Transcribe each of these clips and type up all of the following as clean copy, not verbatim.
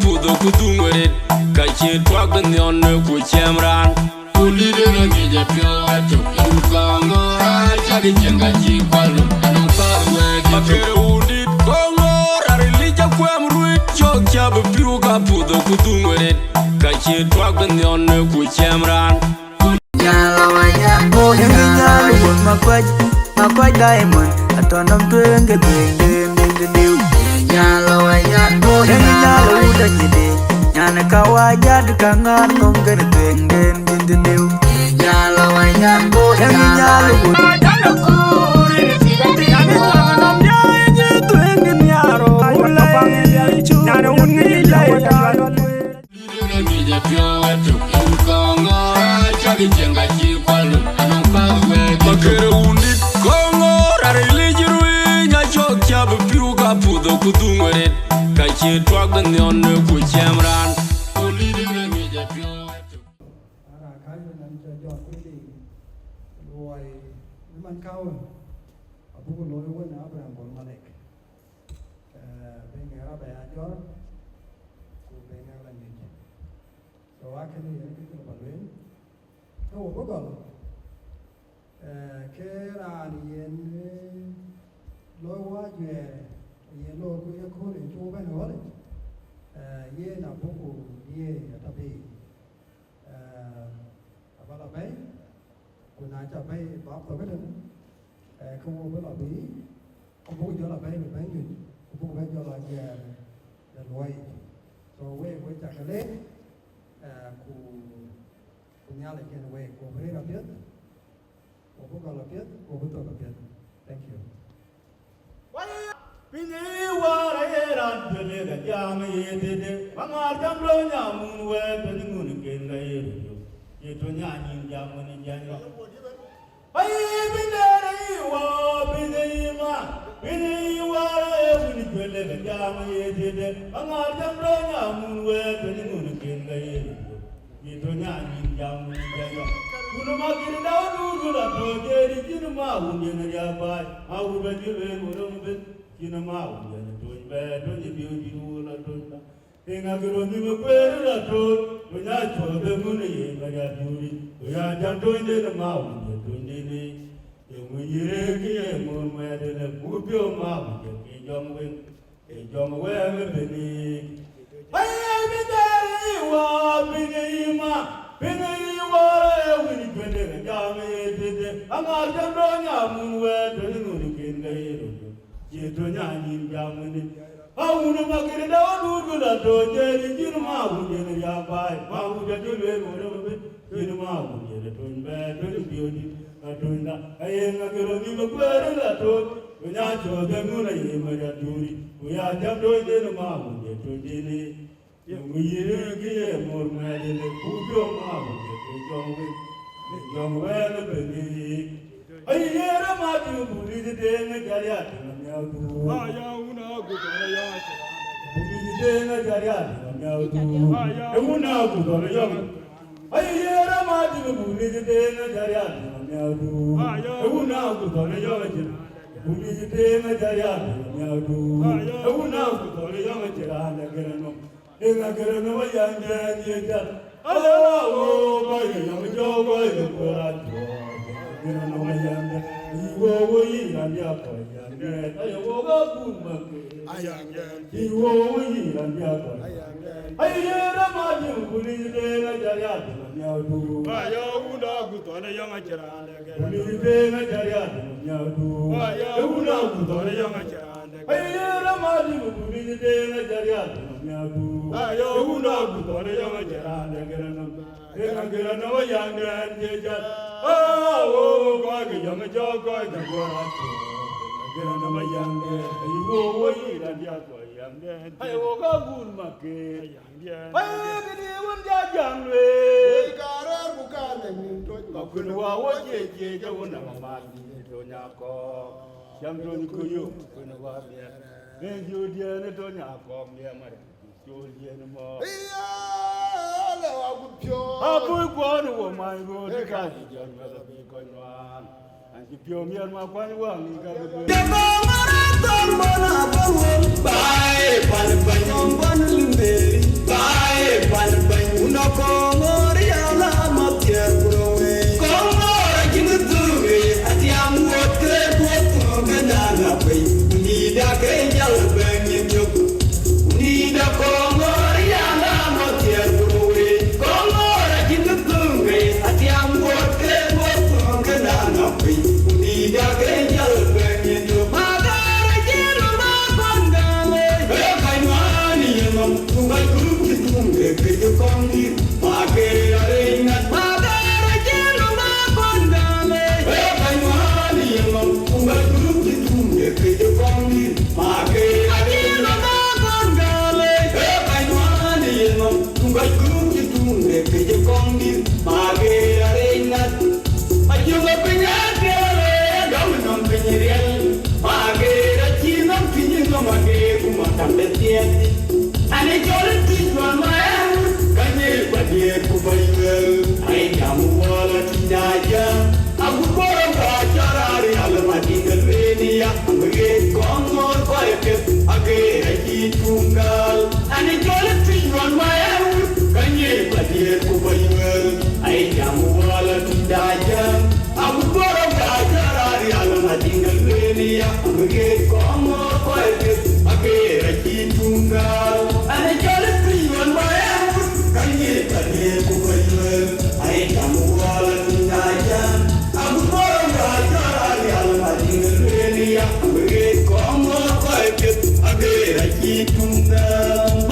Pudo kudungere kache twaga nyone ku chemran ulide na gije pyo ato kongo chagi chenga ji kwalu anon parwe makere udit kongo arilija kwemru chok chab piruga pudo kudungere kache twaga nyone ku chemran nyala wanya nyala won makwaj diamond atonom twenge diu nyala wanya nyala uda jide nyana kawaja dukangan nonggen twenge diu nyala wanya nyala uda makere undit kongo arilijiru nya chok chab piruga pudo kudungere kache twaga nyone ku chemran ulide na gije pyo man cao ở khu vực lối quân ở Abraham còn Malek bên nghe ra bài cho của bên nghe là gì rồi cái này cái bản luyện đâu có còn cái là điền lối quá về điền lối cái khu để chú bên đó đấy ye là phố cổ ye tập đi và là mấy của nãy cho bay bóp vào cái đường không có là bí không có cho là bay mình bán gì không có cho là nhà là nuôi rồi quay với chặt cái lết của nhà lại kia nuôi của phải làm biết của có là biết của tôi là biết thank you Pini wara ran pele ga jama yede mangar jamlo nyamun we pele ngun ken ga yede ye to nyanyin jamun janyo ai bindere wa bini wara e wuni pele ga jama yede mangar jamlo nyamun we pele ngun ken ga yede ye to nyanyin jamun janyo kuno magir da du la to jeri jinu ma wunye na ya bai awu be jile ngoro be kina mau yana toj be toj biu biu la toj inga giro ni me kwere la toj nya cho be mun ye ga ya duri ya jan toj de na mau ye toj ni ye mu yire ki ye mun me de na bu bio mau ye ki jom we me be ni ai mi dari wa bi ni ma e wini kwende ga jame de anga jan do nya mun we toj ni ken ga ye Yeto nyanyin jamuni awuna makere da wadu la to jeri jinu ma wuje ya bai ma wuje dulwe ngoro be jinu ma wuje to be to biodi atunda ayenga gero ni makwere la to nya cho de nguna ye ma ya duri uya jam do jinu ma wuje to dini ye nguyire ki ye mor ma de le kujo ma wuje to jongwe le be ni ayera ma tu buli de ne jariya Aya una gudora ya buli de ne jariya una gudora ya ayera ma tu buli de ne jariya una gudora ya buli de ne jariya una gudora ya jira na gerano inga gerano ya nge ya ala o ba ya mo jo ba ya ko ra no mayande iwo wo yirambya ko yande ayo wo ga kumake ayande iwo wo yirambya ko ayande ayera maju kulide na jariya nyaudu ayo una gutone yanga jarande kulide na jariya nyaudu ayo una gutone yanga jarande ayera maju kulide na jariya nyaudu ayo una gutone yanga jarande gerano gerano yande jeja oh, God, young Joe, God, the world. Get on my young man. You go away, and young man. I woke up, good, my kid. I didn't young way. Got a book out and you couldn't walk yet. You won't have a man. Don't you call? Young Johnny, could you? Couldn't walk yet. Then you dear Natonia come near my Julian more. How good one, my God, the carriage, whether be going on. And if you're near my one, you got to go. Bye, Palpano, bye, Palpano, no come, Riala, Matia, come on, give it to me. At the young water, banana way. We need a angel banging you. We need a come, Riala, Matia, come on, give it to me. At the young water, banana way. We need a angel banging you. And it's all a thing on my own. Can you but here to buy I am water to die. I would borrow Rajari, Alamatin, Rania, and we get gone on quiet again. I keep Tungal. And it's all a thing on my own. Can you but here to buy I am water to die. I would borrow Rajari, Alamatin, Rania, and we get gone on quiet again. I keep Tungal. And it's all a thing on my own. Can you but here to buy I am water to die. I'm born Rajari, Alamatin, Rania, and we get gone on quiet again. I keep Tungal.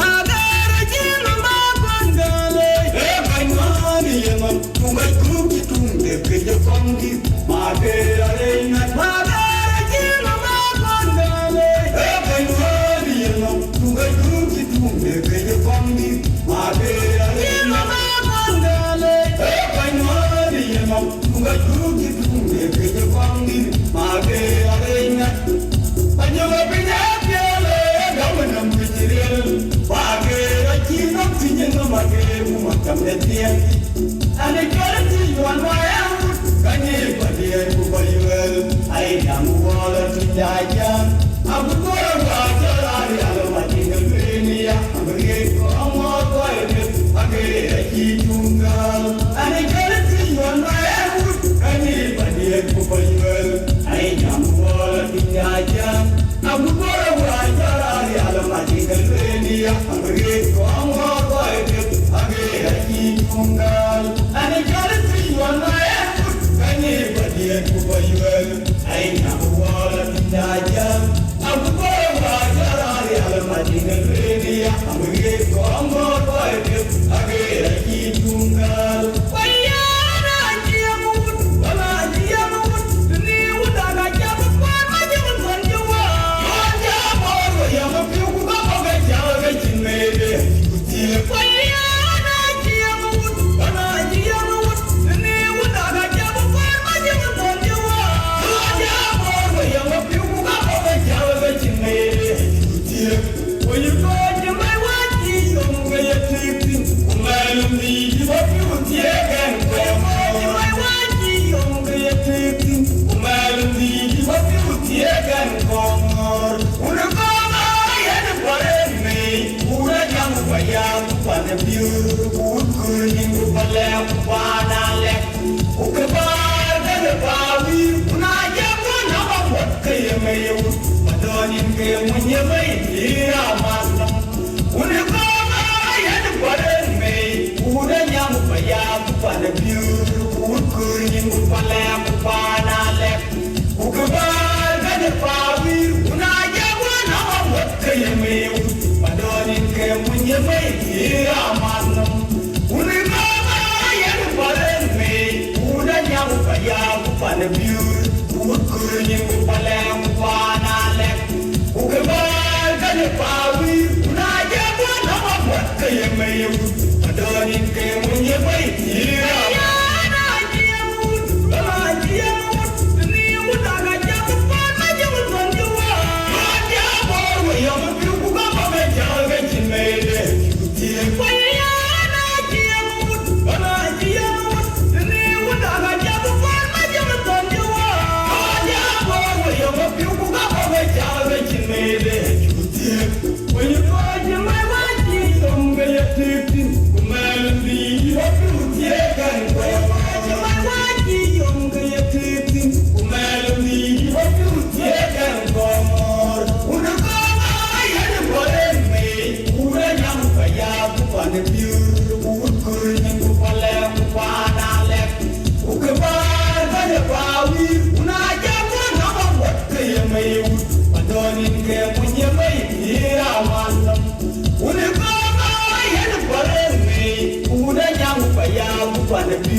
And I got to you on my own. Can you but here to buy well? I am water to die. I'm the boy of Rajari, Alamatin, Rania, and we get come on quiet again. I keep Tungal. And I got to you on my own. Can you but here to buy well? I am water to die. I'm the boy of Rajari, Alamatin, Rania, and we get come on quiet again. I keep Tungal. And I got to you on my own. Can you but here to buy well? I am water to die. I'm the boy of Rajari, Alamatin, Rania, and we get come on quiet again. I keep Tungal.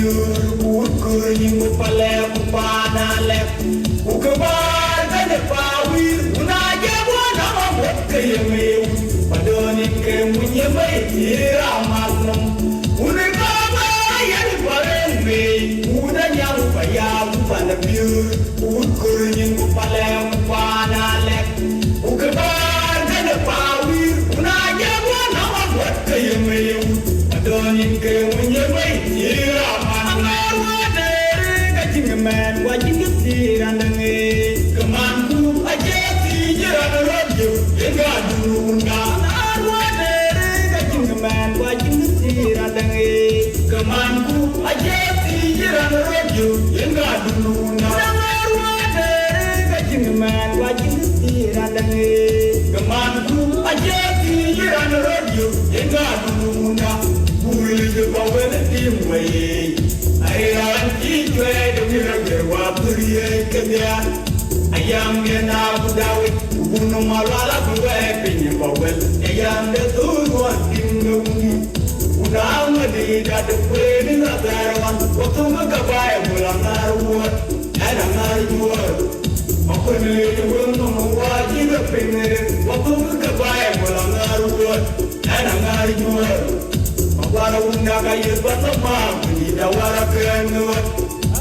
biur ku ni mu pale ku pana le ku ka ba ka ne pa wir una ja bo na ma mo ke ye me padoni ke mu ye mai ira magnum una ka ba ya ni pare me una nya mu pa ya mu pa na biur ku ni mu pale ku pana le ku ka ba ka ne pa wir una ja bo na ma mo ke ye me padoni ke mu ye mai ira man, what you see and the come on, I just see you on the road. You got to know now. Man, what you see and the come on, I just see you on the road. You got to know now. Man, what you see and the come on, I just see you on the road. You got to know now. Who is the power the team way? I am the I am the now without Uno Malala to weapon you for well. I am the third one in the moon. Unama did at the plane in the other one. What to make a Bible on our word and another word. Open it will know what you have been. What to make a Bible on our word and another word. What a wundaga is but a mom. We need a water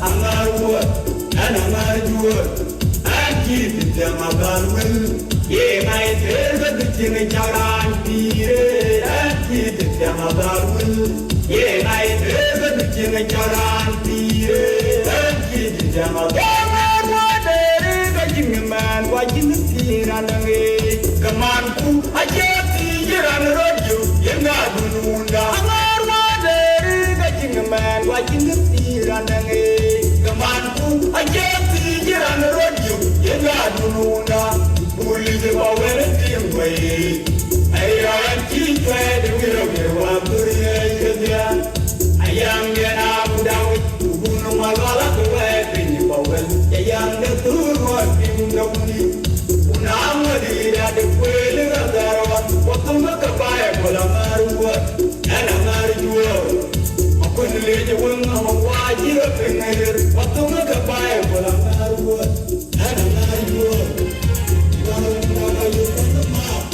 Angarwood, and Angarwood, and keep it them about will. Ye might tell the king in Jaran, and keep it them about will. Ye might tell the king in Jaran, and keep it them about man, watching the scene and the way. Come on, I can't see you on the road, you're not doing that. Man, watching the scene and the way. I can't see you on the road, you got to know now. Who is the power of the way? I am keep trying to get away. I am getting out without who know my God to weapon you power. I am the two one in the money. Now, at the way of that one, what to make a Bible, another word, and another word. Couldn't let you win on why you have been here. What to make a Bible, another word, and another word. You want to know you from the mouth.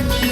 Thank you.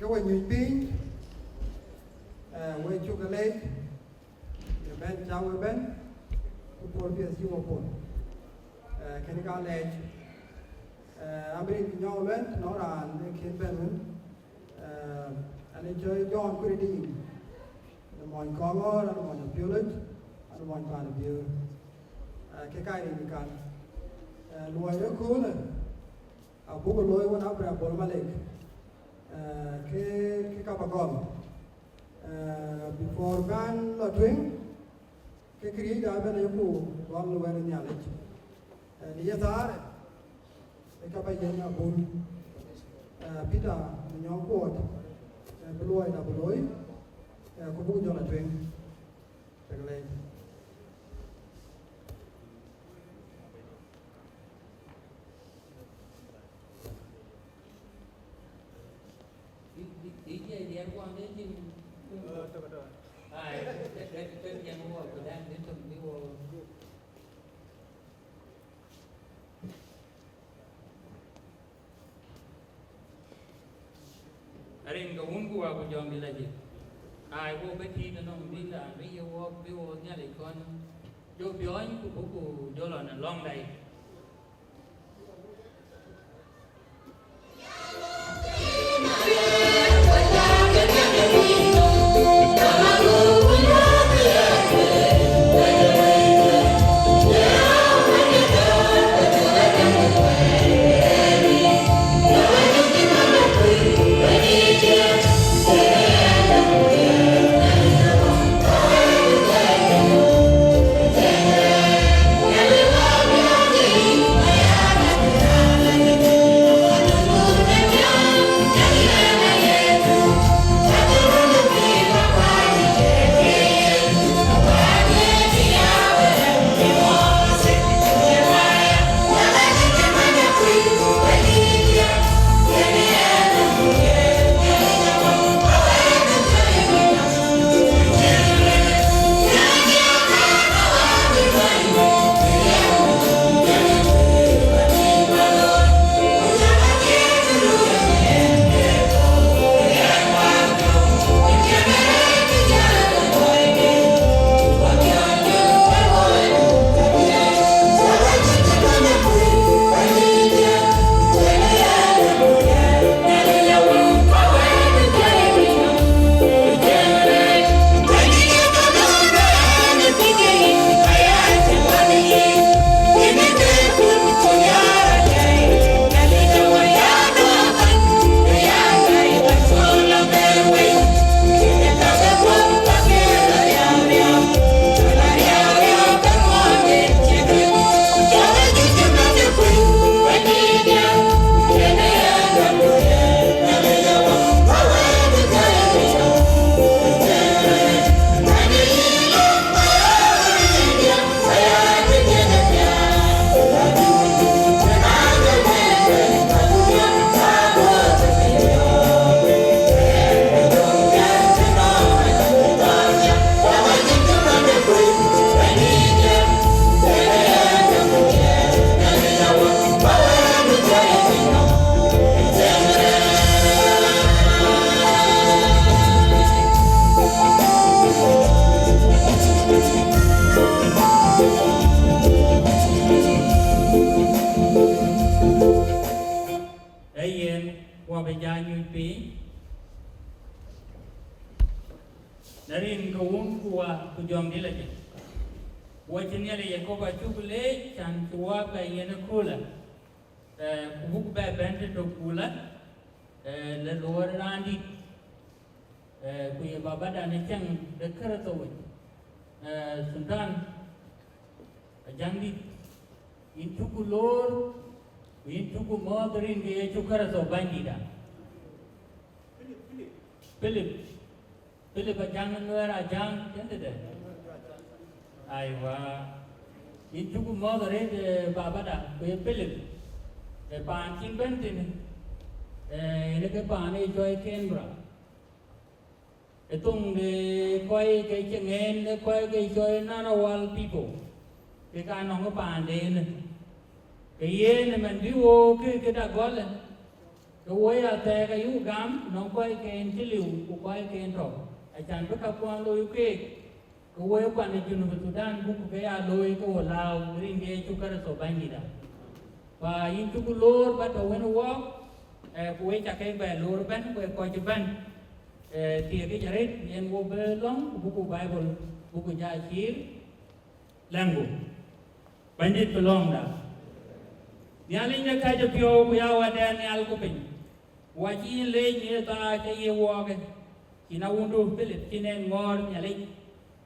cái quay nhụy pin quay chocolate cái bên trao cái bên của phía siêu của cái này cái American nhau bên nó là khiến bên mình anh ấy chơi John quyết định là mọi con ngó là mọi phiếu lớn là mọi toàn là phiếu cái này mình cần nuôi nó cool này bố của nuôi con áo bạc bồn mà lên cái cặp con before ban là twin cái kia đã bên này bố con nuôi nó nhà lên đi ra đó cái cặp bây giờ bồn pita nhau cột nuôi là nuôi có bố cho là twin cái này Arin ka ungu aku jom bila je. Ai wo beti na nong bila bi wo nya le kon. Jo bioin ku buku dolan na long dai. Narin ka kuwa ku jom dila je. Wajin yale Yakoba chukule chan tuwa ba yena kula. Kubuk ba bente to kula. Le luar randi. Kuya baba da ne chang de karato we. Sultan jangdi intuku lor intuku modrin ge chukarato bandida. Philip jangan luar ajang jadi deh. Aywa, itu ku mau dari bapa dah, Philip. Pancing bentin, ini ke pani joy Canberra. Itung de koi ke cengen, de koi ke joy Nanawal people. Ke kanong ke pandai ni. Ke ye ni mendiwo ke dah golen. cái quay à tè cái yếu gam nó quay cái chỉ liu của quay cái rồi ai chẳng biết các quan lôi cái quay quan này chừng một Sudan cũng cái à lôi cái Lào cái nghe chú cái số bao nhiêu đó và in chú cái lôi bắt đầu when walk quay chắc cái về lôi bên quay coi chụp bên thì cái jaret yang wo belong buku Bible buku Jahil langgu bandit belong dah nialing nak kaji pio puya wadah nial kuping wajib le ni ta cai wo ke kina undu Philip kina ngor nialing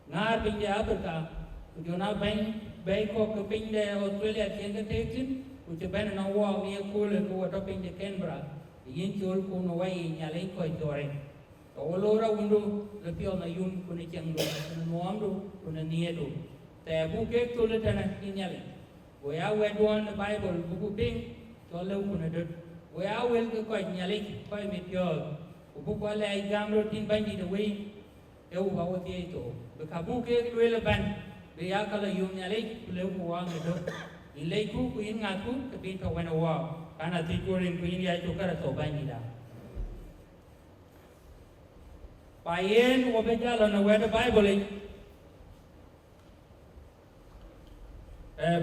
ngar ping dia Afrika ujona bain ko kuping de Australia kien ke tekin uji bain na wo ni ko le ko to ping de Canberra yin chul ko no wai nialing ko tore Olora undu lebih na yun kuna cengdu kuna nuamdu kuna niedu te buke tole tana inyali goya wedwan Bible buku ping tole kuna dut goya wel ke ko nyali ko mityo buku le gamro tin banji de we e u bawo tie to be kabuke twele ban be ya kala yum nyali le ku wang do ile ku in ngaku ke bin to wana wa kana tikurin ku in ya to kara to banji da Payen wabejalan na weda Bible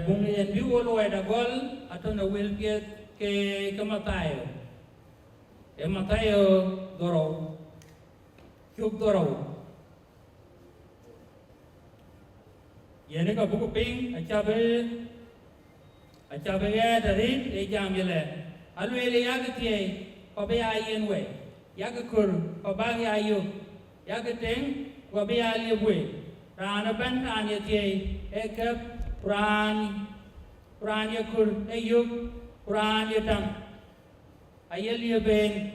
bungi en biwo lo weda gol atau na wil ke Matayo Matayo doro kyuk doro yene ka buku ping acabe ya dari jam yele alu ele ya ketie pabe ayen we ya ke kur pabang ya ayu ya ke teng wa be ali bwe rana ban ran ye tie e ke pran ye kur e yu pran ye tam ayel ye ben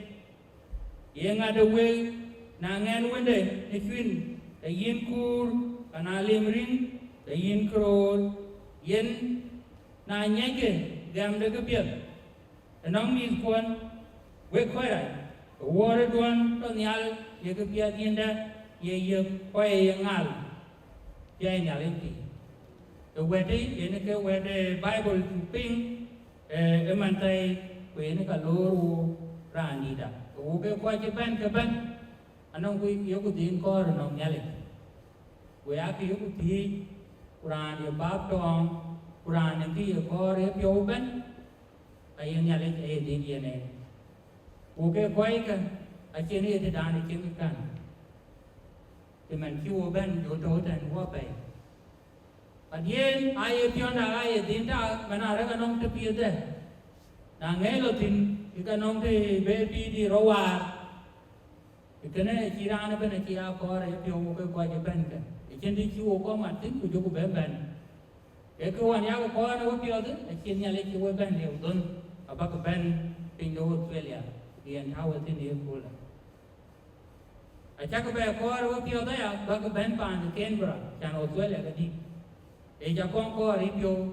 ye ngade we na ngen wende e fin e yin kur kana limrin e yin krol yen na nyege gam de ke biel enong mi kon we khoi water duan to nyal ye ke pia dienda ye koe ye ngal ye nyal ti the wede ye ne ke wede Bible tu ping e mantai ko ye ne ka loru rani da ko ke ko je ban ke ban anong ku ye ku din ko no nyal ko ya ke ye ku ti Quran ye bab tong Quran ye ki ye ko re pyo ban ay nyal e din ye ne Oke koi kan, aci ni ada dan aci kan. Teman kiu ban jodoh dan wapai. Adien ayat pion dah ayat dinta mana ada kan orang tepi ada. Nangai lo tin, ikan orang te baby di rawat. Ikan ni kira ane ban kira kor ayat pion oke koi ban kan. Ikan di kiu kau matin kujo ku ban. Ekawan ya kau ane pion tu, aci ni alek kiu ban dia udon. Apa ke ban pinjau Australia. Yang awal ini pula. Acak kepada kor waktu itu ya, bagi band pan Canberra, jangan Australia kadi. Ejak kor itu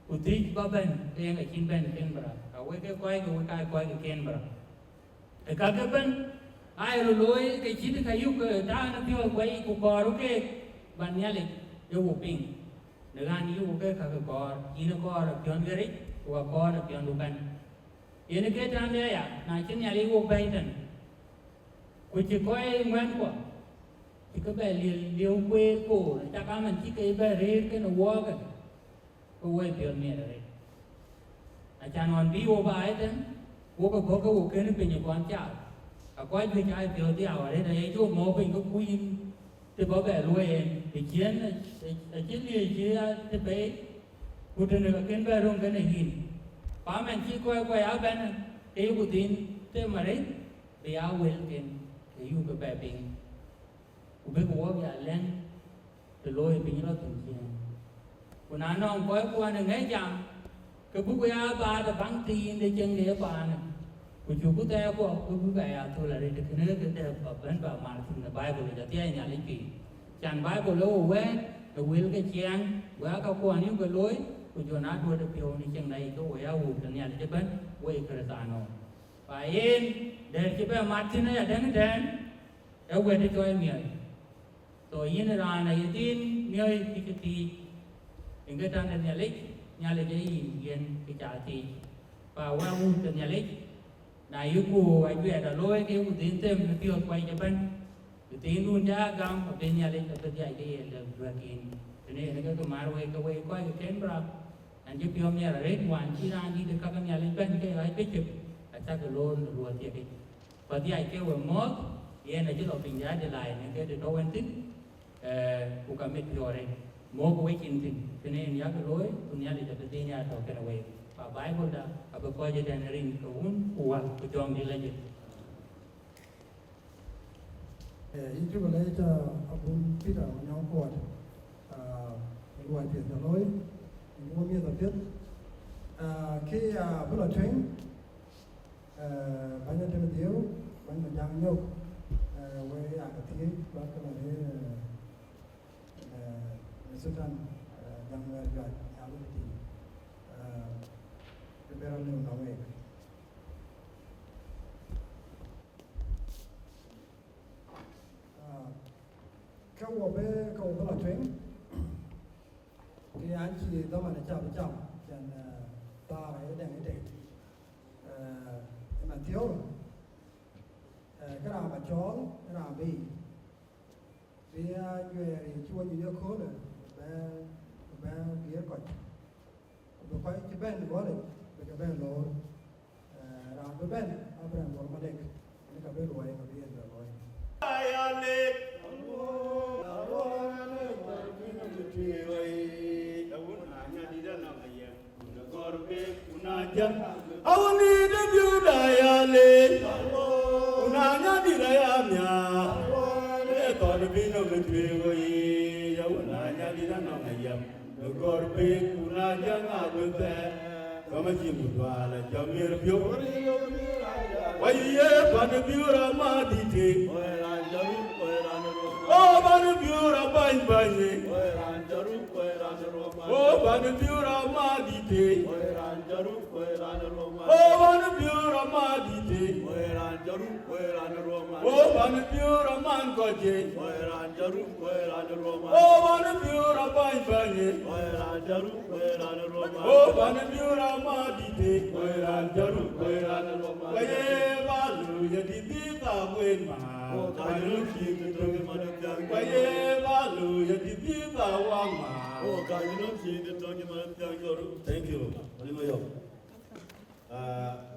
putih baban yang kecil band Canberra. Awak ke koi ke Canberra. Ekak band air loi kecil kayu ke dah nanti koi ku kor ke banyalik yo uping. Dengan yo ke kak kor, ini kor pion gerik, ku kor pion lupan. Ini kita anda ya, nak nyari uang bayitan. Kuci koi ngan ko, jika beli liu kue ko, cakap man jika beli kan uang kan, kue pion ni ada. Acan wan bi uang bayitan, uang ko kan punya kuantia. Aku ai punya ai pion dia awal ni, itu mau punya kuin, tiba beli luar, ikan ni dia tiba, kuda nak kan baru kan hin. Paman ci koy aban e budin te mare be ya wel ken e yu be babing u be ko ya len te loy pin lo tin ci kuna non koy ko na ngai jam ke bu ya ba da bang tin de chen de ba na ku chu ku te ko ku ga ya to la de ke ne ke te ba ban ba ma tin na Bible ja tie nya le ki chan Bible lo we ke wel ke chiang wa ka ko ni ko loy Kujuan adu ada pion ni ceng naik tu, ya udah ni ada jeban, wei kerana Pain dari kita mati na ya dan ya wei tu kau miai. So ini rana yedin miai tiketi, enggak dan nyalik jadi yen kicati. Bawa udah nyalik, na yuku ayu ada loe ke u din tem na pio kwai japan tin nun ja gam pa ben ya le ka dia ke le dua kin ne ne ka mar we ka we kwai ken bra an ju pio me ra re wan chi ran di ka ka ya le ben ke ai pe chip a ta ka lon ruo ti ke pa dia ke we mo ye na ju lo pin ja de lai ne ke de do wen tin ku ka me pio re mo ko we kin tin ne ya ka loe un ya le ka tin ya to ke na we pa Bible da apa ko je dan rin ko un kuat ko jom di lanjut itu boleh je abun Peter yang kuat luar biasa loi ini ni tapi ke bulan train banyak tempat dia banyak yang nyok we agak tinggi bahkan ada sultan yang berada di Beberapa ni nawe. Kau bela train. Dia anci dah mana jam dan tar ada. Nantior. Kerana macam kerana bi. Dia jual cuma jual kau le. Biar kau. Kau ciban boleh. Ben lo ra ben Abraham por malek ni ka ben roye ka bien lo ya le ne tar bin ti wai awun anya di dana ya na gorbe una jan awuni de biuda ya le una anya di da ya mya ne tar bin ti wai awun anya di dana ya na gorbe una jan abbe kama jimudwala jamir bio waye ban biura madite o ban biura ban banye o ban biura madite o ban biura madite o ban biura man koje o ban biura ban banye o ban biura madite waye balu ya dibita wen ma kalu ki waye balu ya dibita wa ma thank you Olimayo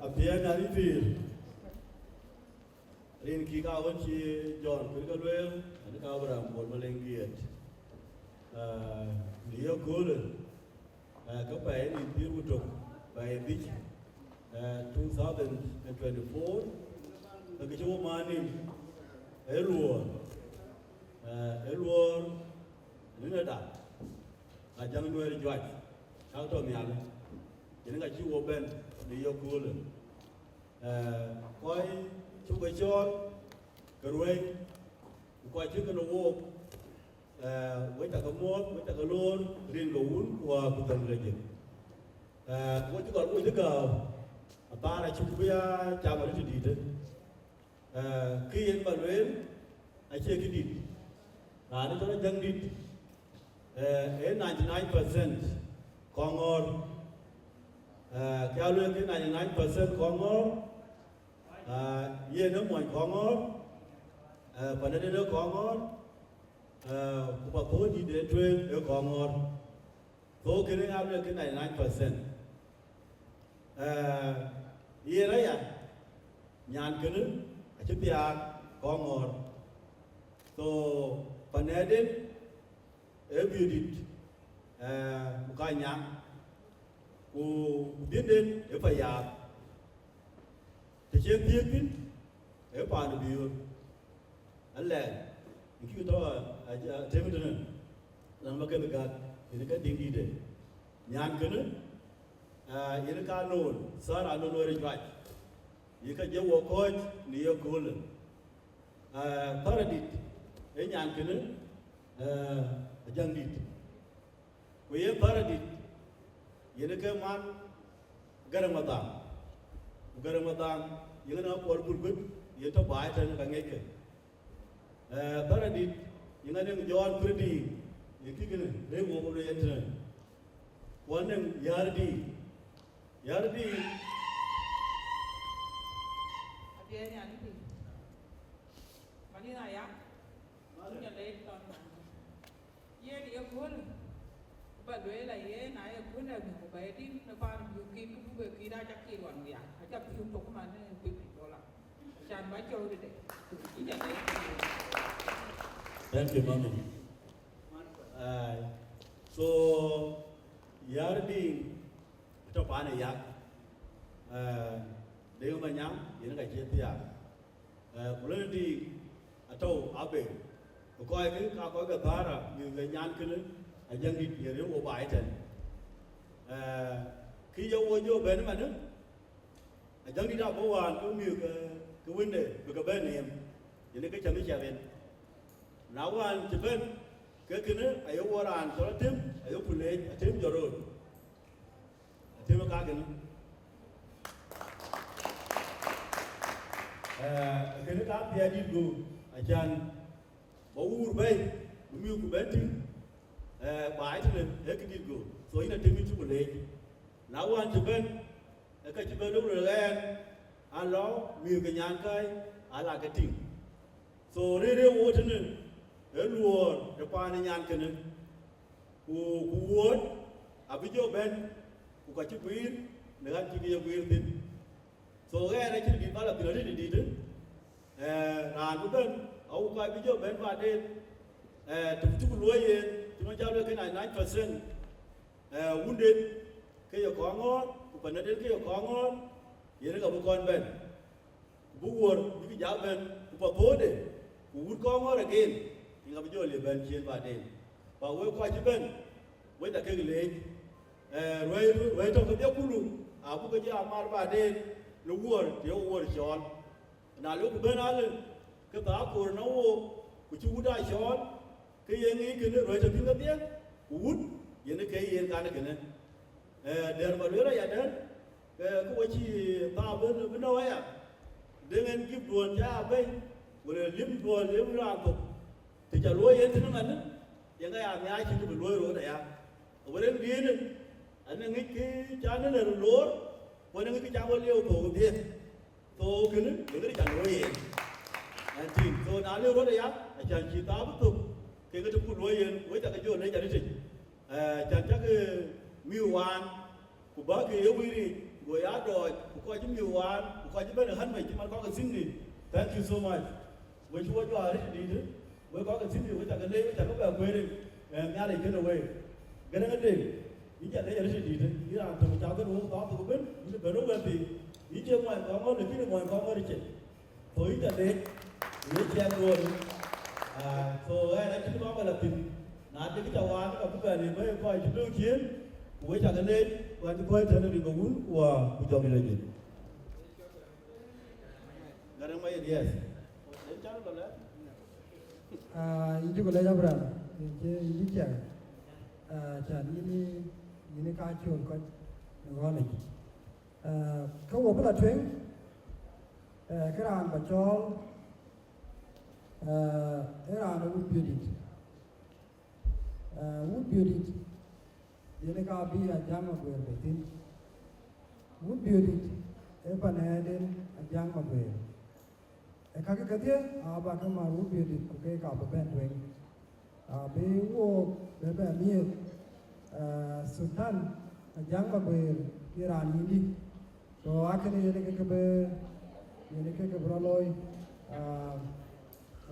apia nari fil rin ki ka wan chi John Pirkalwel ani ka Abraham bol malengiet liyo kulen ka pai ni birutok by which 2024 the show money elwor linada a january jwaj how to me ala yenga chi wo ben the yokul koi chu ba chot karwe koi chu ka wo với ta có mốt với ta có luôn riêng gấu qua cuộc đời này với chúng còn với chúng ta là chúng bây giờ chào mừng đến đi khi anh bạn đến anh chơi cái đi nó cho nó dân đi 99% con ngon kéo lên cái 99% con ngon yên nó mọi con ngon và nó đến đó con ngon và phố đi đến truyền ở con ngon phố cái này áp lên cái này 9%. Iya raya, nyan kene, aja tiak kongor. So panedin, ebudit, bukan nyak, ku bidin, epayat. Tersiap tiapin, epan biur. Allah, ini kita aja temu dengan, nama kita ini kan tinggi deh. Nyan kene. Ini kan non, sar anu nori jual. Ini kan jauh koj, ni yo kulen. Paradit, ini yang kene, jangdit. Kue paradit, ini kan man garam matang, ini kan apa berbud, ini tu baik dan bangke. Paradit, ini kan yang jual perdi, ini kene, ini mau beli yang mana? Wan yang yardi ni ani ti. Mani na ya. Punya late ton. Ye di ekol. Ba doi la ye na ekol na ko ba di na pa yu ki ku bu ki da cha ki wan ya. Cha pi to ko ma ne ku pi dola. Chan ba cho de. Punya late. Thank you, Mommy. So, yardi to pane yak. Deu manyam, ini ka jetia. Kulen di atau abe. Koi ka koi ka bara, ni ga nyan kene, ajang di yere o bai ten. Ki yo wo yo ben ma nu. Ajang di da bo wan ko mi ka winde, ka ben nem. Ini ka chami chaben. Nawan cheben kekene ayo waran soratim ayo pulej atim jorod atim ka kene kene ka pia di go ajan bawur bay mi ku beti bai tene ekidi go so ina timi tu pulej nawan cheben ka cheben lo ren alo mi ka nyan kai ala ka ting so re wo tene eluor de pane nyan kene ku wot abijo ben ku ka chipir ne gan ti ye wir tin so ga ra chi bi bala bi ri di tin ran ku ben au ka bijo ben ba de tu ku lo ye ti ma jaw le ke 99% wounded ke yo ko ngon ku pa ne de ke yo ko ngon ye ne ga bu kon ben bu wor bi ja ben ku pa bode ku wut ko ngor again nga bi jo le ben chien ba de ba we kwa chi ben we da ke le we to ke kulu a bu ke ja mar ba de lu wor de wor shon na lu ku ben ale ke ba ko no wo ku chu da shon ke ye ngi ke ne ro to tin ga de wut ye ne ke ye ka ne ke ne der ba le ra ya der ku wa chi ba ben no ya de ngen ki duon ja be wala lim duon lim ra ko thì giờ lúa yên thế nó ngắn những cái nhà ai chỉ được lúa rồi đấy à ở bên kia này anh ấy nghĩ cái cha nó là lúa bên cái cha có liêu tổ cái tiền tổ cái nữa những cái chẳng lúa yên anh chị tổ nào liêu rồi đấy à chẳng chỉ tao bất tục cái chục lúa yên với cả cái chỗ này chẳng đi chỉnh chẳng chắc cái miêu hoàn của bác cái yêu đi rồi á rồi của coi chứ miêu hoàn của coi chứ bên ở hắn mày chứ mà có cái xin gì thank you so much với chú cho đấy đi nữa với có cái xin điều với cả cái lễ với cả các bạn quê đi nhà này cái đầu về cái đó cái gì ý nhận đấy là cái gì đấy ý là từ cháu cái uống đó tôi cũng biết ý là cái lúc thì ý chưa ngoài có ngon được cái ngoài có ngon đi chị tối nhận đấy ý chen luôn rồi ai đấy chúng nó phải là tìm nãy cái chào hoa các bạn thì mới coi chúng lưu chiến với cả cái lễ và chúng tôi thấy là đi cầu uống của chồng này là gì cái đó mấy yes đến cháu là đấy Itu kalau jabra, ini je, jadi ini kacau kan, negara ni. Kau apa lah tuan? Kerana bacol, kerana wood beauty, ini kau bi ajang mabuer betin. Wood beauty, apa naden ajang mabuer. Kakak kata, abang kemaru biar kukai kau ben tueng. Bewo bebe miet sultan jang baber Iran ini. So akhirnya ini ke beraloi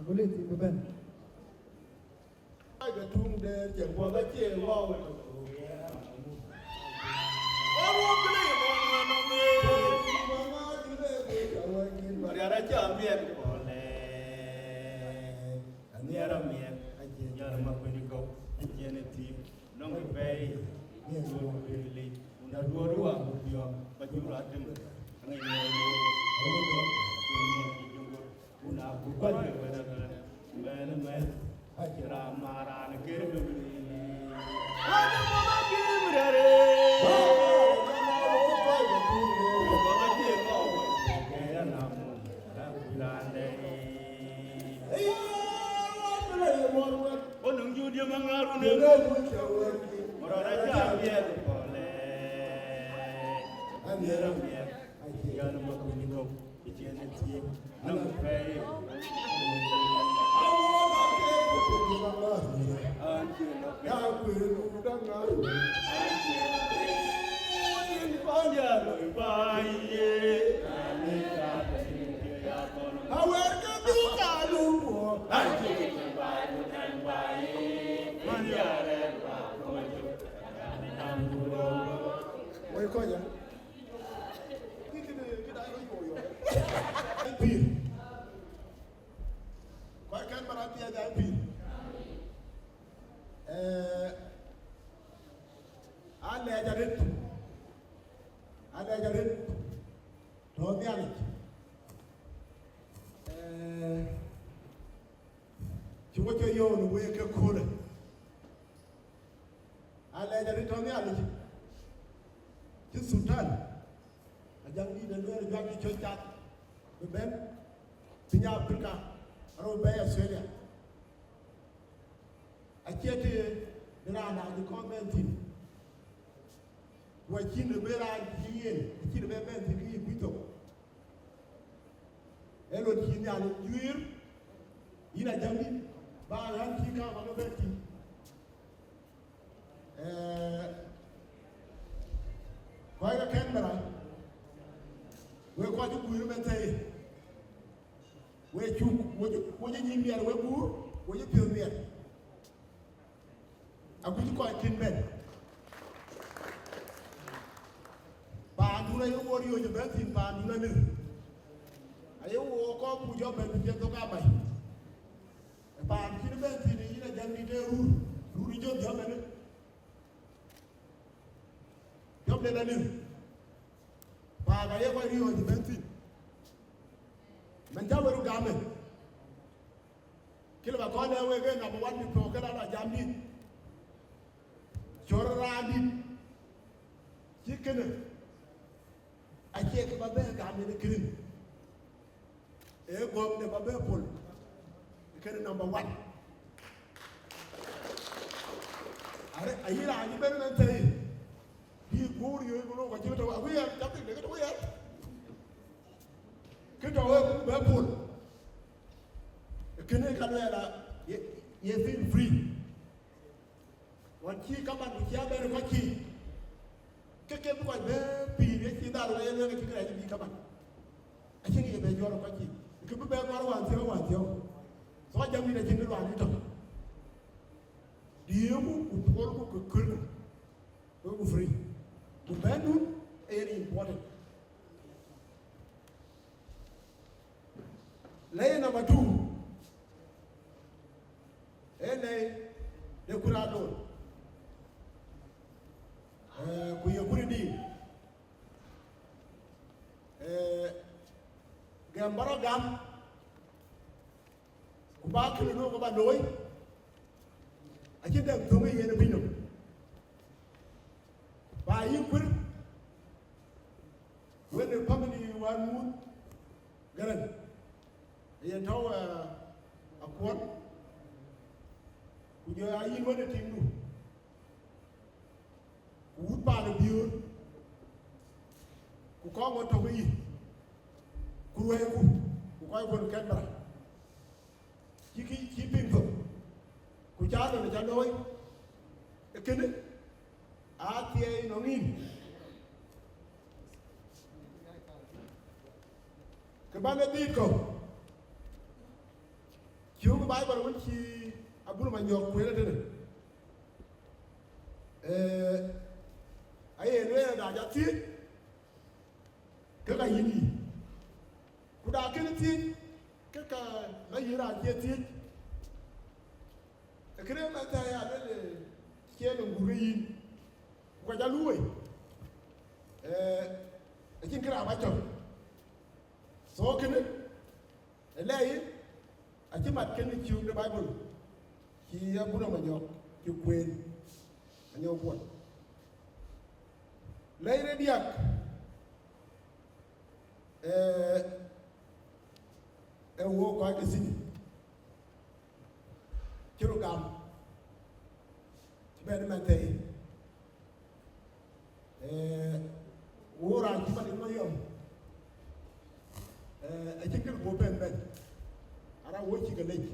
kulit itu ben. Cái thùng để chẳng qua cái chè wow vậy. Ada champion boleh. Ani ada mian, aja rumah pendekau, aja nanti nong bay, dua beli, unda dua dia baju ratem, angai unda bukan benar benar, aja ramaran kiri. Ada mama kiri berare. Oh, nunggu dia mengaruh ni. Orang raja biar boleh. Biar biar. Jangan makan minum. Ikan tie na mpai Awo ke ko na ma. anche no Ya ku nu da na. Andiamo in paese, amica, Awo ke du ka lu mo. anche in paese, mangiare come Oi ko ya. Kita yo yo. Pir. Ko kan barati ya da pir. Ale jarit to ni ali ci wo yo no we ke kore ale jarit to ni ali ci sultan ajang ni de no jang ci ciat be ben pinya afrika ro be australia akiete dina na di commenting wachine bera yin chine be ben ti bito elo chine ale juir ina jambi ba han ti ka ba be ti kwa ga Canberra we ko ju kuir be tay we chu wo ji mier we bur wo ji pio mier aku ko kin ben Panduna yo wori yo ben tin panduna ni ayo wo ko pu jo ben je to ka bai pan kin ben tin ina jangi de ru jo jo ben jo ben na ni pa ga ye ko ri yo ben tin man ja waru ga men kila ba ko na we ga na mo wan ni to ka na jambi chorrandi chikene ake ka babe ga ne kirin gom ne babe pol kirin number 1 are ayira ani ben nan tay di goor yoy ko ko ci to agu ya tak de ko ya ke to be pol kene ka la ye feel free wan ci kaban ci aber ko ci keke ko be pi ne ci daru la yene ci kra ci kaban a ci ngi be joro ko ci ke bu be ko wan te so jam ni ci ndu wan to diemu ku ko ko keur ko free to benu very important lay number 2 ele de kurado ku yekuri di gambaro gam ku ba kilo no ko ba doy akin da to ngi yene binyo ba yikur when the family one mood garan ye taw akwon ku jo ayi wona tindu wut pa de biur ku ko mo to yi ku we ku koy won Canberra ci pinto ku jaado ne jaloy e kene a tie no ngin ke bane di ko ci ko bay bar won ci abul ma ñok ko la de aye ne da ja ti ke ka yini ku da ke ti ke ka la yira ti ti e kre ma ta ya le ke no nguri yin ko ja luwe e kin kra ba to so ke ne lay a ci mat ke ni ci de bible ci ya bu ma ñok ci kwen a ñew ko lay re diak e wo ko ke sini kiro gam ci ben man tay wo ra ci ba di ma yom a chicken open bed. And I watch a lake.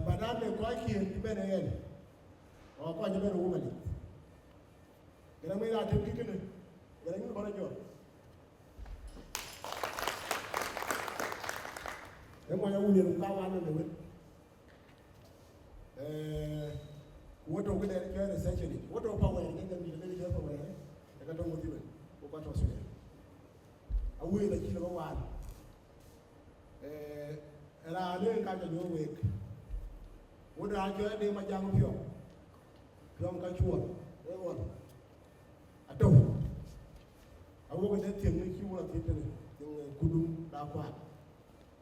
But I'm a quite here, you better end. Or quite a better woman. Get a minute, I'll take it. Get a minute on a job. Then when I will go on the way. What over there essentially? What over power and then be the very help away? I don't want you. What was it? I will let you know one. And I didn't catch a new week. What I joined in my young pure. Young Kachua. They want. I don't. I work at that thing which you want to get in Kudum Dapa.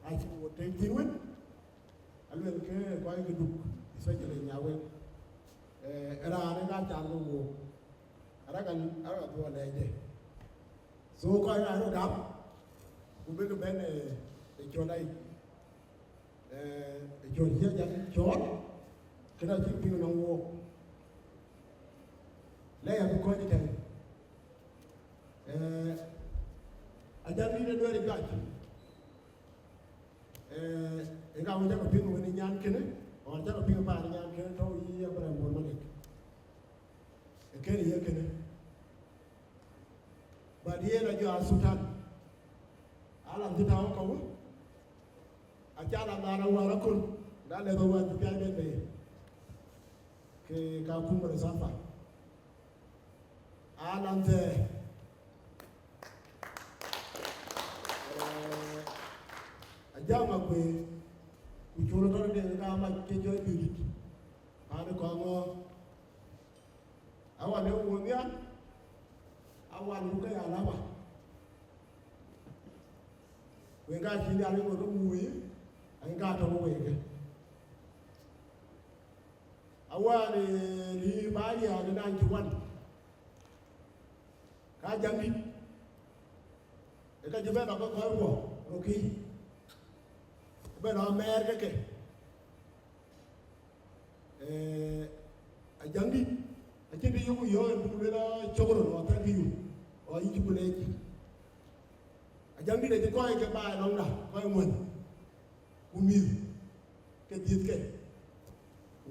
I would take the win. I will care quite a good, especially in Yahweh. And I got Jango. I reckon I got one day. So, quite I don't have. We will be a Jonai. A John here, John. Can I keep you on walk? Lay up a quantity. I don't need a very gut. And I will never be when in Yankin, or never be about Yankin, told you about Monic. A Kenny Yakin. But here you are Sultan. Alan did our cover. A Jalana Warakun, that never went to Gavin Bay. Kakuma Zafa. Alan there. A young way, which will not be a gamma Kejo unit. And a Congo. I want no woman. I want to get a lava. We got you down in the movie and got away. I want to leave by the 91. Kajami. It got you better go, okay? But America, a youngie, I think you will children or thank you or you will age. A youngie that you can buy longer, quite one. Who meal, get this game.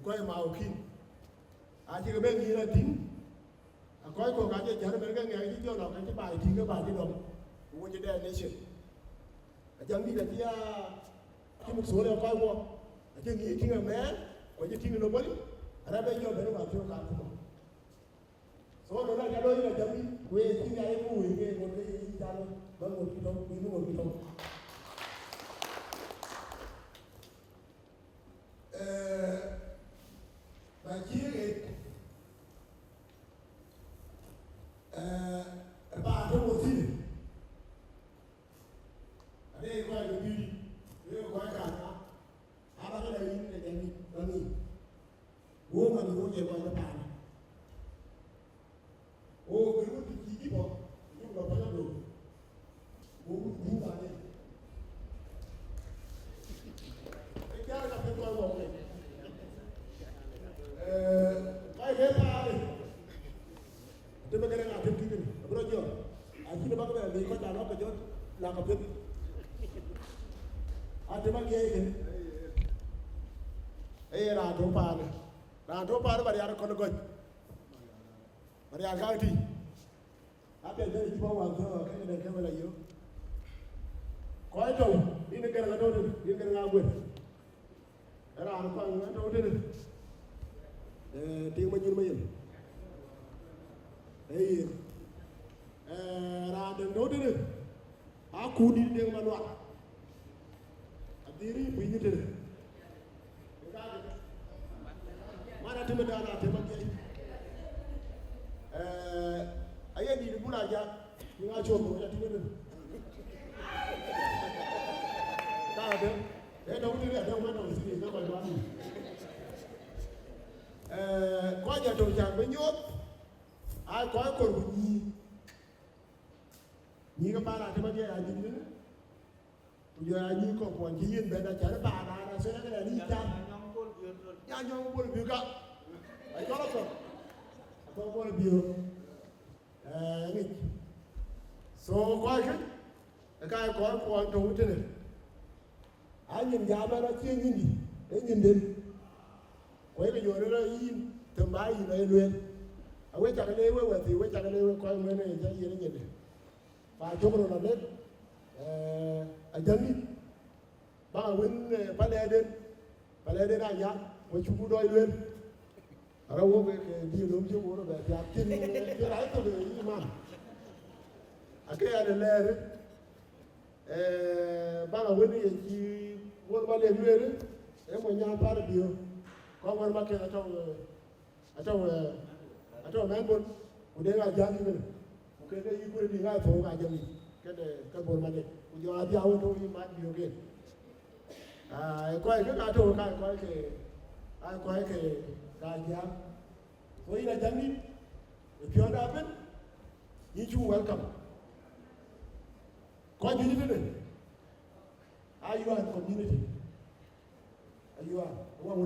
Quite my king. I think a baby in a thing. A quite go get a gentleman and you don't know buy a thing about it. What you dare nation. A youngie that you are. Kim Sole of Five, I think you're king of man, or you're king of nobody, and I bet you're better about your country. So, I don't know you're a dummy, where you think I am moving again, what they eat down, but what you don't, we know what we don't. But here, about the whole thing. I think quite a beauty. You quite a lot of money. Woman who gave on the pan. Oh, we would be people. You got a little. Who would do that? I can't have people walking. I get out. The beginning of the kingdom. I brought you. I think about it. They got a lot of jobs. Like a bit. I demand again. Hey, I don't part. I don't part, but I don't go. But I got it. I bet there is more than a camera. You quite low. In the girl, I don't you can have with. And I'm going to do it. The team with you. Hey, I don't know it. How could you do my work? Diri punya tu. Mana tu medana tu macam. Ayah di bulan aja, ni ngaco macam tu tu. Tak ada. Dah tu ada mana di sini, tak ada mana. Kau aja tu jangan menyuap. Kau korban ni kepala tu macam ada tu. Giờ như có quan chỉ yên bên là chả bà là sẽ cái này đi chăng nhà nhau buồn biểu cả phải có lắm rồi buồn biểu nghịch số quay cái cái có trâu thế này anh nhìn giá mà nó chia nhìn đi để nhìn đến quay cái rồi nó in từ mai in này luôn à quay chặt cái này quay thì quay chặt cái này coi người này sẽ gì nó nhìn này và chỗ nó là đấy à dân đi bao quên phải lên đến anh nhá quay chụp đôi luôn à đâu có cái điều đúng chứ bố nó về thì trên cái lái tôi được ý mà à cái này là đấy bao quên đi chỉ muốn bao lên luôn đấy em muốn nhà phá được điều có một mặt cái ở trong mấy con của đây là dân đi cái này ý của đi ngay phố ngay dân cái này cái bốn mặt này của giờ đi ao thôi mà điều kiện à quay cái cá trâu cái quay cái giang vậy là dân đi if you want to happen you should welcome coi như thế này are you in community are you are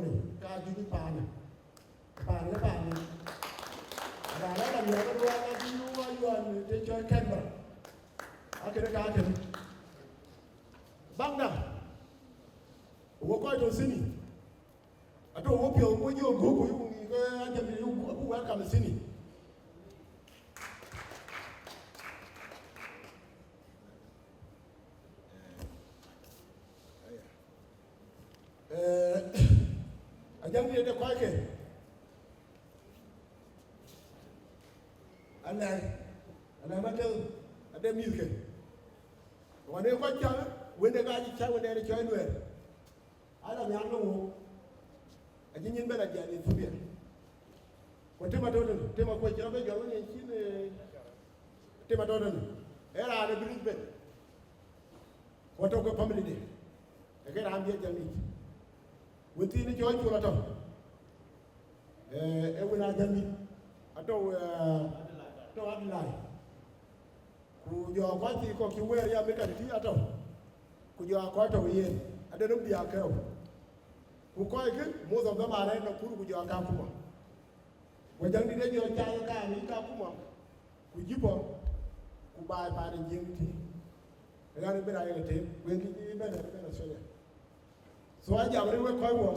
này cái gì đi bàn này và nó làm nhiều cái đồ ăn you are để chơi camera cái đó cái băng nào我coi đồ xin đi à đồ我表我有狗有一个安全有不welcome xin đi anh đi để coi kìa anh này mà kêu anh đem nhiều kìa còn nếu coi chơi when they got chơi when they chơi nữa anh làm nhang luôn anh nhìn bên là gì thì không biết còn thêm mà đâu nữa thêm mà quay chơi bây giờ nó nhìn chín thêm mà đâu nữa era nó biết bên còn đâu có family đi cái làm gì chẳng đi when tin chơi chua là thôi when là chẳng đi atau Adilai kujua kwa ti ko kiwe ya meka ti atau kujua kwa to ye ada no biya ka ku ko ke most of them are na kuru kujua ka kuma wajan di de yo cha ka ni ka kuma ku jibo ku ba ba de jing ti ga ni bera ye te we ki ni be na so ya so aja bari we ko wo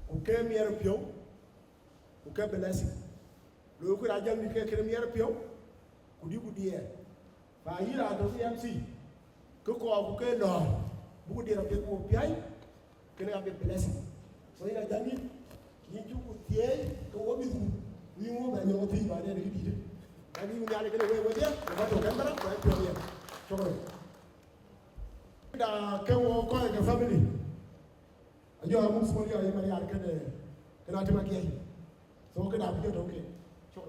ku ke mi er pio ku ke belasi lo ku da jam ni ke mi er pio ku di và ý là đối với MC cứ có một cái đòn bố đi làm việc của piai cái này làm việc blessing vậy là chẳng biết nhìn chú của thế có có biết như mua về nhiều thì bà đây là cái gì đấy anh đi nhà này cái này quay tiếp để bắt đầu cái bắt đầu cái chuyện cho rồi đã kêu coi cái family giờ muốn xuống giờ mà nhà cái này cái nào cho mà kia số cái nào cũng được ok cho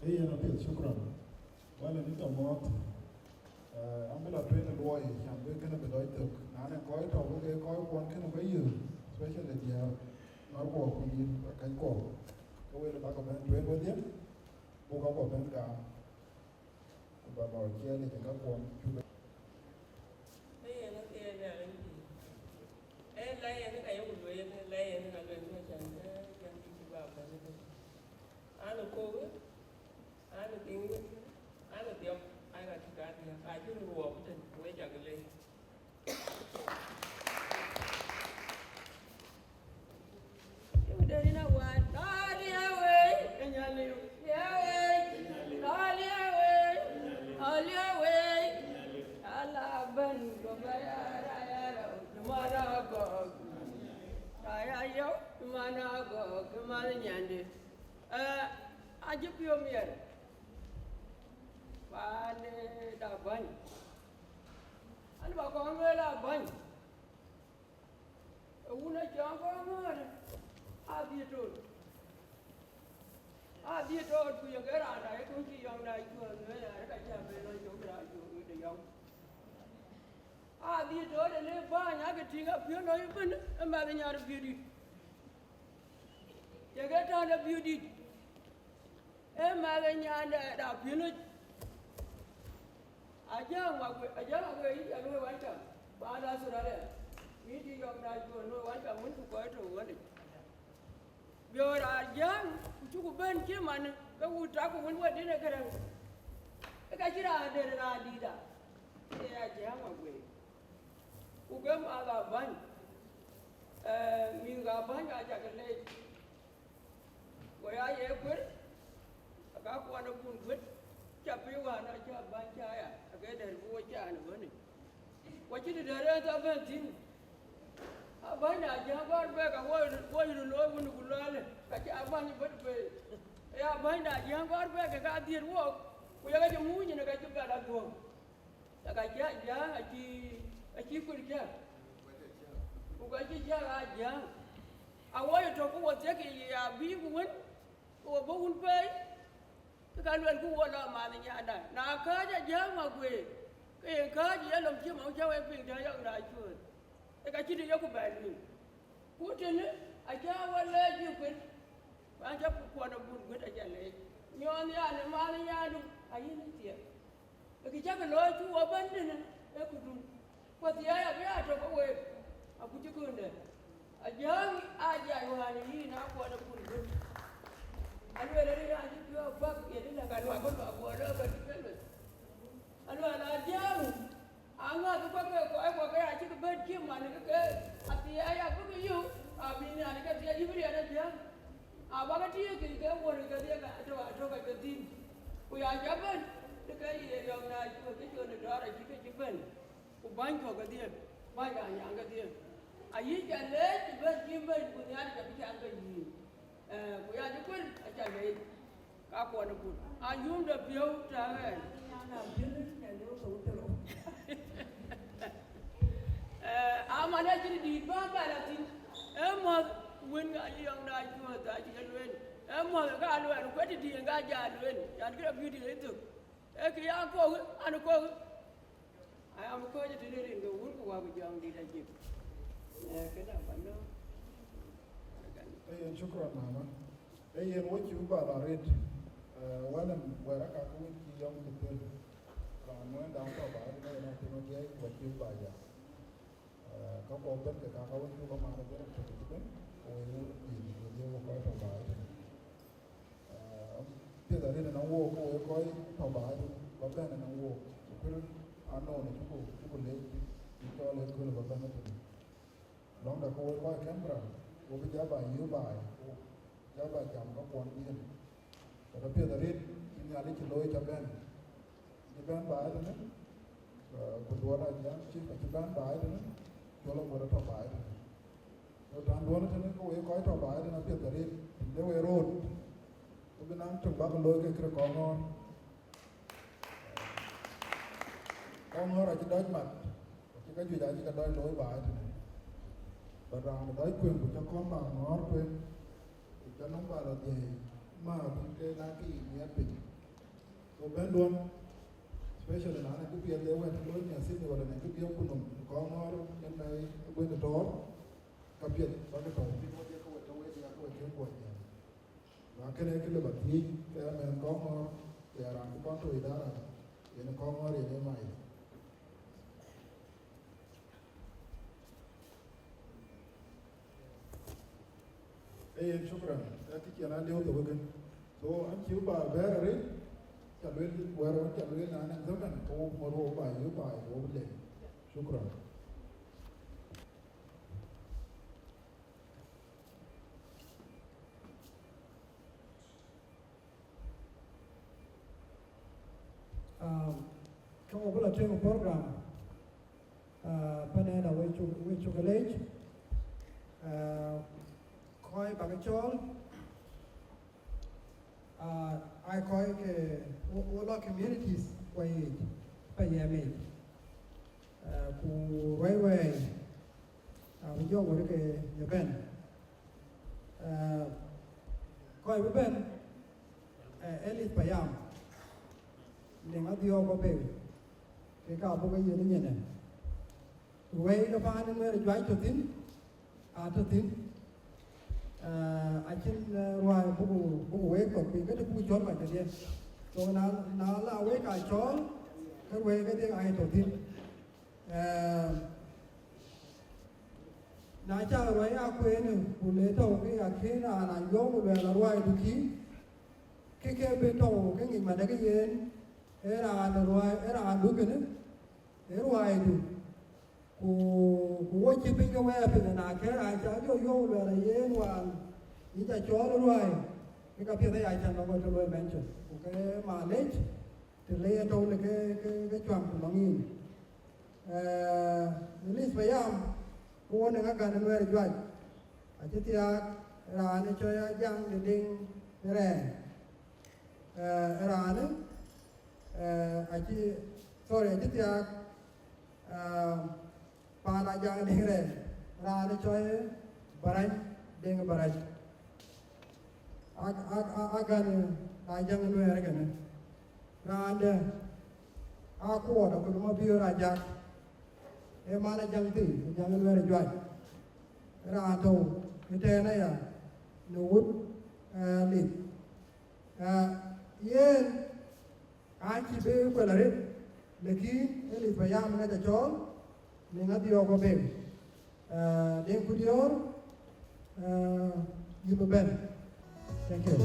Hey, and a bit, shukran. Well, I need a lot. I'm going to train a boy, and we're going to be like the Nana Coit or we're going to one kind of way, especially that you have not walk with you, I can go. Go in the back of the train with him, walk up of them down. But our care, they can go on to the anh tiếng anh là tiếng ai là chúng ta thì ai cứ rùa với tình với chợ cái lên nhưng đây đi nào qua đó đi away cái nhà liu đi away đó đi away ala bên của bay ra đâu mà ra có ai yêu mà na có cái mà nhà đi aja piomier bane da ban an ba ko me la ban una ja ko mer a bi to ku yo ga ra da ko ki yong da ku ne ya ka ja be lo jo ra jo de yong a bi to de le ba nya ga tinga pio no ibn ma ga nya ru bi di ya ga ta da bi di mà cái nhà này đào phiến ấy, ở nhà mà quê ý là nuôi quán chợ, ba đa số đó đấy, ý thì dòng đại chùa nuôi quán chợ muốn chụp quay trù vậy, giờ là giá chú của bên kia mà cái vụ trả của muốn quay đến đây cái gì là để ra đi đã, banga jagale goya ye kwir ka ko na kun kwir cha pi wa na cha ban cha ya ka da ruwa cha na bane wace da dare ta ban tin a banga jagar be ka wo lo mun gulale ka cha ban ni bad be ya banga jagar be ka dir wo ko ya ga mu ni ga juga da go daga ja a ki kurja ko ga ji ja ja a waye to ko wace ke ya bi gun ko bo gun pe ka lwel ku wala ma ni ya da na ka ja ma gwe ke ka ji ya lom chi ma ja we pin da ya da chu e ka chi de ya ku ba ni ku te ne a ja wala ji ku ba ja ku ko na bun gwe da ja le nyon ya ne ma ni ya du ayi ni tie e ki ja ka lo chu wa ban de ne e ku du ko ti ya ya to ko we a ku ji ku ne a ja wa ni na ko na bun gwe alwa le ya ji yo ba ya de na ka lo ko ba lo ba ti pe alwa la ja anga ko ko ko ya ji ko ba ji ma ne ke ati ya bu yu a bi ni ani ka ti ya ji bi ya na ja a ba ka ti ke ke wo ne ka de ka to ka ke tin ku ya ja ban de ka ye yo na ji ko ke jo ne da ra ji ke ji ban ku ban ko ka de ba ya ya ga de a yi ja le ji ba ji ban ku ya ka bi ka ga yi ku ya ji kun a ja le ka ko na ku a yum da biyo ta ga na bi ne ne lo ko to lo a ma na ji di ba ba la tin mo win ga yi yo na ji ko ta ji le mo ga lo ko ti di ga ja lo ya ga bi di to e ki ya ko an ko ai am ko ji di rin ga wur ko wa bu jam di da ji ke da ba no أي شكرا ماما أي وجه بعد ريد ولم ورقة كون في يوم كتير كانوا دام بعد ما ينتهي جاي وجه بعد كم أوبن كذا كون في كم على جرب تكتبين ويقول يجي وقاي بعد تقدر إن نوو وقاي بعد وبين نوو كل أنا نشوفه ليه يقول لك كل وبين تبي لون ده كوي وقاي كاميرا wo bi ja ba yu ba ja ba jam ko kon bien to pe da rit ni ali ki loy ja ben ni ben ba da ne ko do na ja chi ba chi ben ba da ne to lo mo to ba da to dan do na ne ko we ko to ba da na pe da rit le we road to bi nan to ba ko loy ke kre ko ngon ko ngor a chi doj mat chi ka ju ja chi ka doj loy ba da ne và rằng đấy quyền của cho con bảo nó quyền thì cho nó bảo là gì mà những cái lá cái nghĩa bình rồi bên luôn special là này cái việc nếu quen lối nhà xin rồi là này cái việc của nó có nó nên này quên được đó cập nhật và cái tổ thì có cái câu trong cái gì câu chuyện của nhà và cái này cái là bậc thi cái mình có nó để làm cái con tuổi đó là để nó có nó để như mày أي شكرا أتيك أنا اليوم تبغى so an chiu ba berari chalwel wero chalwel na zaman ko moro ba yu ba wo le shukran Como pela tema program panela we chocolate koi bagachol I koi ke all communities koi payame ku wai we yo wo ke yaben koi ben elit payam lenga dio ko be ke ka bo ke yene nyene wai lo pa ne mer jwai to tin a to tin anh xin ngoài bố quê có bị cái bố chốn phải thế rồi nó là quê cả chốn cái quê cái tiếng ai tổ tiên nãy giờ với à quê nữa phụ lễ tổ cái khi là vô về là ngoài được khí cái bên tổ cái gì mà đấy cái gì ấy là ngoài ấy là đúng cái nữa ấy ngoài được ku wo chi pin ka we pin na ke ai cha yo le la yen wan ni cha cho lo ruai cái cà phê ai cha nó có cho lo mention cái mà lấy thì lấy đâu là cái choàng của nó nghìn list bây giờ cô này các cái người chơi ở trên thì là này chơi giang để đinh rẻ là nữa ở trên sorry trên thì pa là giang đinh rẻ là này chơi barai đinh barai agan ajang người cái này Randa, aku ada kalau biar raja, mana jangan luar jual. Randa, kita ni ya, nuwut lid. Ye, aci be pelari, lagi lid bayam mana jauh, dengan dia aku be. Dia kudior, you ben. Thank you.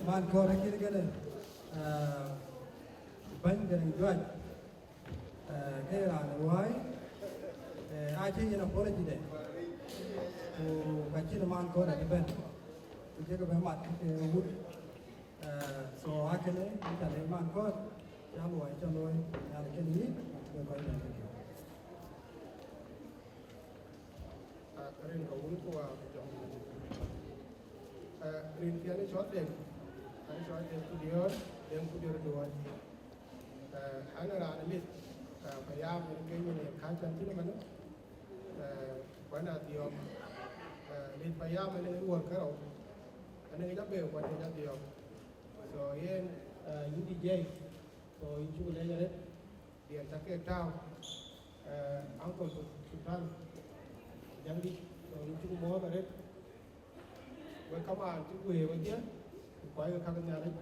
man ko rek ki gëna bañ dañ joñ ke ra na way a ci ñu na boole ci de ko ka ci man ko rek ben ku je ko be mat wut so akene ni ta le man ko ya lo ay cho loy ya le ke ni ko ko ni rin ko wul ko wa rin ki ani short dem ani short dem ku dior dem ku dior do wa ana ra na mit pa ya min ke ni ka chan ti man wa na dior rin pa ya min ni wor ka ro ana ga be ko ni ga dior so yen you DJ so you chu le ga dia ta ke tao uncle Sultan yang đi rồi chúng bố vào đấy với các bạn chúng về với tiếc quay về các nhà đấy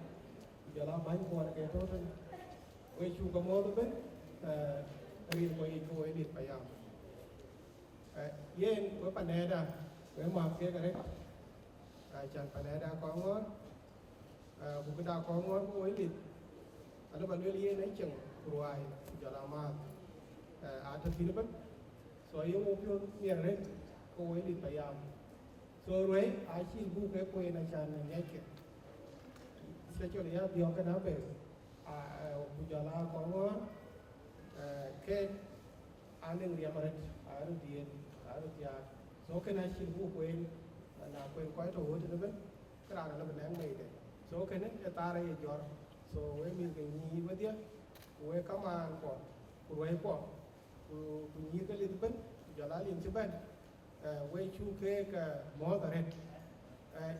giờ là bánh qua cái tốt hơn với chú có mô tôi biết đi quay cô ấy đi phải làm yên với bạn này đã với mà kia cái đấy chẳng bạn này đã có ngon một cái đào có ngon cô ấy đi nó bạn nuôi yên ấy chừng rồi giờ là mà thật thì nó biết rồi yêu một phiếu miệng đấy cô ấy đi phải làm rồi ai chỉ bu cái quê này chán này nhảy kẹt sẽ cho đấy điều cái nào về bây giờ là có cái anh em làm rồi anh đi số cái này chỉ bu quê là quê quái thổ cho nó biết cái nào là mình đang này đấy số cái này ta đây giờ số với mình cái gì với tiếc với các bạn của với của như cái liên bên giờ lá liên chế bên quay chu cái mỏ cả hết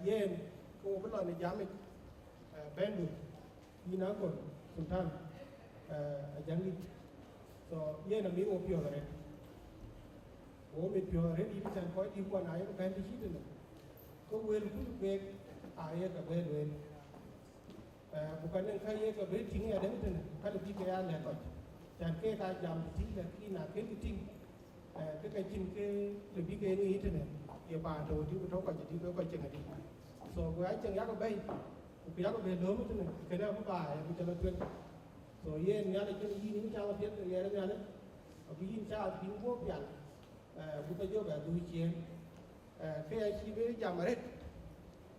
yên cô vẫn nói là giá mình bên được như nó còn sùng thang giá đi so yên là mấy ô piò rồi ô mấy piò rồi đi sang coi đi qua này nó bên đi xí nữa có quên cũng về ai cả quên quên bukan yang kaya ke breathing ada itu kalau di kaya ada kok dan ke ta jam di khi nào cái ting cái chim cái lebih ke ni itu ne ya ba do di ko ko di ko cheng di so ko ai cheng ya ko bay ko ya ko be lo mu ne ke na ba ya ko chela tuen so ye nya le cheng yi ni cha la pet ye ra nya le bi yin cha bi bo pian bu ta jo ba du chien ke ai chi be jam ret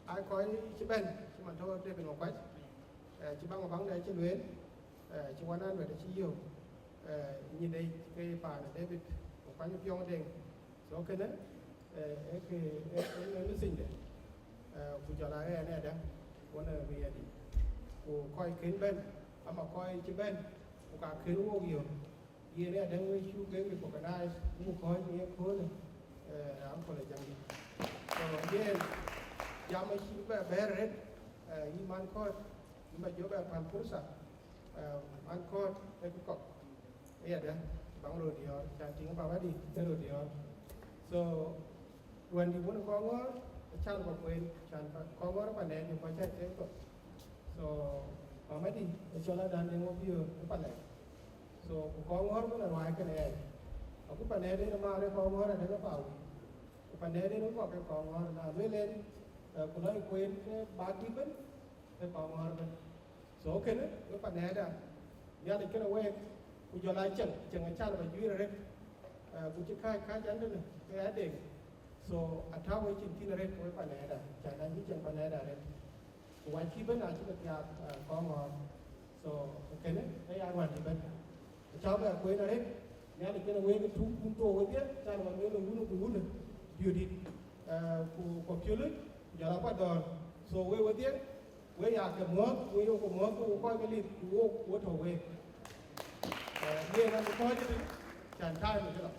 ai ko ni chi ben chi man tho de ben ko quái chỉ bằng một vấn đề chế luyện chỉ quan ăn về để chỉ nhiều nhìn đây cái bà này David một quan những phiên đen số cái đó cái nó sinh đấy phụ trợ lại này đó quan là vì gì của coi kiến bên mà coi chỉ bên của cả kiến vô nhiều gì này đang với chú cái việc của cái này mua coi như khối này áo còn là chẳng gì rồi ये जहाँ में chỉ bé bé rồi như man coi mà chỗ bạn phản phúc sa ăn con cái cọc ấy đấy bằng rồi thì trả tiếng vào đi cái rồi thì so when you want có ngó chan còn quên chan có ngó nó bạn này nhưng mà chạy thế cọc so mà mấy đi cho là đàn em một điều cái bạn này so có ngó nó là ngoài cái này cái bạn này đấy nó mà đấy có ngó là nó vào cái bạn này đấy nó có cái có ngó là lên lên cũng nói quên cái ba tí vẫn cái có ngó rồi số cái nữa các bạn này đã nhà thì cái nào quen bây giờ lại chẳng anh cha là phải duy rồi đấy cũng chỉ khai chắn đấy cái ái đề số anh tháo với chuyện kia đấy các bạn này đã chẳng anh biết chẳng bạn này đã đấy của anh khi bên nào chỉ được nhà có ngọn số cái nữa cái ai hoàn thì bên cháu về quê rồi đấy nhà thì cái nào quen cái thú cung tô với biết cha là người nó muốn được điều đi của phiếu lực giờ là bắt đầu so với tiếng với nhà cái múa với yêu của múa của coi cái lịch của thầu về nghe nó coi chứ chàng trai rồi chứ nào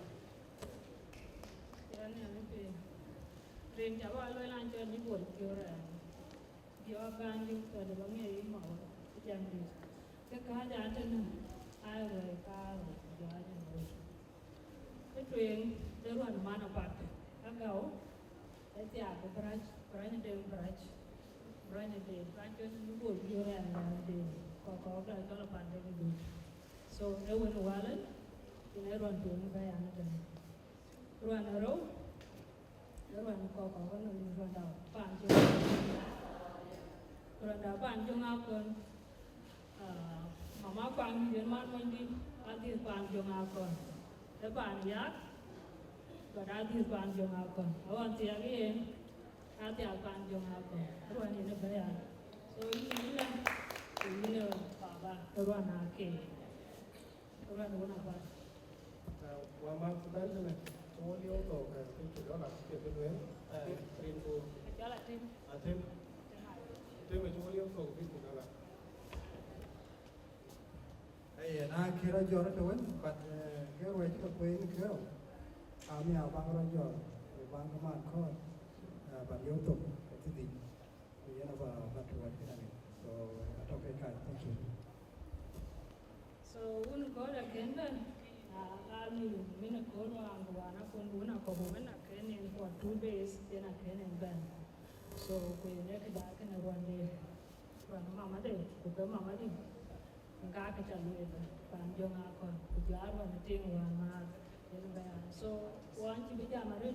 Rin Java lo lan cho những buổi chiều rồi, chiều ban những tuần được nghe ý màu chẳng đi, cái cá giá trên ai rồi cá rồi giá như cái chuyện để luôn mà nó bạc, các gấu, cái tiệc của branch cho những buổi chiều rồi thì có cái cho là bạn để đi, so nếu quên qua lên thì nếu luôn chuyện cái anh này, luôn ở đâu rồi có cái người rồi đào bạn chưa ngao còn mama quan đi đến mắt mình đi ăn thì bạn chưa ngao còn để bạn giác và đã thì bạn chưa ngao còn ở ăn thì cái em ăn thì bạn chưa ngao còn rồi anh nó phải ăn rồi ini là baba rồi anh kể rồi anh muốn apa qua mang cái này có điều tổ cái chủ đó là việc cái nuôi thêm cô thêm về chỗ điều tổ cái chủ đó là ấy na khi ra giờ nó thôi but cái rồi chỉ có quên cái rồi mình học bằng ra giờ bằng cái màn khó bằng điều tổ cái gì thì nó vào bắt đầu cái này so okay thank you so uno cosa che almi mina kono angu wana kunduna ko bumena kenen for 2 days tena kenen ban so ko yene ka da kana wande wana mama de ko mama di nga ka chalu e ban jonga ko ku jaro na tinga wana yene ba so wan ti bija mare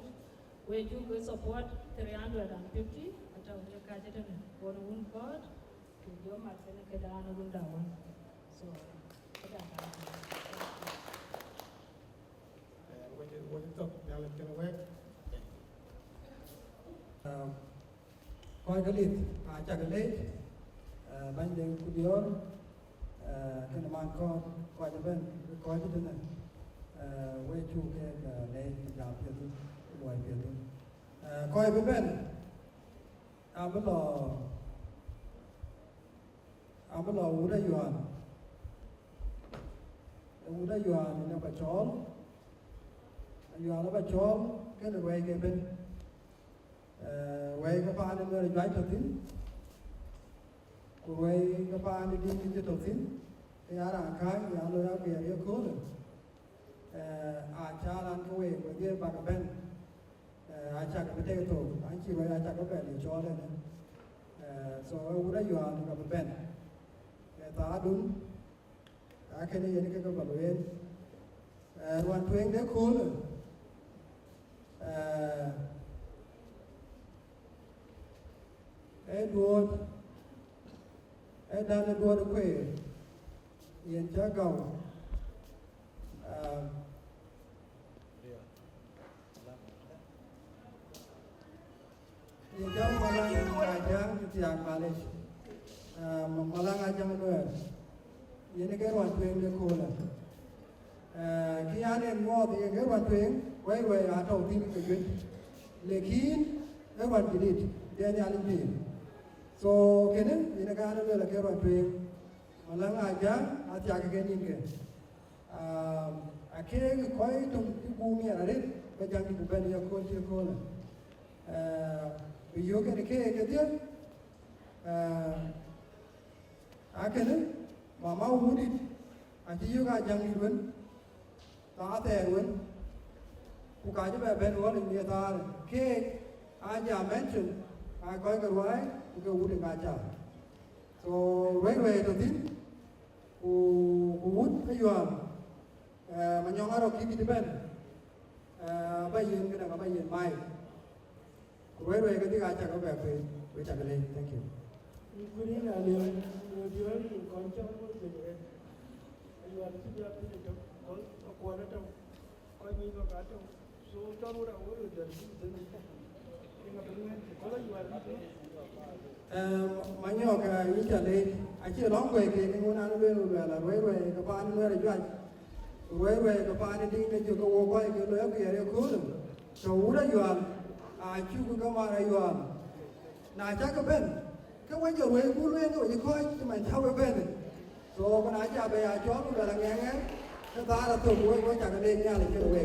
we ju go support 350 ata we ka jeta ne kono un god ku jo ma tena ka da na gunda wan so kada ka What tập nhà lịch cho nó web coi cái lịch chặt cái lết bánh đèn cu dior cái nào con coi cho bên coi cho bên này quay chu cái lết giảm tiền thôi ngoài tiền thôi coi với bên vẫn là u đã yuan thì nó phải chó giờ nó bắt chó cái này quay cái bên quay cái pha này mới giải đầu tiên quay cái pha này đi cái đầu tiên cái á là cái giờ nó đã về cái cố rồi cha làm cái quay cái gì bằng cái bên cha cái bên tổ anh chỉ quay cha cái bên để cho đây này so u đã giờ nó cái bên ta đúng cái này cái bảo vệ hoàn thiện đấy cố rồi Edward quê yên cha cầu yên cha malang aja tiang Malaysia malang aja menurut ini cái hoàn thiện được khôn khi anh em ngó thì cái hoàn thiện quay đầu tiên cái chuyện lekin cái hoàn thiện dia nyali pin so kene ini kan ada la ke hoàn malang aja ati agak ni ke ake koi tum bumi ada bajang di bukan ya ko video ke dia akene mama umudi anti juga jang irun ta te irun buka je ben won ni ta ke aja mention coi cái quái cái u được aja so về đầu tiên u cái yuan mà nhau ở kia đi bên bây giờ cái nào bây giờ mai về cái tiếng aja có vẻ về chặt lên thank you Ini là điều con cháu của mình anh làm cái việc này trong có quan ở trong coi mình có cả trong số cho nó đâu có được giờ nhưng mà bên có lấy mà nhau cái ý trả lời anh chưa nói về cái ngôn ngữ về là về cái bạn nữa là chuyện về cái bạn đi cái chỗ cái quay cái lối cái này có so ura yuan a chu ko ma ra yuan na cha ka ben ka wa jo we ku le no ji ko ji man cha we ben so ko na cha be a cho lu la nge nge ta ta la to ko cha ka le nya le ke we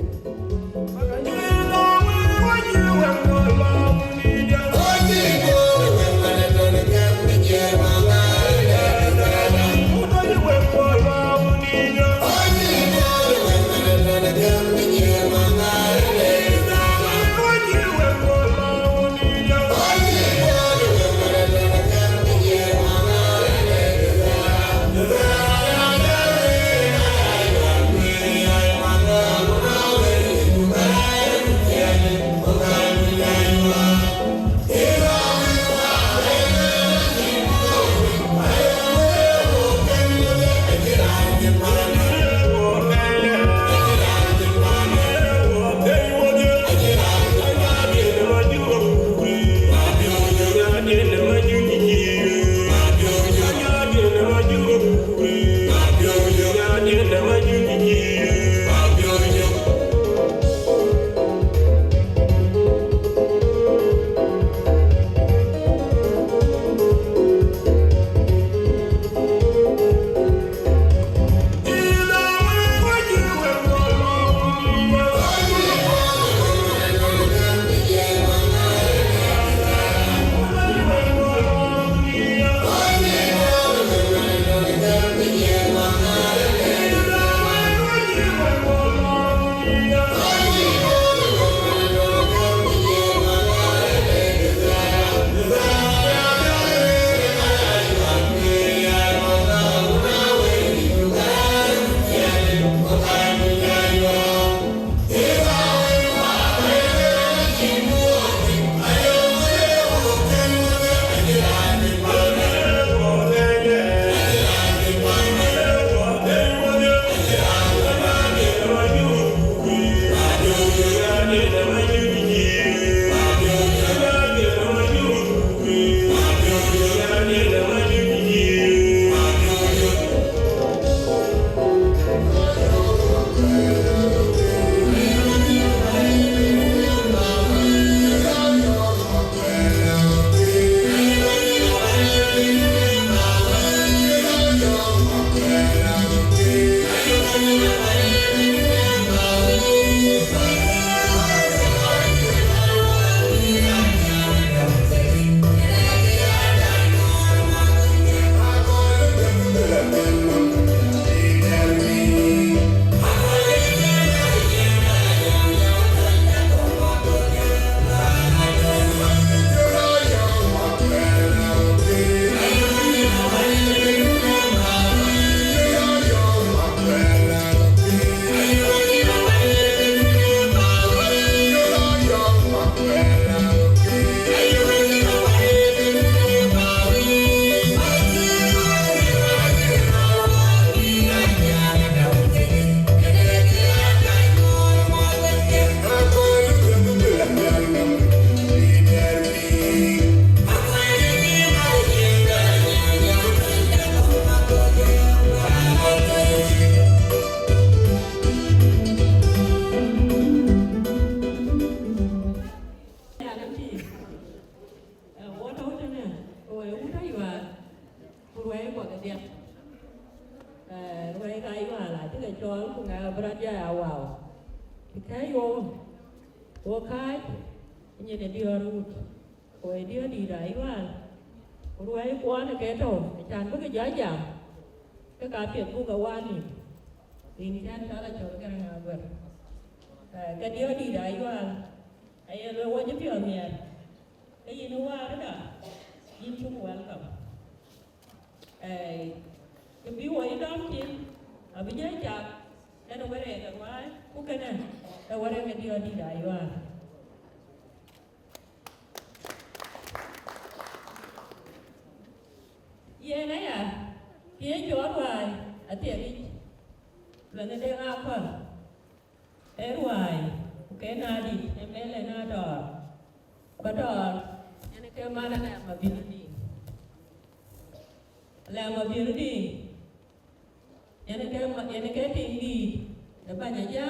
Yana ke tinggi, depannya aja,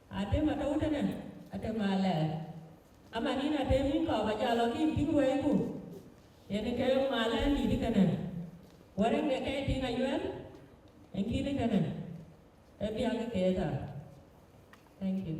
ada mata udah nih. ate male amanina te min ko ba jalo kin tingwe ku yene ke male ni dikana wareng de ke tinga yuen enki dikana e bianga ke ta thank you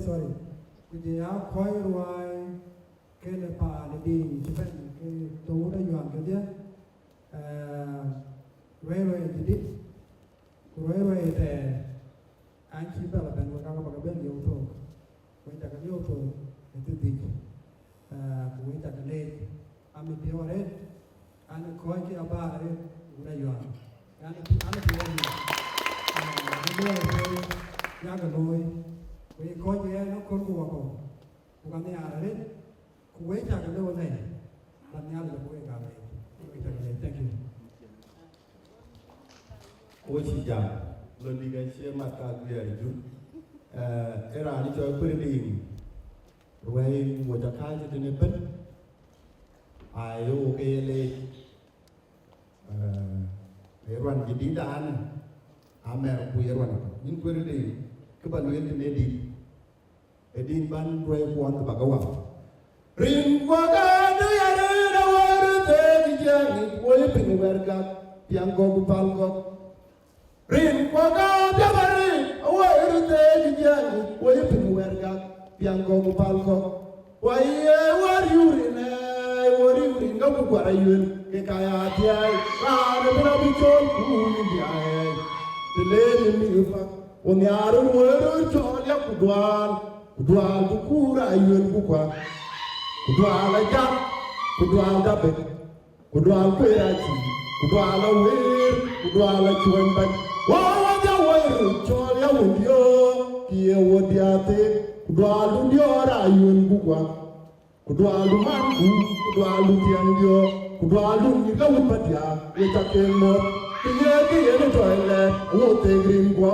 sorry kujia khoi ruai ke le pa le di chipen ke to da yuan ke dia roi roi te an chi ba la ben wa ka ba ben yo to ko ta ka yo to te di ko ta ka le am bi ore an khoi ke aba re da yuan an bi ya ga loi we coi như nó con của cô còn nhà là đấy cô ấy chẳng cái đâu này làm nhà là cô ấy cả này thank you cô chỉ chẳng lần đi cái xe mặt cả người chú cái là đi chơi quên đi rồi một chắc hai cho nên bất ai ok lên cái run cái đi đàn mẹ quên run nhưng quên đi các bạn nói thế đi edin ban roi puan ta bagawa rin kwa ga du ya ru da waru te ji jang wo pin werga piang go bal go rin kwa ga da bari waru te ji jang wo pin werga piang go bal go wa ye wari ga bu kwara yun ke kaya ti ai ra na bi chol ku ni di ai de le mi fa on yaru waru chol ya kudwal bukura ayun bukwa kudwal ajab kudwal dabe kudwal kwerachi kudwal awer kudwal achwemban wawa jawer chol ya wundio kiye wodiate kudwal ndiora ayun bukwa kudwal mangu kudwal tiandio kudwal nyiga wupatia wetake mo Tinya ke yene toilet, wo te green go.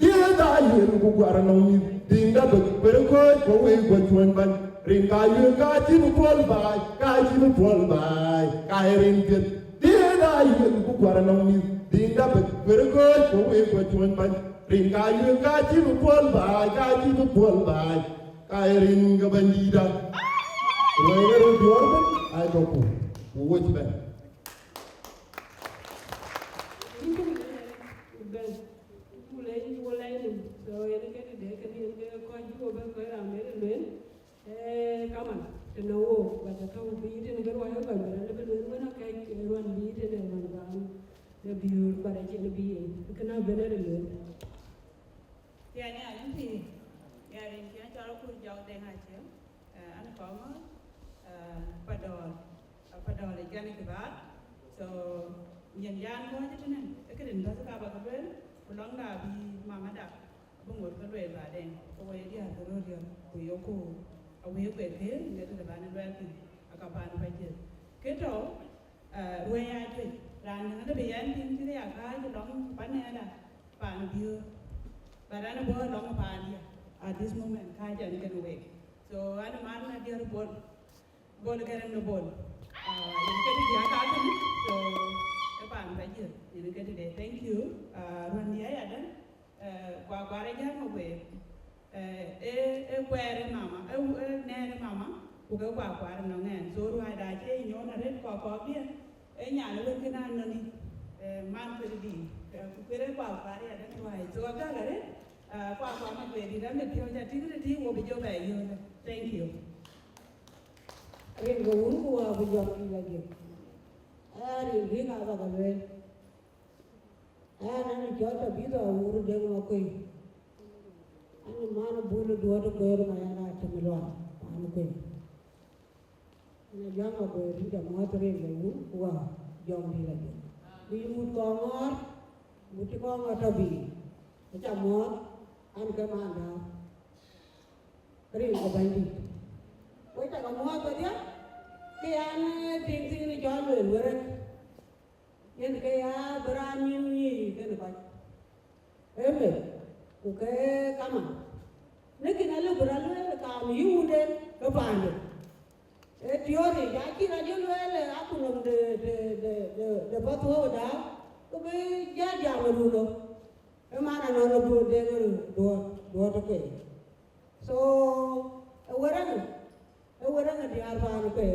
Dia da yin ku gwara no mi. Dinga be pero ko we go chon ban. Ringa yin ka chi bu pol bai, ka chi bu pol bai. Ka rin get. Dia da yin ku gwara no mi. Dinga be pero ko we go chon ban. Ringa yin ka chi bu pol bai, ka chi bu pol bai. Ka rin ga bandida. Wengero diorben ay ko ku. Wo ci ben. So, nhân gian có chứ nên cái định đó các bạn có biết, long đà bị mama đạp, bung một cái đuôi và đèn, cô ấy đi học rồi đi, cô yêu cô, ông ấy quên thế, người ta bạn nên quen thì, các bạn phải chơi, cái đó, quên ai chơi, làm những cái bây giờ thì cái gì cái long bán này là bạn yêu, bạn đã nói long bán đi, at this moment khai cho anh cái đuôi, so anh mà anh đi rồi bol cái anh nó bol. Những cái gì khác thì so các bạn phải giữ những cái để thank you luôn nhé à đó qua đây nhá mà về que đấy mama nè đấy mama của cái quả nó nghe số rồi đại chế nhớ là rất có biết nhà nó lên cái nan nó đi man phải đi cái đấy quả đấy đấy rồi số các cái đấy quả mà về thì đã được theo nhà tí của bây giờ về rồi thank you. Rin gawun ko bujang lagi. Rin rin apa kabe? Nani jauh bido uru deng makoi. Ani mana bulu dua tu koyor mayana cemiluan, anu koi. Ni jangan koyor rin jamu rin gawun ko jom di lagi. Bimut kongor, muti kongor tabi. Macam muat, an kemana? Rin kebandi. Kau tak kamu apa dia? Kaya ting ni jual berat. Yang kaya berani ni kan apa? Bukan kamu. Nak lalu berlalu kami udah kepanjang. Teori jadi raja luar aku nak de batu dah. Kau jadi apa dulu? Mana nak buat dua tu. So orang di arwah ke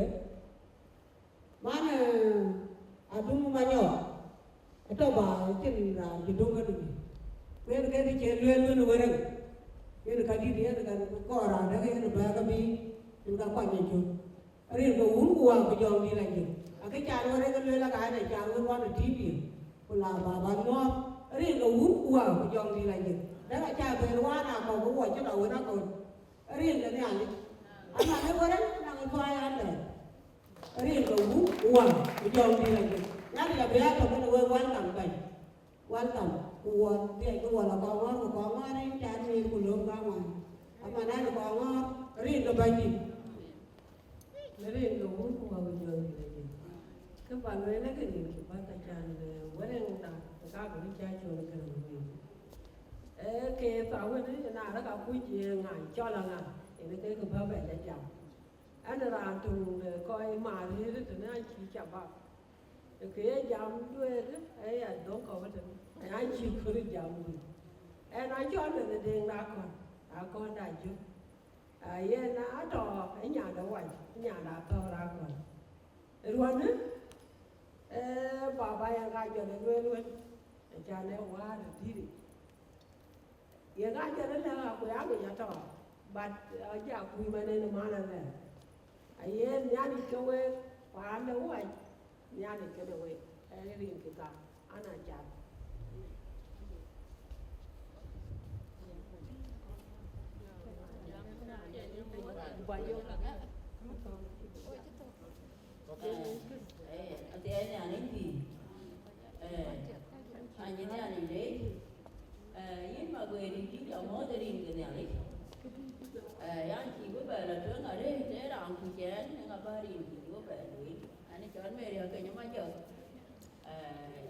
mana adum manyo atau bah cendera di dongga ni mereka di cendera tu orang mereka kadi dia dengan korang dah yang berapa bi juga banyak tu hari itu uang berjuang di lagi akhir cara mereka lelah kaya cara orang TV pula bawa semua hari itu uang berjuang di lagi dah cara berwarna kau buat je dah orang kau hari itu ni ani anak ni orang nak buat apa? Hari itu uang, jom di lagi. Nanti dah biar tu kita uang tambah, uang dia itu uang kau ni cari kulung kawan. Apa nak kawan? Hari itu bagi. Hari itu uang jom di lagi. Kepala ni kan ni kita cakap orang tak tak boleh cakap orang kerana. Ke tahu ni nak kau puji ngai, jalan ngai. Ini cái của bao bè chậm, anh ra tùng coi mà đi đó tụi nó chỉ chậm bạc, cái chậm đuôi đó, ấy anh đón cầu cái tụi, anh chỉ có được chậm thôi, anh nói cho anh là điên đã con đại chứ, ấy nó trò ở nhà đâu vậy, nhà đã to ra còn, luôn á, bà anh gai cho nên luôn, cha này quá được đi đi, vậy gai cho nên là quỷ áo của nhà trò. But aja aku mana mana ni. Ayah ni kau faham dah wai, ni kau wai. Ayah ring kita, anak jam. Ada ni anak ni. Anh ni anak ni. Ini mahu ring kita, mahu ring kita ni. Yang cikgu belajar ada cerita angkutan, yang apa hari ini cikgu belajar. Ane cuman mereka kayaknya macam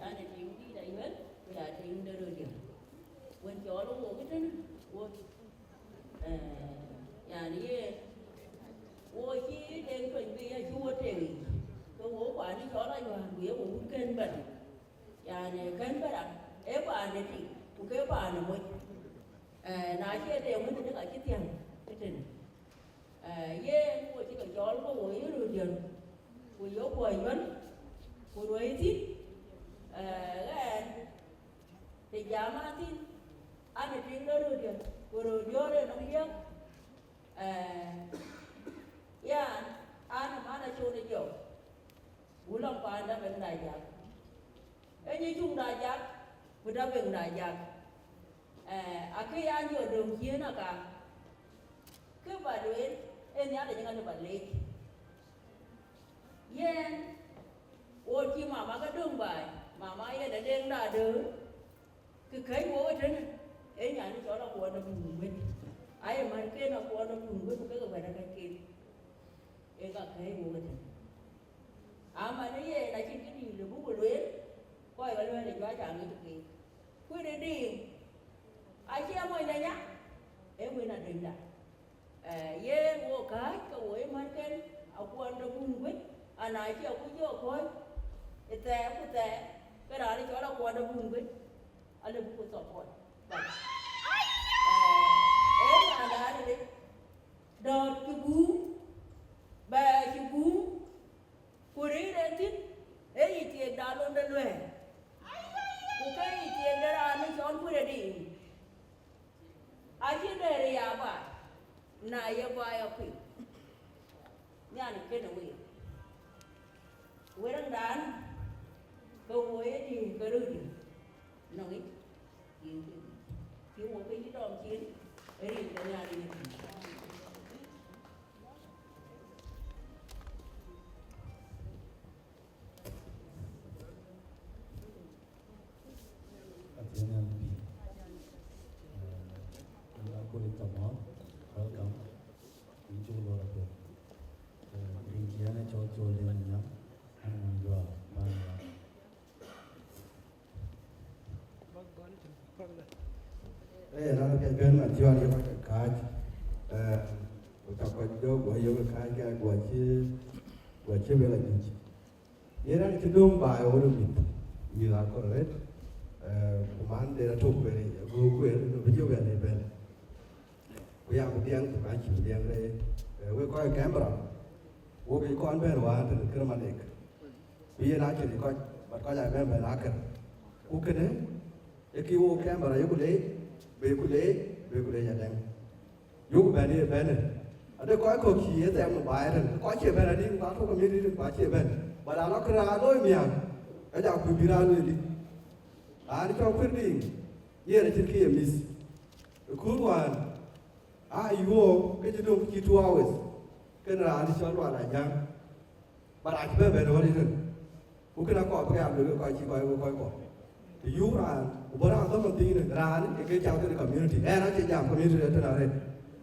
Ana ting di dai wen, ya ting da ro dia. Wen cho lo wo cái tên, wo yani ye wo chi den pen bi ya chu te. Ko wo kwa ni cho la yo bi wo ken ban. Yani ken ban e ba ne ti, ku ke ba ne mo. Na che de mo ni ka chi tiang. Cái tên. Ye wo chi ka cho lo wo ye ro dia. Wo yo ko wen. Wo ro ti. Thì giờ mà tin anh ấy chuyện đó rồi kìa, rồi vô đây nó biết, anh mà nó cho đi vô, buổi lòng pan đã bên đại giác, ấy như chung đại giác, vừa đã bên đại giác, cái anh vô đường kia nó cả, cứ bà đuổi, em nhớ là những anh bà lấy, ôi chi mà cái đường bài, mà mai đã đen đã được. Cái khấy bố ở trên ấy nhà nó cho nó qua nó bùng bên ai mà cái nó qua nó bùng bên cái bài cái kia ấy cả khấy bố ở trên mà nó về là chỉ cái gì là bố bồi luyện coi cái luyện để cho chẳng cái gì cứ đi ai chia mồi này nhá em mới là định đã ye bố cái ấy mà cái qua nó bùng bên này chia cũng vô coi cái đó nó cho nó qua nó bùng bên ada buku sopot. Ada ni. Dot kubu, ba kubu, kuri rentin. Tiada dalon dalwe. Bukai tiada anu John kuri di. Aje dari apa? Na ya bayar pi. Ni anu kena we. Werang dan, kau we di kerudi. Nói thiếu một cái đòn chiến ấy thì cả nhà đi welcome. We do a lot of it. Indiana Georgia Leon and nó cái bên mà chưa đi bắt cá của tập quay vô của vô cái cái của chứ về là gì vậy đó chứ đúng bài ở đâu mình như là có đấy của man để nó thuộc về vô quê nó ví dụ về này bên bây giờ một tiếng thì phải chịu tiếng đây với coi camera vô cái con bên đó thì cái mà đẹp bây giờ nó chỉ coi bật coi lại bên lá cờ ok đấy cái vô camera vô đấy về nhà đang giúp bạn đi bên này ở đây có cuộc gì ấy em một bài rồi có chuyện bên này đi có không biết đi có chuyện bên và đã nó ra đôi miệng cái dạo bị ra rồi đi đi cho quyết định như là trên kia miss cool one vô cái chuyện đúng 2 hours cái là đi cho loạn lại nhá và đã chỉ bên đó đi rồi cũng cái nào có cái làm được coi chỉ coi thì yêu là bữa nào tôi mình tin được ra cái chào cái community nó chỉ giảm community thế nào đây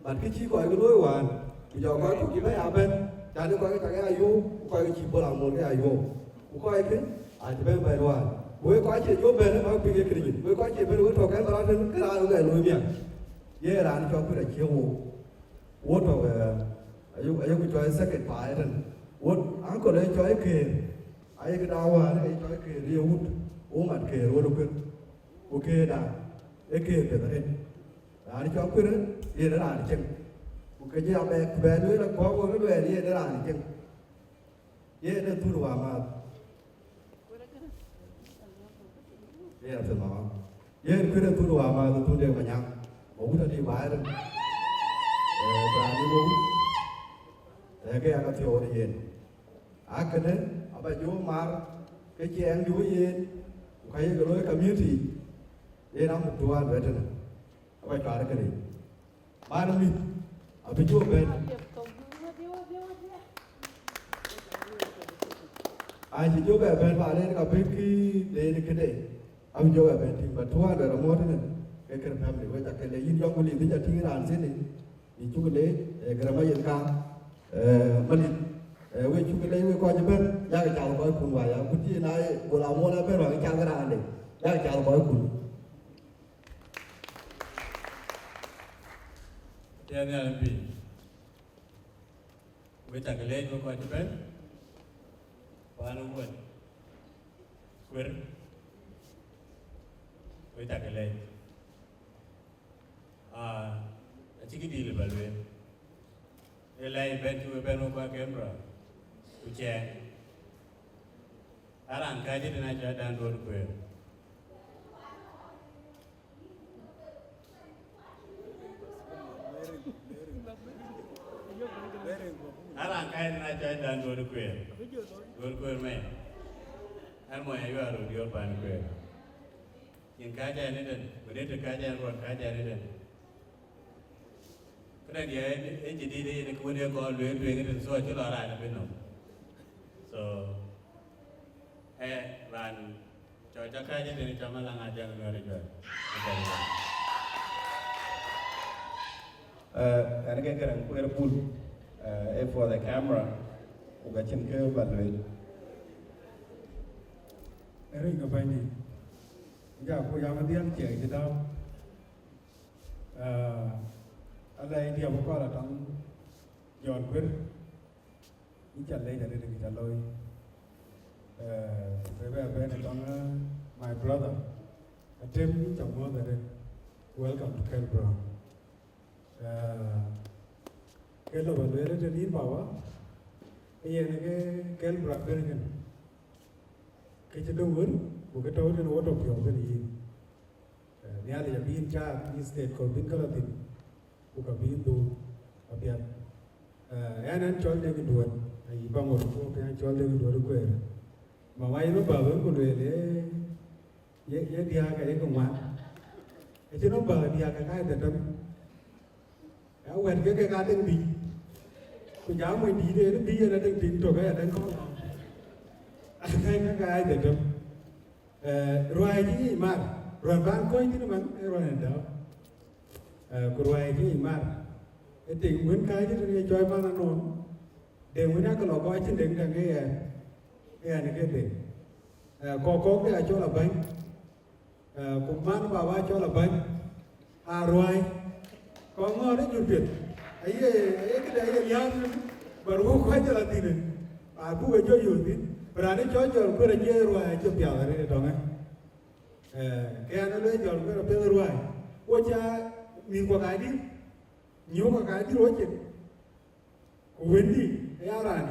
bạn cái chỉ coi cái lối hoàn bây giờ coi cái mấy à bên chả được coi cái ayu coi cái chỉ bữa nào một cái ayu coi cái thì bên bài hoàn với coi chuyện vô bên nó bao nhiêu cái gì với coi chuyện bên nó cái đó cái nào cái lối miệng vậy là cho cái chiếu vô rồi ayu cái cho second phải rồi vô anh có đấy cho cái đau cái cho cái riêu mặt kề rồi được ok đã kề về đấy đi cho quyết đấy đi đó là chân ok chứ ông bé đứa là có cái đứa đi đó là chân vậy nên tôi đồ mà vậy là thật mà vậy quyết định tôi đồ mà tôi đều mà nhang bố ta đi bãi rồi và đi bố cái anh thiếu đi yên cái đấy ông bà chú mà cái chị em chú yên cái lối community ये नाम दुआन बैठे ना अब एक कार्य करें मालूम ही अभी जो बैठ आज जो बैठ वाले ने कभी की ले के दे अभी जो बैठ ठीक बट दुआन बैठ रमोट ने cái family với chắc cái lấy yên dòng của liền thì chắc thiên đàn sẽ này thì chúng cái lấy cái làm gì cả mình we chu cái we ko ben ya cái chào ko kun wa ya ku ti na ko la mo na ben wa cái chào cái ra de ya cái chào ko kun ya ne an bi we ta cái lệ ko ben wa no ko quên we ta cái lệ chỉ cái đi là bao nhiêu cái lệ bên tu bên nó qua kem rồi tu che aran cái gì này cho đàn đồn quên aran cái này cho đàn đồn quên mày anh mọi người vào rồi bàn quên những cái gì này đừng bữa nay cái gì rồi cái gì này đừng cái này anh chỉ đi đây cái vấn đề có luyện cái đường soi chứ là lại là bên nào so bạn cho cái gì này cho mà là ngài chẳng người rồi anh cái rằng quên pull for the camera của cái chân cơ bạn luyện Ring cái bài này giờ cô giáo mà tiếng trẻ thì đâu ở đây điều có là trong dọn quyết những trận lấy để được trả lời về bên này trong my brother Tim trong mơ về đây welcome to Canberra cái lỗ bên đây trên in bảo á bây giờ cái Canberra bên này cái chân đông vốn của cái trâu trên ô tô kiểu bên này nhà thì bin cha bin state của bin cái là tin của cả bin đồ ở bên anh cho lên cái đuôi ai bằng một cái anh cho lên cái đuôi quê mà mai nó bảo với con người đấy dễ đi cái công an cái chứ nó bảo đi cái để đâm áo quần cái đang đi cái giáo mình đi đây nó đi ra đang tìm rồi cái đang có cái để đâm rồi chứ mà rồi bạn coi chứ nó bằng rồi này đó rồi chứ mà cái tình muốn cái chứ nó chơi mà nó để muốn cái lò coi chứ đừng rằng cái này cái gì có cái chỗ là bánh cũng mang bảo ba chỗ là bánh rồi có ngon đấy nhiều việc ấy cái đấy là nhau mà nó khoái cho là gì này bố cái chỗ nhiều tí và nó cho cái là chơi rồi cho bèo là đây đó nghe cái nó lấy cho cái là bèo rồi ôi cha mình qua cái đi nhiều cái đi rồi chứ quên đi cái áo này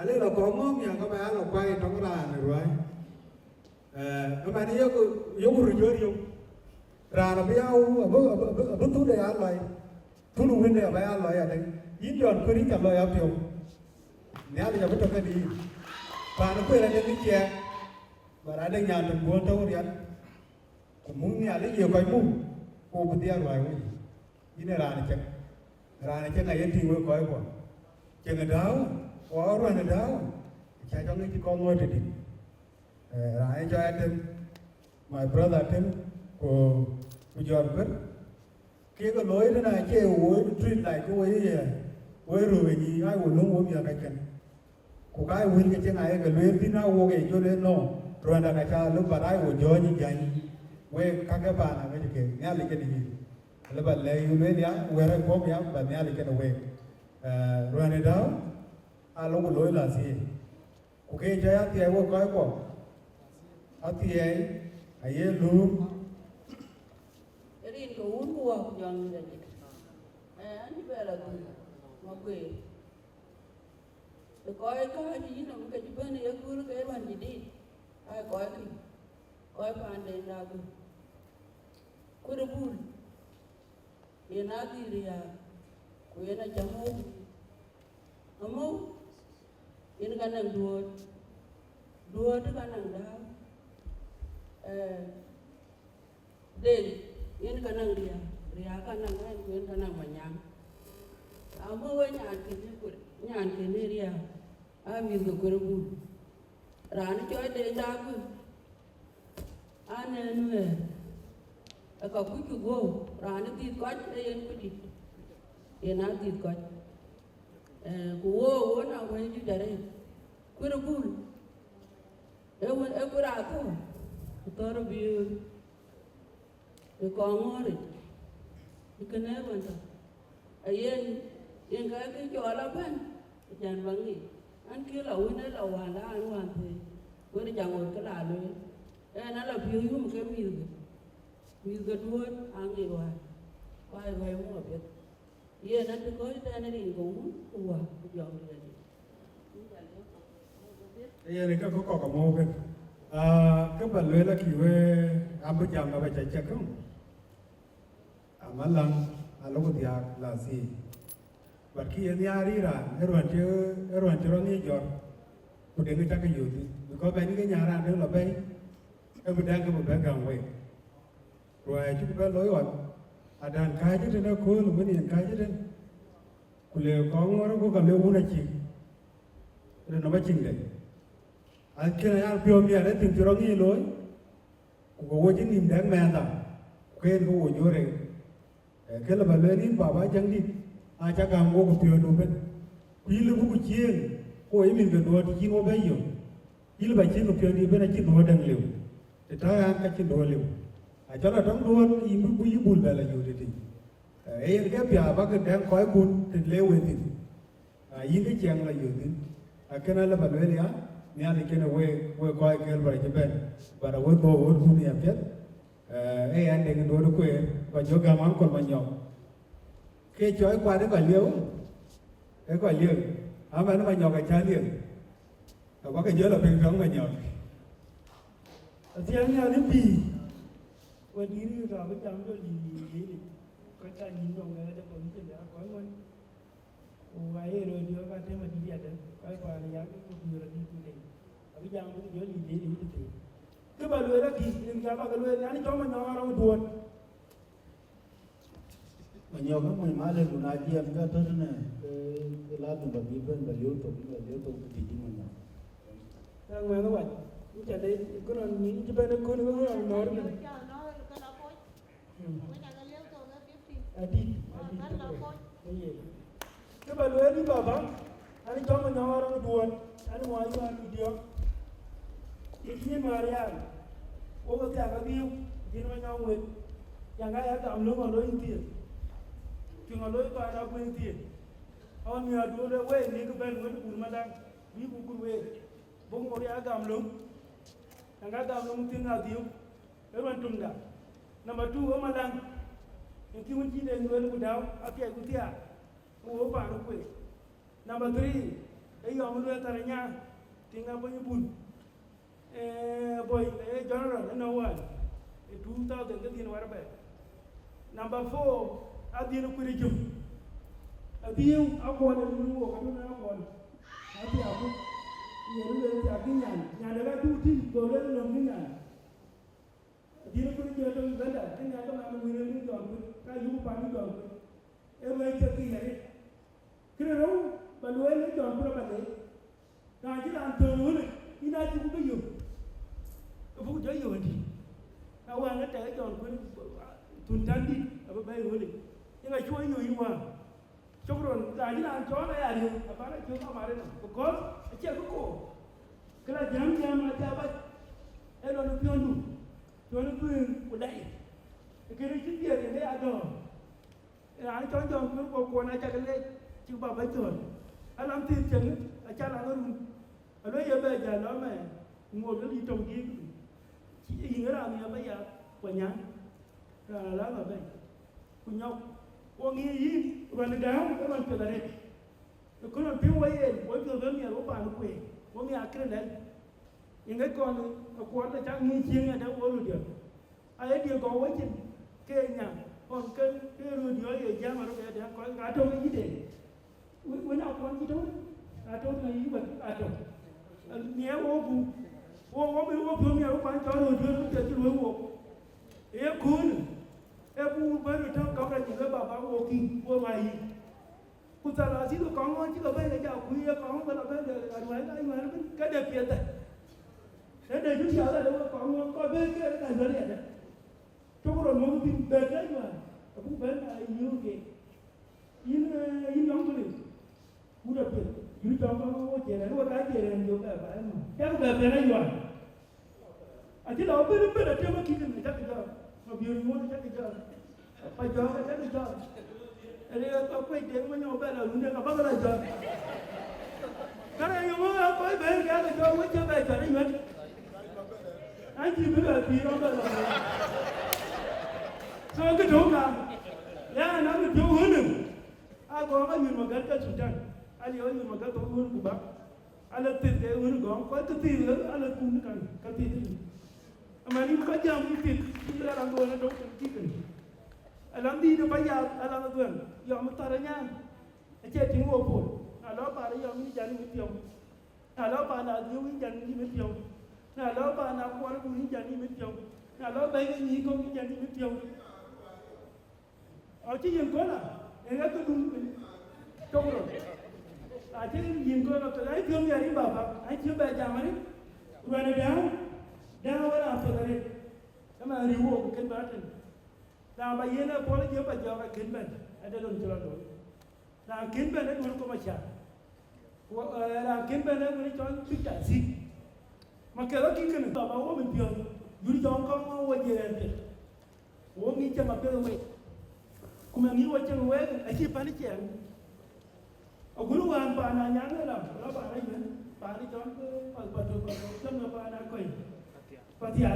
đây là có món nhà các bạn là quay trong cái này rồi các bạn đi giống rồi chơi đi không ra là bây giờ bữa thứ đây ăn lại thứ luôn bên đây phải ăn lại ở đây dính giòn cứ đi chậm lại ăn nhiều nếu bây giờ bắt đầu cái đi và nó quay lại những cái chè và đã đây nhà mình buôn đâu đi ăn muốn nhà lấy nhiều cái mua cô bên đây rồi cái này là này chắc ngày thì mới coi qua chừng ngày đó có rồi ngày đó chạy cho người chỉ con ngồi thì đi lại cho anh thêm my brother thêm của John Quyết kia cái lối thế này chơi uống treat lại cô ấy rồi gì ai uống nung uống giờ cái chân của cái uống cái chân này cái lối tí nào uống cái cho nên nó rồi là cái cha lúc bà ai uống gió như vậy quê các bạn là cái gì nghe lại cái gì là bạn lấy uống đấy á uống cái bom nhá bạn nghe lại cái đầu rồi này đó lúc một lối là gì ok chơi thì ai uống cái quoi thì ai luôn Rin ko un ko John de ani bela tu ma kwe ko ai ka ji no ka ji bane ya kuru ka ban ji di ai ko ai pan de na ku kuru bul ye na di ria ku ye na jamu amo yen kan nang dua tu kan nang da den yen kan nang ria kan nang ai yen kan nang manyam amo we nyan ke ne ria a mi ko bu ran cho de da ku ane nu ka ku go ran ti ko de yen ku di yen a ti ko Kuwo na when you dare. Kura cool. Ekurato. Toro biu. The Kongori. You can never enter. Ayen, in Gaki Jolaban, Jan Bangi, and kill a winner of one and one thing. When the young Kalalo, and I love you came with the word Angie one. Why more of it? Ye not to go to anything go, who are young lady. Ye ka ko ko mo ke ka ba le la ki we am jam na ba cha cha ko amalang alo ko dia la si ba ki ni ari ra erwan che ro ni jor ko de ni ta ka yu ti ko ba ni ke nya ra de la ba e bu dang ko ba ga we rồi chúng ta lối gọi đàn cái chứ nó cố là vấn đề cái chứ đấy kule có nó có cầm leo una chi rồi nó bắt chỉnh đấy anh kia này anh biểu miệng đấy từng chỗ nghĩ lối của cô chính niệm đáng mẹ ta quên cô của nhớ đấy cái là bạn lên bà bá chẳng đi ai chắc càng cô của biểu đồ bên quý là cô chiên cô ấy mình về đồ thì chi nó bây giờ quý là bài chiên của biểu đi bên này chi đồ đang liều để trái ăn cái chi đồ liều cho là trong luôn im bu bu bul bela yo de e cái bia ba cái đang coi bul thì leo về thì in cái chang là yo din cái này là bạn về ya nya le cái we coi cái bài chụp bên vàเราto wo bu ni apet anh đang đồ quê và cho gam ăn còn mà nhỏ cái chói qua đấy còn liêu cái còn liêu mà nó mà nhỏ cái trái liêu có cái nhớ là bên giống mà nhỏ thì anh nhà đến bìวันนี้เราไปจำก็ดีก็จะยินตรงนั้นจะผมจะแล้วก็มันโอ้ยเราเดี๋ยวก็จะมาดีอ่ะเด้อก็ไปอะไรอย่างนี้ก็ดูแลดีตัวเองไปจำก็เดี๋ยวดีดีดีตัวก็บาเลยแล้วกี่ยังจะมากันเลยนี่จ้องมันนอนเราดวนมันยอมก็มันมาเลยดูน่าเจียมก็เท่านั้นเวลาตัวแบบนี้เป็นแบบเลี้ยวตกติดจริงมันนะนั่งมาก็ว่าจะได้ก็นอนนี้จะไปนั่งคนก็นอนนอนกันAdi, cái bà lưới đi bà bắn, anh cho mình nhỏ ra đuổi, anh ngoài cho anh video, cái gì mà riêng, ô cái cái view, cái nó nhau người, yang cái anh làm luôn mà lưới tiền, chừng mà lưới coi đâu quên tiền, ông nhờ đuổi ra quên đi cái bên người cũng mà đang, ví dụ cũng quên, bông ngồi anh làm luôn, yang cái làm luôn tiền nào tiêu, cái bên trung đã, number 2 ông mà đang yang kiwan ci den wala ko daw ak ay ko tiya ko ba no ko number 3 ay yo mo do taranya tinga bo ñu bun boy general no one 2000 ke din wara ba number 4 adina ko rejo adiu akon ni wo ko na akon ati aku yelu le ti akinya nya daga tuti do le no minna dina ko rejo to benda tinga to na mo ni do ka yu pa ni do e mai te ki ne kire ro ba lo le do ko ba ne ka ji lan to ni ina ji ku yu bu jo yu ndi ka wa na te do ko tun tan di ba ba yu ni ina chu yu yu wa trong rồi ka ji lan cho na ya ni ba na chu ka ma re no ko che ko cái là jam mà cha ba e lo no pionu cho nó cứ của đây cái này chính tiền này ăn rồi anh cho cái cô này cha cái này chứ bảo bây giờ anh làm tiền chừng cha làm luôn anh nói bây giờ nó mà ngồi nó đi trồng gì chỉ gì nữa là bây giờ của nhà là lá ở đây của nhau có nghe gì và nó đáo cái bằng cái này nó có làm phiếu quay với cái nhà của bà nó quỳ có nghe cái này những cái con quán là chắc nghe chiên là đã uống được ai điều có với chuyện cái nhà còn cái rồi điều gì ra mà nó để có cả trong cái gì để với nào con gì đó trong này gì vậy nhé ô bị ô phương nhà quán cho rồi đưa nó cho đuổi ô em khôn em bu với người trong có cái gì đó bảo ô kim ô mày cụ ta là chỉ có ngon chứ có bên này chào quý có bên là bên là anh nói cái đẹp việt này thế để chúng ta là đâu có ngon coi bên cái này nó đẹp đấy chúng rồi muốn tìm đẹp đấy mà cũng bên là nhiều cái in nhóm cái này udah pun yuri jam kau jalan luar aja jalan juga baik mah yang berbeda jual aja dah berbeda dia mah kita ni tak jual mobil ni tak jual apa jual tak jual ada apa dia mah nyoba lah luar apa kalau jual karena yang mana apa bayar kita jual macam bayar cari jual anjir betul dia orang dah so cái chỗ nào ya nó được chỗ hơn nữa aku orang yang magal ke Sudan ali orang yang magal ke Uhud Kuba ala tete Uhud gong ko tete ala kun kan ka tete amani ba jam tete ila ran do na do tete alam di do baya ala do ya mutaranya ace tingo ko ala ba ya mi jani mi tiyo ala ba na yu mi jani mi tiyo ala ba na ko ru mi jani mi tiyo ala ba ni ko mi jani mi tiyo ở chỉ dừng có là em nói tôi đúng trong rồi chỉ dừng có là cái thương nhà đi bảo anh chưa về chào anh rồi này đau cái nào phải đây cái mà riu bộ cái bát này nào bây giờ nó có cái gì bây giờ cái kiến bên anh đã làm cho nó rồi là kiến bên đấy cũng có mà chả là kiến bên đấy cũng cho biết trả gì mà cái đó kia cái này bảo bảo mình tiền dù cho con mua gì này uống nghĩ cho mà cái này kuma ngi wacce we ake pani ke a guru wan ba na nyanga la la ba na yin ba ni jon ko ba to ko to na ba na koi patia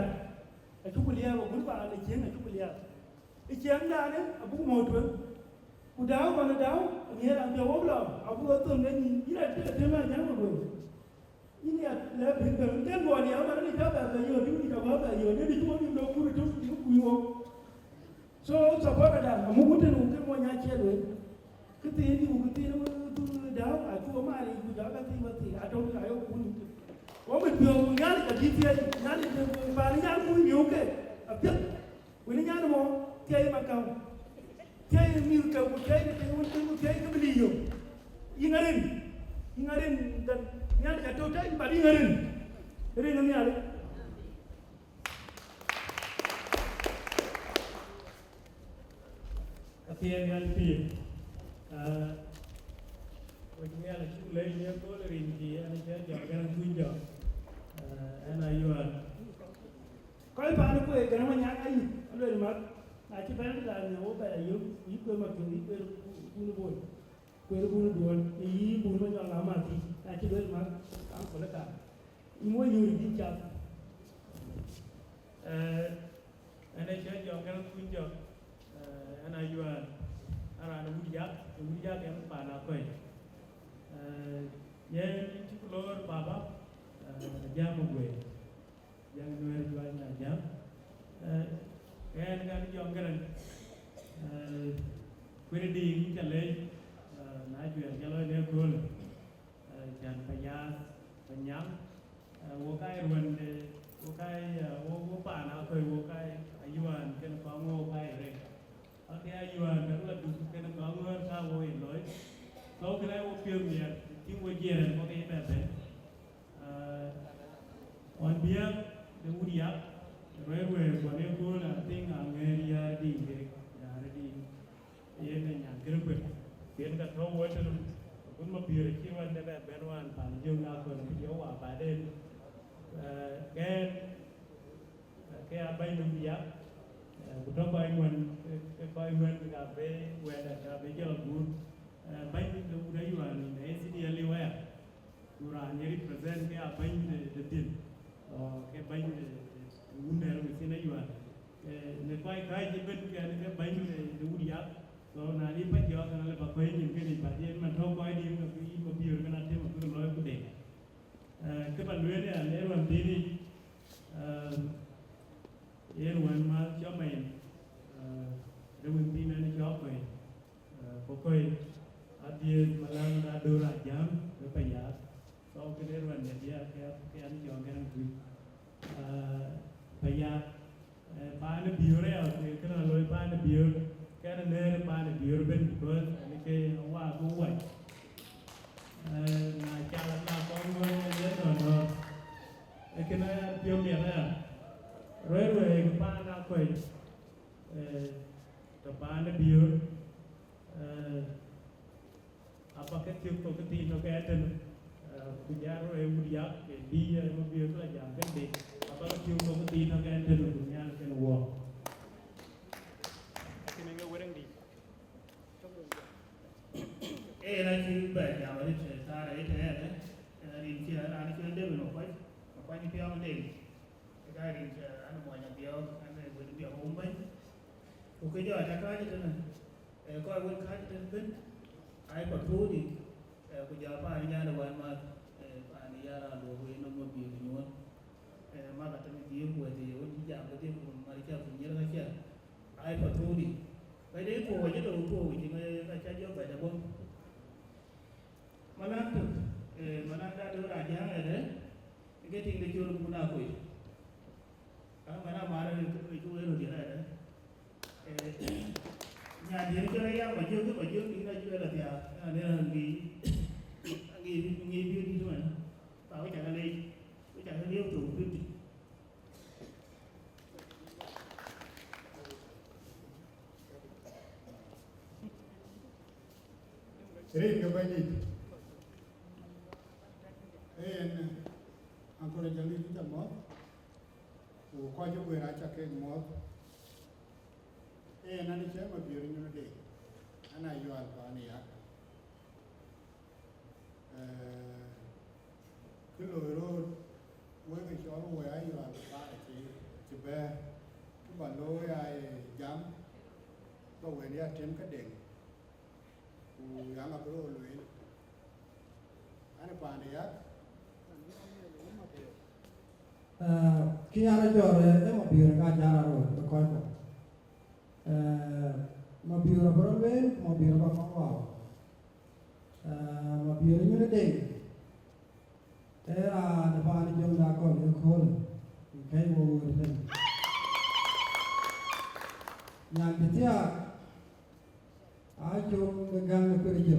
a chukuliya ba guru ba na ke na chukuliya e ke anda ne abu mo to ku dawo ba na dawo ni ra be wo la abu to ne ni ina te ma nyanga go ini ya la be be den bo ni ba ni ta ba yo ni ta ba yo ni di ko ni do ku to ku yo so sabora da mu gudun mu kai wanya ce do kiti ni mu kiti tu da a tu ma ri ku da ka ti ma ti a to ka yo ku ni o me pio mu ngal ka ti ti na ni ba ni ngal ku ni o ke a pia ku ni ngal mo ke ma ka ke mi ka ku ke ni ku ku ke ka bili yo ingarin dan ngal ka to ta ba ingarin rin ni ale Tiang yang pi, waktu yang aku lagi ni aku lagi ni, ane saya jangan tunjuk, ane ayuan. Kalau pada aku kerana banyak ayu, ada mak, aci pada dah ni, oh pada ayu, ikut macam ikut bunuh buon, ini bunuh yang lama ti, aci ada mak, aku lekat, imo yuri dicap, ane saya jangan tunjuk. Ana yuan ara wudiak yang pana koi yang cikulor baba jam gue yang nuer jual jam kan jom kan kue di jalan na jual jalan dia gol jan payas penyam wokai ruan wokai wo pana koi wokai ayuan kan pango kai rek cái ayuan đó là đúng cái nó có người sao vô hiện lối lâu cái này vô phim gì tiếng vô gì là có cái bẹp đấy on biếc đừng uống điệp rồi còn nếu cô là tiếng người đi về nhà đi yên là nhà cái bự kiến cả thâu với cho cũng mà biểu khi mà để bẹp bên ngoài phản dương nào còn cái dấu quả bài đen cái bay đúng điệp Kutoka kwa iwan kafe weda kafe jala bur bain de udai wan ne sidi ali wa pura ni represent ke bain de din ke bain de under mi sina iwan ne kai je ben ke ne bain de udia so na ni pa jo kana le ba ko ni ke ni ba je man tho ko di ko bi ko bi kana te mo ko lo ko de ke ba lue ne le wan di ni Yên hoàn mà cho mình để mình tin anh cho mình có coi ở tiền mà làm ra đưa ra jam để phải giá sau cái đếnวันนี้cái anh chọn cái năng quý phải giá ba nó biểu rồi cái là lối ba nó biểu cái là nơi ba nó biểu bên bên cái ông hoa cũng vậy là cha là con người nhớ rồi cái này biểu miệng này rồi ba na coi tập ba na biểu apa cái tiêu tổ cái tin nó cái tên bây giờ rồi em bây giờ cái đi mà bây giờ là giảm cái gì mà có tiêu tổ cái tin nó cái tên rồi nhà cái nó wow cái này cái quên đi là chỉ bảy nhà mà đi xa đấy thế đấy đi chỉ là anh cứ đưa nó quay đi theo mình cái đi anh ngoài nhà theo anh này vừa đi hôm mấy cái giờ chắc cái thế này coi quên khai trên bên ai có thu thì bây giờ phải nhà đâu mà phải nhà là đồ về nó một việc nhiều mà cả trong cái buổi thì cũng giảm cái tiền của mà đi theo cũng như là kia ai có thu thì cái đấy của cái đầu thu thì người ta cho phải là không mà làm được mà làm ra được là giá này đấy cái tiền để cho nó cũng nào quỷ mà làm mà được cái chú ấy rồi thì này đấy nhà điện cho đây mà chưa đi ra chưa là thì nên là nghỉ đi thôi vào cái chạy đây cái chạy liêu thủ đi Cái bên đi ancora già lì da mo qua cho người ra chắc cái mo nó đi chơi mà biểu như nó đi anh này vô anh này cái lối rồi với cái chỗ rồi ai vô ba chỉ bé cái bản lối ai dám có về đi trên cái đỉnh dám mà cái lối anh bạn này khi anh cho rồi em một biểu cái giá rồi tôi coi một một biểu là bao nhiêu một biểu là bao nhiêu một biểu như thế này thế là để bạn đi ra còn được khôn cái vô thế nhà cái gì ai chồng cái gang cái gì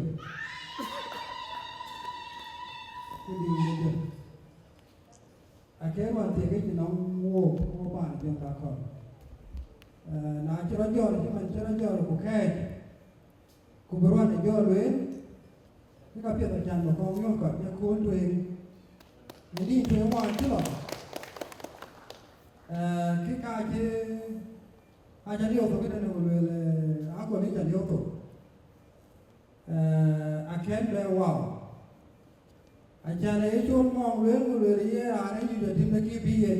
cái gì vậy cái mà thì cái gì nó mua bạn đi ra còn na chira jor ki man chira jor ku khay ku burwan de jor we ni ka pye ta chan ma ko yo ka ya ko twe ni di twe wa chi lo ki ka je a ja dio to ke ne wo le a ko ni ja dio to a ken be wa a ja le chon mo we wo le ye a ne ju de tim ne ki bi ye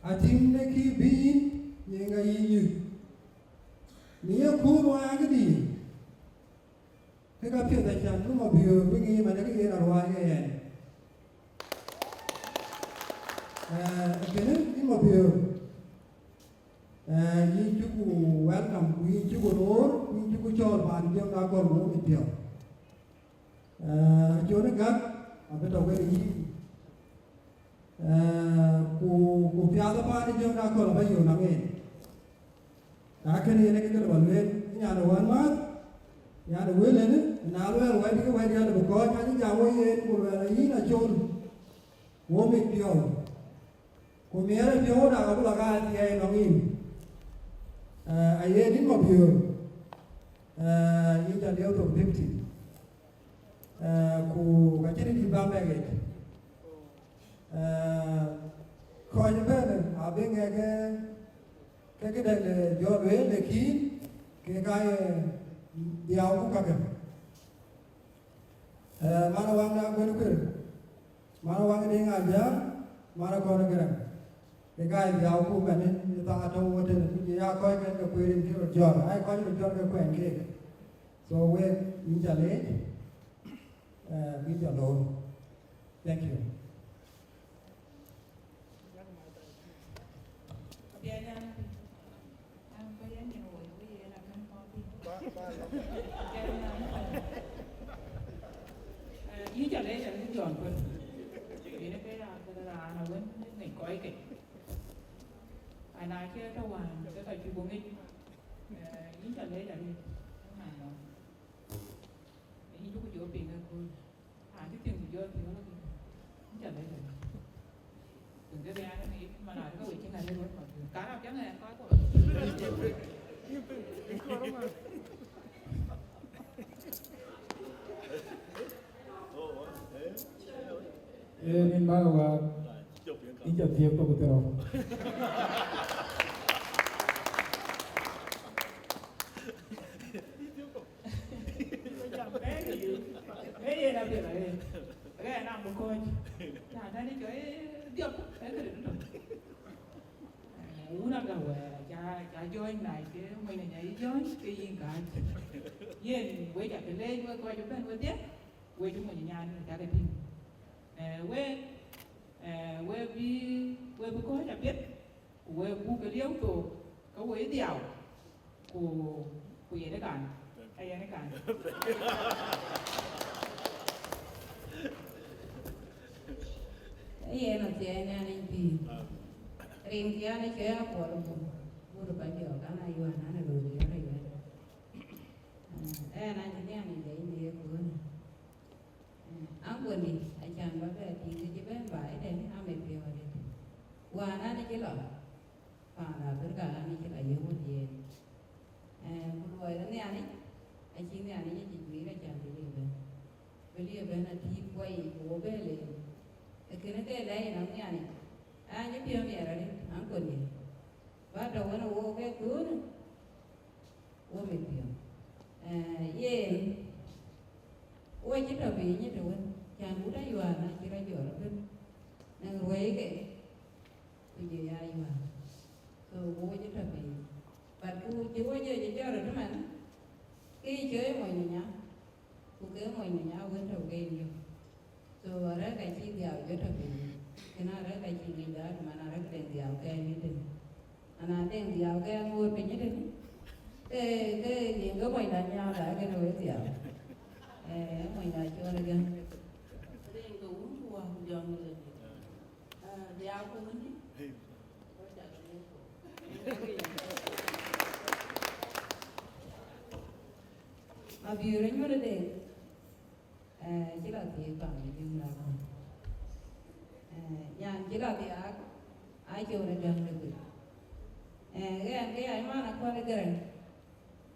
a tim ne ki bi yenga yiyu niye kuwa agdi kega pye da chan no biyo bingi ma ne ke na wa ye again ni mo biyo yi chuku welcome yi chuku nor yi chuku chor ban biyo na ko mo mi biyo jone gat abeto we yi ku pya da pa ni biyo na ko ba yo na nge akhirnya ini kita balwen ini ada wanmat ya ada welen nalu yang wadi ke wadi ada bukan hanya jawa ye bukan ini na jon womik dia kumiara dia dah aku laga dia nongin ayah ini mau bio ini jadi auto 50 ku kacir di bawah lagi kau jangan abeng aja cái đây là do Huế là khí cái điều cũng các cái mana wang nak berukir mana wang ini ngajar mana kau nak gerak cái điều cũng cái này ta ada một cái gì ya coi cái quyền cái jual ai coi cái jual cái quyền kia so we in challenge with your Lord thank you Ý cho lấy chẳng cũng giòn quên vì nó cái là nó vẫn này coi kì ai nói kia đâu mà cái phải chịu buông ít ý cho lấy là đi này nó ý chú có chịu tiền hơn cô cái tiền thì vô thì nó ý cho lấy rồi đừng cái bé nó nghĩ mà nói có bị cái này lên mất mà cá nào chẳng này có nên bao là ý chợt thiệp tôi của tôi Thế gì nào thì lại cái nào cũng coi chả thấy đi chơi tiếp thế thì đúng rồi uống năm đầu chả chơi này cái mình này nhảy chơi cái gì cả yên quay chả phải lên quay chúng ta quay tiếp quay chúng mình nhà chả phải pin quay vì quay bữa có chả biết quay bu cái liếu tổ có quay đèo của gì đấy cả ai đấy cả Iya no tiene ni pi. Ring kia ni kia ko lo ko. Mo do pa yo kana yo na lo ni ra yo. Na ni ni dei ni ko ni. Ang ko ni a chan ba ba ti ni ben bai de ni ame pi wa de. Wa na ni ki lo. Pa na ber ka ni ki la yo mo di. Mo lo ni ani. A chi ni ani ni ji ra chan ni be. Be li be na ti kwai ko be le. Kena ke lai nam ni ani ni pio mi ara ni ang ko ni ba do wana wo ke kun wo mi pio ye wo chi to bi ni to wan chan u da yu na chi ra yo ra kun na we ke ku je ya yu so wo chi to bi ba ku chi wo je je ra ra man ki chơi mo ni nya ku ke mo ni nya wan to ke ni so ara ka chi diao jo to bi kena ara ka chi ni da ma na ra ka diao ka ni den ana den diao ka ngor pe ni den ke ni go mai na nya da ke no diao mai na cho ra gan den go un wa jo ni le diao ko ni a bi re ni re de chỉ là thì bằng nhưng là nhà chỉ là thì ai chịu được gần được cái ai mà nó qua được gần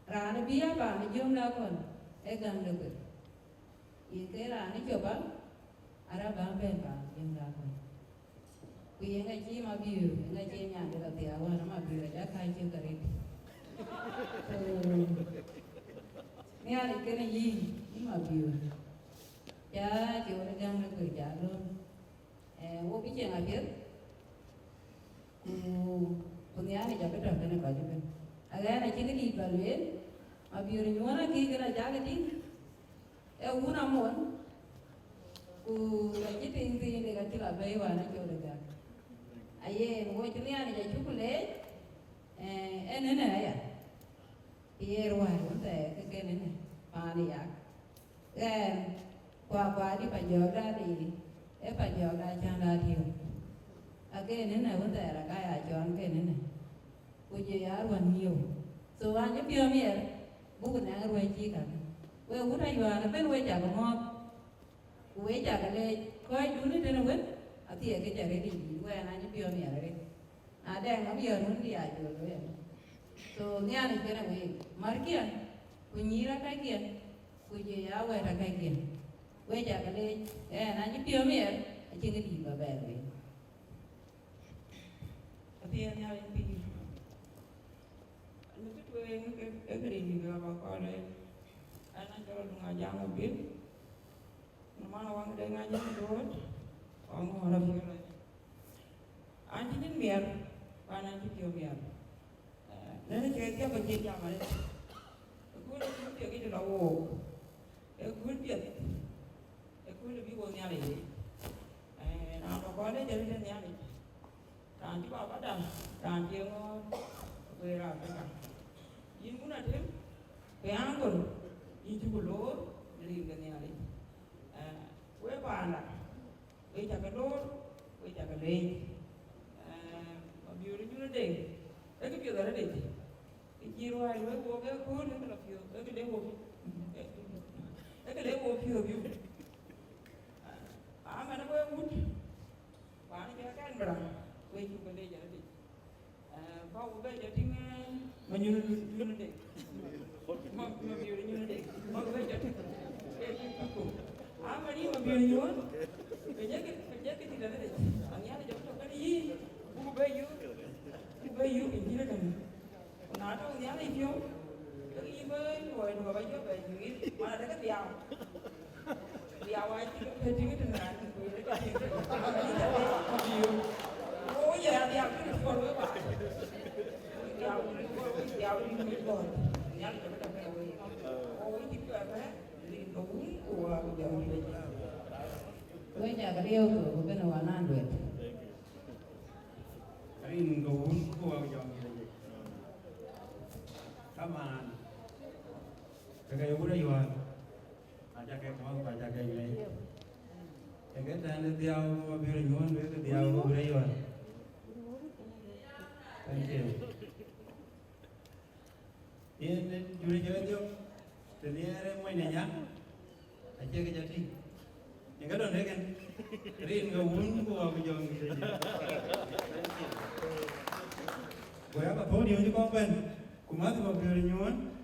ra nó bia bằng nó dùng là còn gần được cái ra nó chụp á ara bằng bên bằng dùng là còn vì ngay chi mà biểu ngay chi nhà thì là thì áo nó mà biểu là khai chịu cái nghe được cái này gì nhưng mà biểu cha chịu nó gan nó cười cha luôn vô cái chuyện là biết con nhà này cho cái trò cái này coi cho mình cái này chỉ cái đi vào luyện mà biểu như nó kia cái là cha cái tiếng em muốn làm muốn cái chỉ tiền tiền để cái chỉ là vay và nó chịu được cả ai vô cái nhà này cho chúc lễ em nữa này à thì rồi cũng thế cái này này mà đi à qua đi phải giờ ra thì phải giờ ra cha ra thiêu cái này vấn đề là cái ai chọn cái này bây giờ ai còn nhiều số anh giúp cho mình bố mình ăn rồi chi cả bây giờ đây là nó bên quay chả có ngon quay chả cái này coi chú nó trên nó quên thì cái chả cái gì quay anh giúp cho mình đấy đang nó bây giờ muốn đi ai rồi đấy số nghe này cái này mà kia quay nhí ra cái kia quay giờ quay ra cái kia quay chả cái này anh giúp cho mình trên cái gì mà về vậy thì anh nhau đi nó cứ quên cái gì rồi bà coi đây anh cho nó ngồi giang một biết nó mang quăng đây ngay những đôi còn ngồi làm gì rồi anh chỉ những miệng và anh chỉ kiểu miệng nên nó chơi tiếp với chơi chả mà đấy cứ nó chơi cái đầu cứ biết cứ là biết bao nhiêu này nào bà coi đấy chơi trên nhà này đàn chỉ bảo bắt đầu đàn chiều về rồi tất cả yên cũng là thế cái ăn rồi yên chú lố liền cái nhà này quế bàn là quế chả cái lố quế chả cái lê mà biểu nó như nó đỉnh cái biểu đó nó đỉnh cái chi rồi quế vô cái khối nó là phiêu cái lễ vô cái lễ vô phiêu biểu mà nó quế mút và nó cái ăn rồi quay chung cái đây giờ đi, bao cái giờ tiếng mà như nó đi, mà biểu như nó đi, bao cái giờ tiếng, mà đi mà biểu như Penyakit tidak ada. Angin jauh tu kan ini. Buku bayu ini kan. Nada angin ada itu. Lagi bayu, dua bayu ini. Mana ada kan dia. Dia awal itu penting itu kan. Oh ya dia itu kalau apa. Dia ini kalau. Dia itu betul. Oh itu apa? Lindungi uang dia. Gue jaga dia tuh, gue kena warna duit. Kain gaun ko ang jong ni. Kaman. Kagaya udah yuan. Aja kayak mau baca kayak gini. Kagaya tanda dia mau biar yuan, biar dia mau udah yuan. Thank you. Ini juri jalan jom. Jadi ada mau nanya. Aja ke jadi. Yang kadang dia kan, rin gaun ko ang jong ni. Gue apa tahu dia juga kan, kumati mau biar nyuan,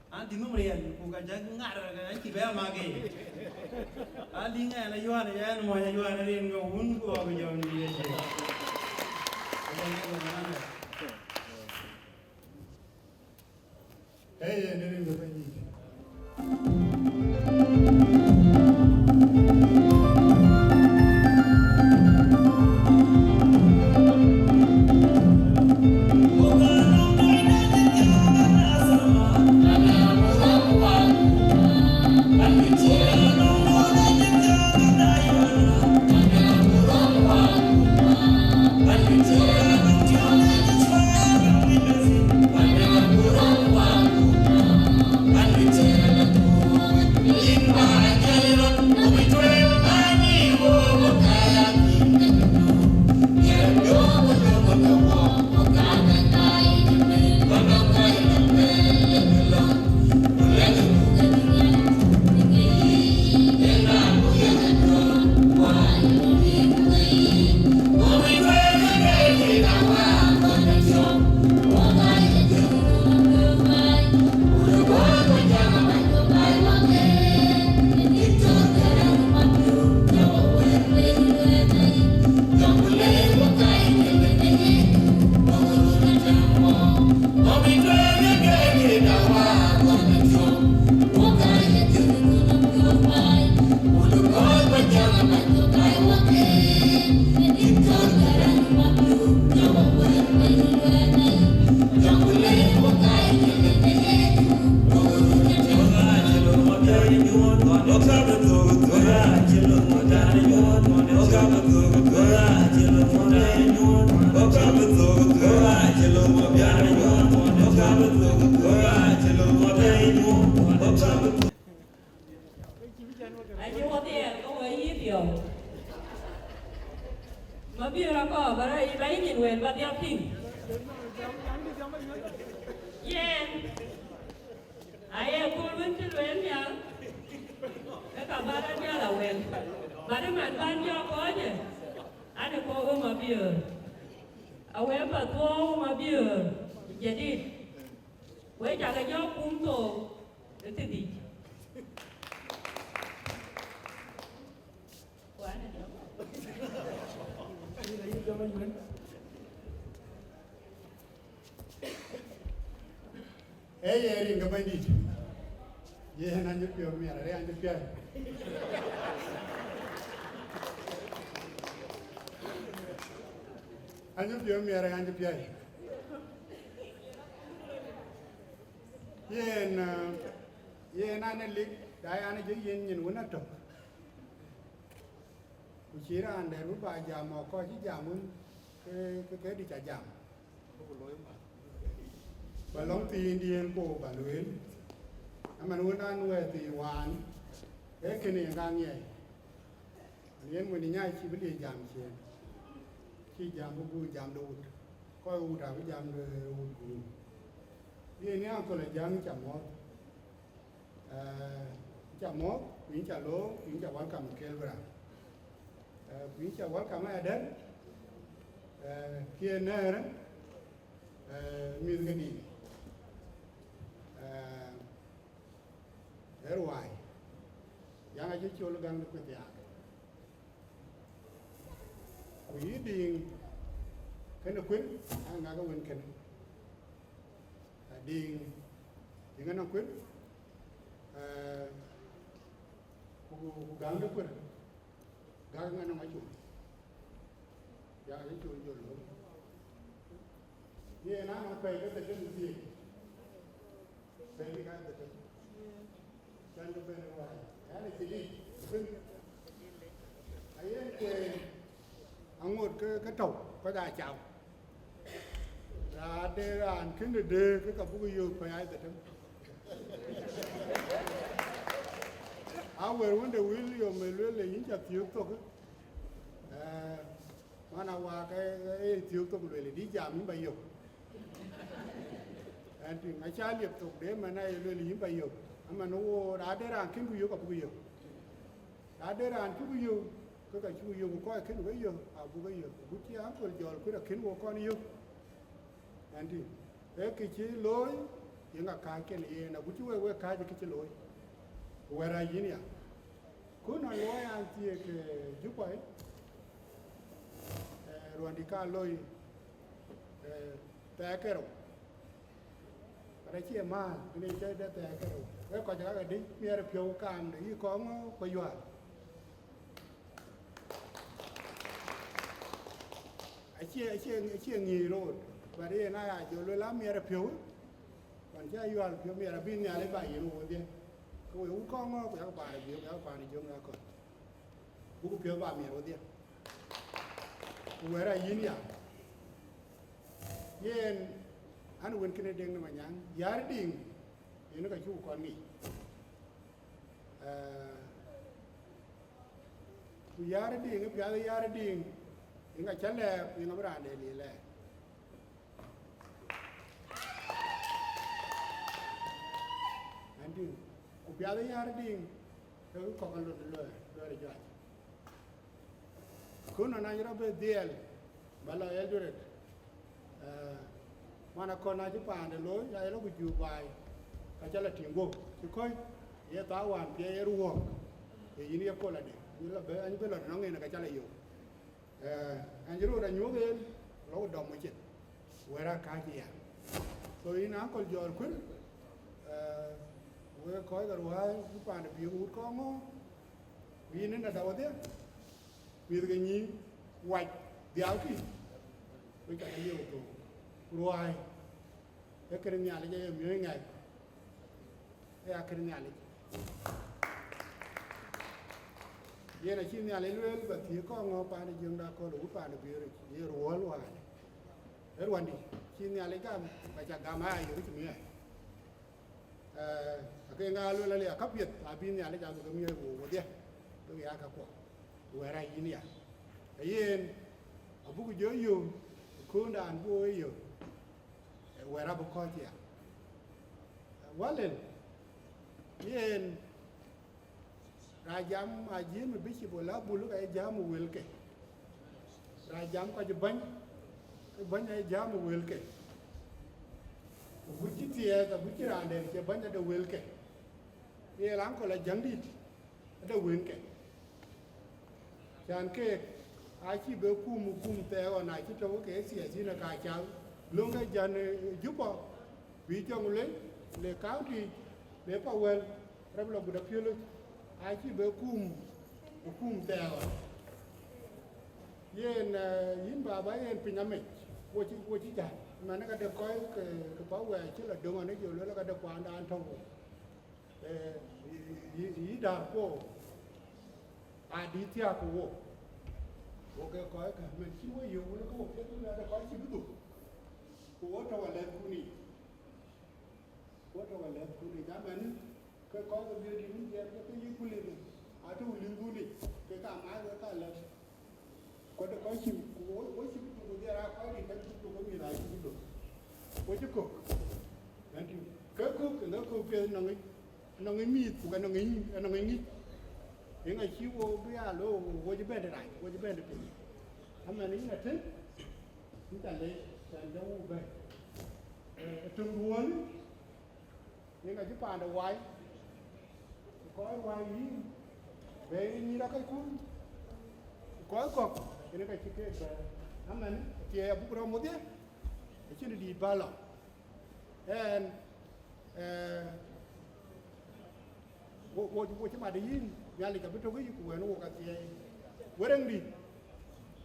anti numerian, bukan jago ngar kan, cibaya mage, anti nggak ada yuan ya, namanya yuan rin gaun ko ang jong ni. Ini berapa ini? Ring ke bandit. Ye nanjuk pion mi ada anjuk pion. Anjuk pion mi ada anjuk pion. Ye na lik dai ane je yen nyen wona tok. Uchira ande ru ba jam ko ji jamun ke di cha jam. Balong ti Indian ko baluin. Aman wona nuwe ti wan. Kene ngang ye. Yen woni nyai chi bi jam che. Chi jam bu jam do. Ko u da bi jam do u ku. Ye ni ko le jam cha mo. Cha mo, queen cha lo, queen cha welcome kelbra. Queen cha welcome adan. Kia ner. Mizgani. Erwai yang aja colo gang lu ketiak, quý điền cái nó quyến anh ngã cái quên khen điền thì cái nó quyến gắng nước quyến gắng cái nó máy chuột ya cái chuột chuột lớn ये ना हम पे के तक नहीं पे के का तक चंद पे ने हुआ है ना चली ấy cái ông một cái trầu có đại chảo ra đây là ăn cái đề cái cặp cái yêu phải ai tận áo về vấn đề William mình luôn là những chặt thiếu tục mà nào qua cái thiếu tục rồi là đi giảm những bài dục anh thì ngày cha liệp tục để mà này luôn là những bài dục mà nó đã đây là ăn cái yêu cặp cái yêu đã đây là ăn cái yêu cái chú yêu của con khiến cái yêu à bu cái yêu bu chi ám rồi giờ cái là khiến của con yêu anh đi cái chi lối những cái này là bu chú quay cái chi lối quay ra gì nhỉ cứ nói lối anh thì cái giúp vậy rồi đi cả lối tay cái rồi cái chi mà cái này chơi tay cái rồi cái coi cái đi bây giờ phiếu cam để có quay vào chia nghỉ rồi và đây là chỗ lối lá mía là phiếu còn chơi vào phiếu mía là pin nhà lấy bảy rồi đi cái uống con của các bạn là phiếu các bạn thì chúng ta còn uống phiếu vào mía rồi đi uống ra gì nhỉ yên anh quên cái này đừng mà nhang giá đỉnh thì nó cái chú còn nghỉ giá đỉnh cái giá đỉnh inga chale inga brande lile andi ku biade yar ding ko kan lo ja kuno na yoro be diel bala eldoret mana kona ji pande lo ya lo ku ju bai ka chala tingo ki koi ye ta wan pe ye ruo e yini ko la de ni la be ani be la no ngi na ka chala yo anhรู้ได้nhớ cái lỗ đồng mới chết, vậy ra cái gì à? Rồi nó còn giỏi quên, vậy coi cái rồi cái bàn để biểu hút con nó, vì nên là đâu thế? Vì cái gì white đéo kì, với cả cái nhiều đồ, rồi cái nhà này cái miếng ngày, cái nhà này ये ना चीज़ नियाले लुएल बत्ती को अंगों पानी जंगला को लूट पानी बियर ये रोल हुआ है रवानी चीज़ नियाले का बच्चा गामा है ये चुनिया अकेले गालू लले अकबियत अभी नियाले जागो तो मियर वो दिया तो यार का को वो है राई निया ये अबू को जो यो kunda anbu yo wera bukotia walen yen rajam ajim bichi bola bulu ay jamu welke rajam ko ban ay jamu welke buchi tie da buchi rande ke ban da welke ye lang ko la jangdi da welke chan ke achi be kum te ona chi to ke sia chi na ka chang long ga jan jupo wi jong le county le power rablo buda piolo achi be kum te ona yen yin ba yen piname wo chi ja mà nó cái được coi cái bảo vệ chứ là đường này nhiều nữa là cái được quan đàn thông ý đà cô đi theo cô ok coi cái mình chỉ có nhiều nó có một cái là coi chỉ biết đủ cô cho vào lên cô này cô cho vào lên cô này giá mình cái có cái việc đi muốn cái gì cô lên à tôi lên cô này cái cả máy cái cả lên có được coi chỉ cô chỉ biết đủ ra coi đi cái tôi có gì lại chỉ biết đủ cô chỉ cô cái cô cái nó nghĩ mít của cái nó nghĩ những ngày chiếu bây giờ lô vô chỉ bên này vô chỉ bên được thằng này là thích chúng ta lấy sản dâu về trường huấn những ngày chụp bàn đầu quay có quay ý về như là cái cuốn có cọc ene ka chike ba amen tie bu ro mo dia e chini di bala en wo chama de yin yali ka beto gi ku eno ka tie wereng di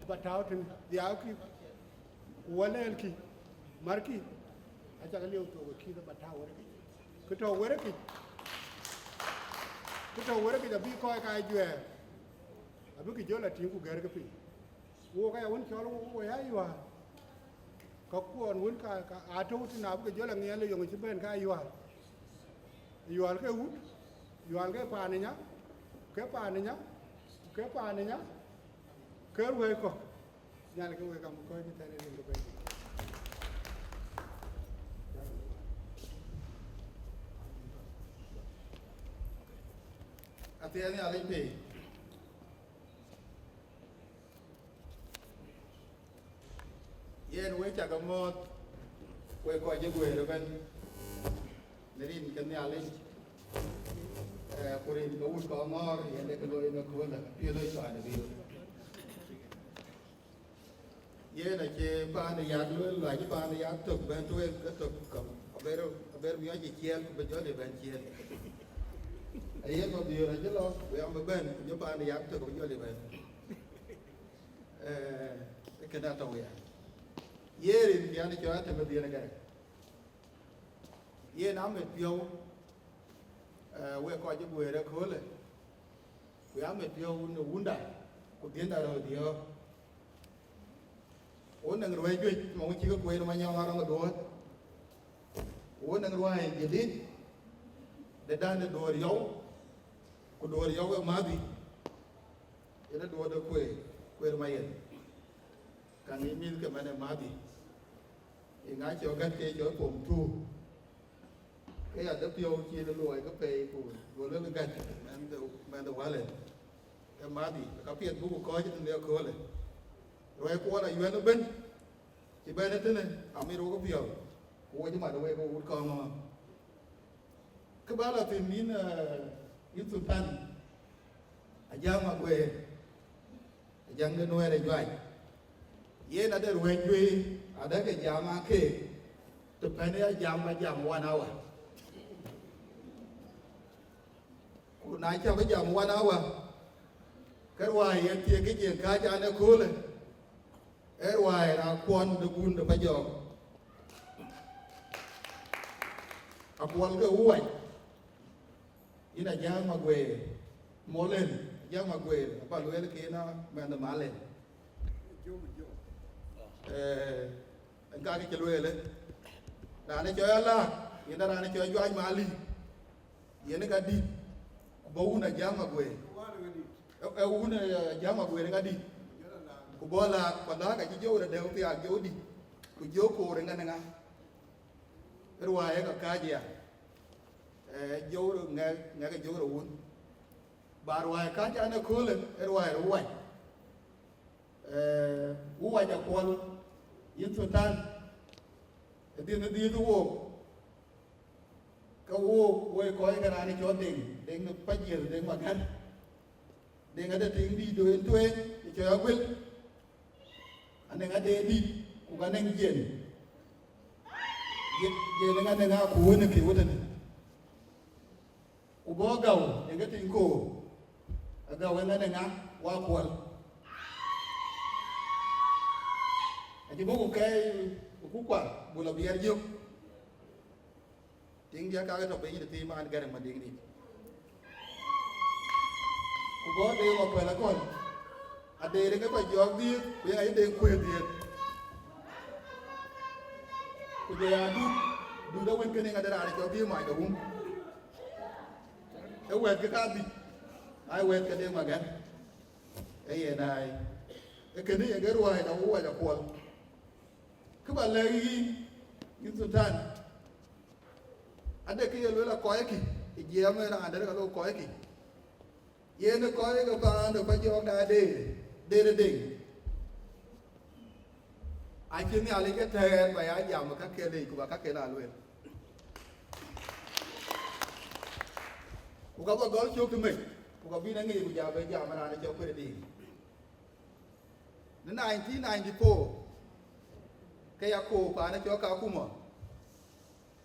ba tawtin dia ki walel ki marki acha ka liu to ki ba taw wereng ki to wereng ki da bi ko ka jwe abu ki jola tin ku gar ka pi wo ka won cholo wo ya ywa ka kuon won ka ato tin abu ki jola ngel yo ngi ben ka ywa ka u ywa ka pa ni nya ke pa ni nya ke we ko nyal ke we ka mu ko ni tane ni ko be Atiani alipe. Yen we chagamot we ko je gwe ro ben. Nerin kan ni alin. Kurin ko us ko amor yen de ko no ko na pi lo sa ne bi. Yen a che pa ne ya lo la ji pa ne ya tok ben to ka tok ko. Aber mi aje kiel ko be jo le ben kiel. Ayen mo dio na jelo we am ben jo pa ne yak to ko jo le ben ke na to ya yerin ya ni jo ate me dio na ga ye na me pio we ko je bu re ko le we am me pio no wunda ko den da ro dio on nang ro ju mo chi ko we no ma nya ma ro do on nang ro ai je din de dan de do yo ko do yo ma bi ina do do kwe ma yen kan ni min ke mane ma bi inga cho gan ke cho pom tu ke ya de pio chi de loy ko pe ko go le gan man de wale e ma bi ka pien bu ko ji de ko le roy ko la yuen ben ci ben de ne amiro ko pio ko ji ma de we ko ut ko ma ke ba la tin min yin sultan ajang ma gwe ajang de noere jwai ye na de ruwen jwe ada ke jama ke to pane ya jam 1 hour ku na cha ke jam 1 hour karwa ye tie ke je ka ja na kule erwa ra kwon de gun de pa jo akwon ke uwai ina jang ma gwe molen jang ma gwe pa lo ele ke na ma na male nga ke lo ele da ne jo ala ina da ne jo jo ai mali yene ga di bo una jang ma gwe una jang ma gwe ga di ku bola pa da ga jo da de ti a jo di ku jo ko re nga nga ruwa e ka ka ja dấu được nghe cái dấu rồi bà rồi cá cha nó khơi lên rồi uai cho con yên sultan tiền nó đi đâu cái uai coi cái này cho tiền nó phải nhiều tiền mà gan tiền ở đây tiền đi đuổi thuê cho nó quên anh em ở đây đi cũng anh em tiền nó anh em cuốn nó kiểu thế này ubo gaw e ga tin ko gaw na nga wa kwal aji bogo kay ku kwa bula biar juk ting dia ka to be ni ti man gar ma ding ni ubo de wa kwala kon ade re ga ko jog di be ay de ku di ku de ya du da wen kene nga dara jog di ma da e wet cái gì ai wet cái đêm mà gan cái gì này cái này cái ruồi nó uống là cuốn các bạn lấy những sultan anh đây kia là coi kì thì gì mà là anh đây là coi kì gì nó coi cái bạn nó phải cho đa đê ai kia này lấy cái thèn và ai giảm mà các kia đi của các kia là luôn ku ga ba gol chok me ku ga bi na ngi ku ja be ja ma na cho ko di in 1994 kaya ko pa na cho ka kuma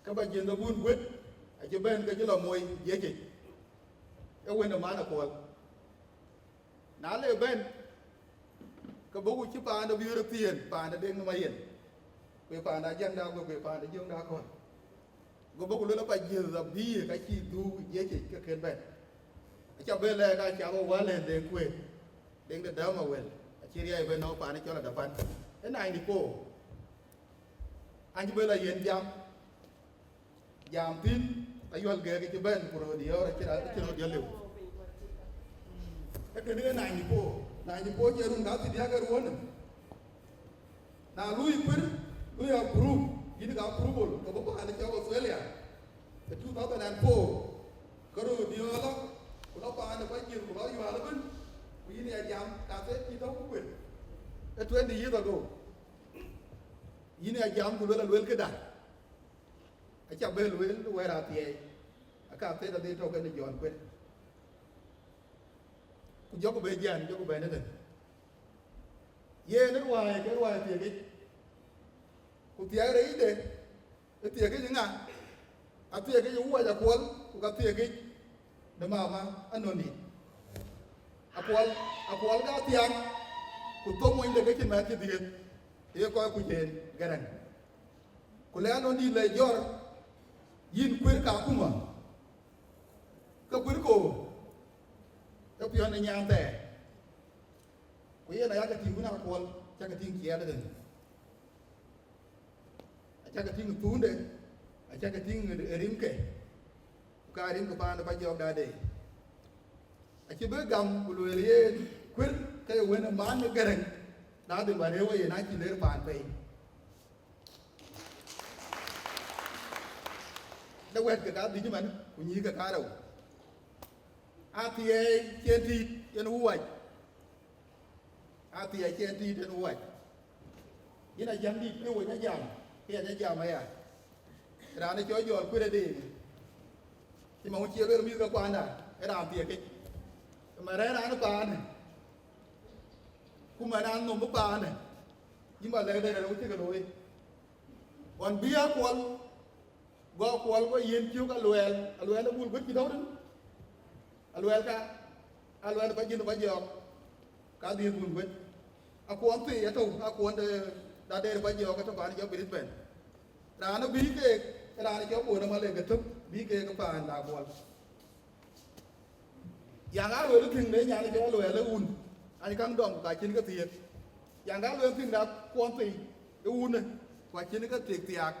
ka ba jin da bun gwet a je ben ka jilo moy yeke e wena mana ko na le ben ka bogu ci pa na European pa na deng ma yen ko pa na jang da ko pa na jong da ko go bogu lo ba jin da bi ka ci du yeke ka ken ben cha be le ka cha go wa le deng kwe deng da da ma wel a ci ri ai ben no pa na cho la da pan e 94 anh bây là hiện giảm tin tại vì cái bên của rồi điều là cái điều liệu cái này thì cô chơi luôn đó thì dia cái ruộng na lui approve ini cái approval cái bố anh cho Australia cái 2004 cái rồi điều đó của nó pa nó phải chịu của nó yêu là bên ini giảm cà phê chỉ đâu cũng quyền cái 20 years ago ini ajam ku luel ke dah acha be luel we ra tie aka te da de to ke ni jon kwen ku jogo be jan jogo be ne de ye ne wa tie ke ku tie re ide tie ke nga a tie ke yu wa ja kwal ku ka tie ke de ma anoni akwal ga tiang ku to mo inde ke kin ma ti die ye ko ku jen garan ku le ano ni le jor yin kwer ka kuma ka kwer ko ka pio na nyam te ku ye na ya ka tin ku na ko cha ka tin kia de cha ka tin tu de cha ka tin rim ke ka rim ko pa na pa jog da de a chi be gam ku le ye kwer ka ye na man na garan na de ba rewa ye na ki le pan pe da wet ka di ji man ku nyi ka đâu a ti e chen ti yen huai a ti e chen ti den huai ina jam di pe wo nya jam ke nya jam ya ra ne cho yo ku de di ti ma ho chi le mi ka kwa na ra ti ke mà ra nó pa ne kuma na no pa ne nhưng mà lấy đây là đâu chứ cái đôi còn bia quần gõ quần có yên chiếu cái luel nó buồn vứt gì đâu đó luel nó phải nhìn nó phải giọt cá điên buồn vứt quần thì ở đâu quần đã đây là phải giọt cái trong bạn cho bị bệnh đã nó bí cái đã nó cho buồn nó mà lên cái thức bí cái bàn là quần dạng á luel nó thình đấy nhà nó cho luel nó un anh căng đồng cái trên cái tiềnอย่างนั้นเรื่องที่นักควอนตีดูนี่กว่าชิ้นนี้ก็ติดติาก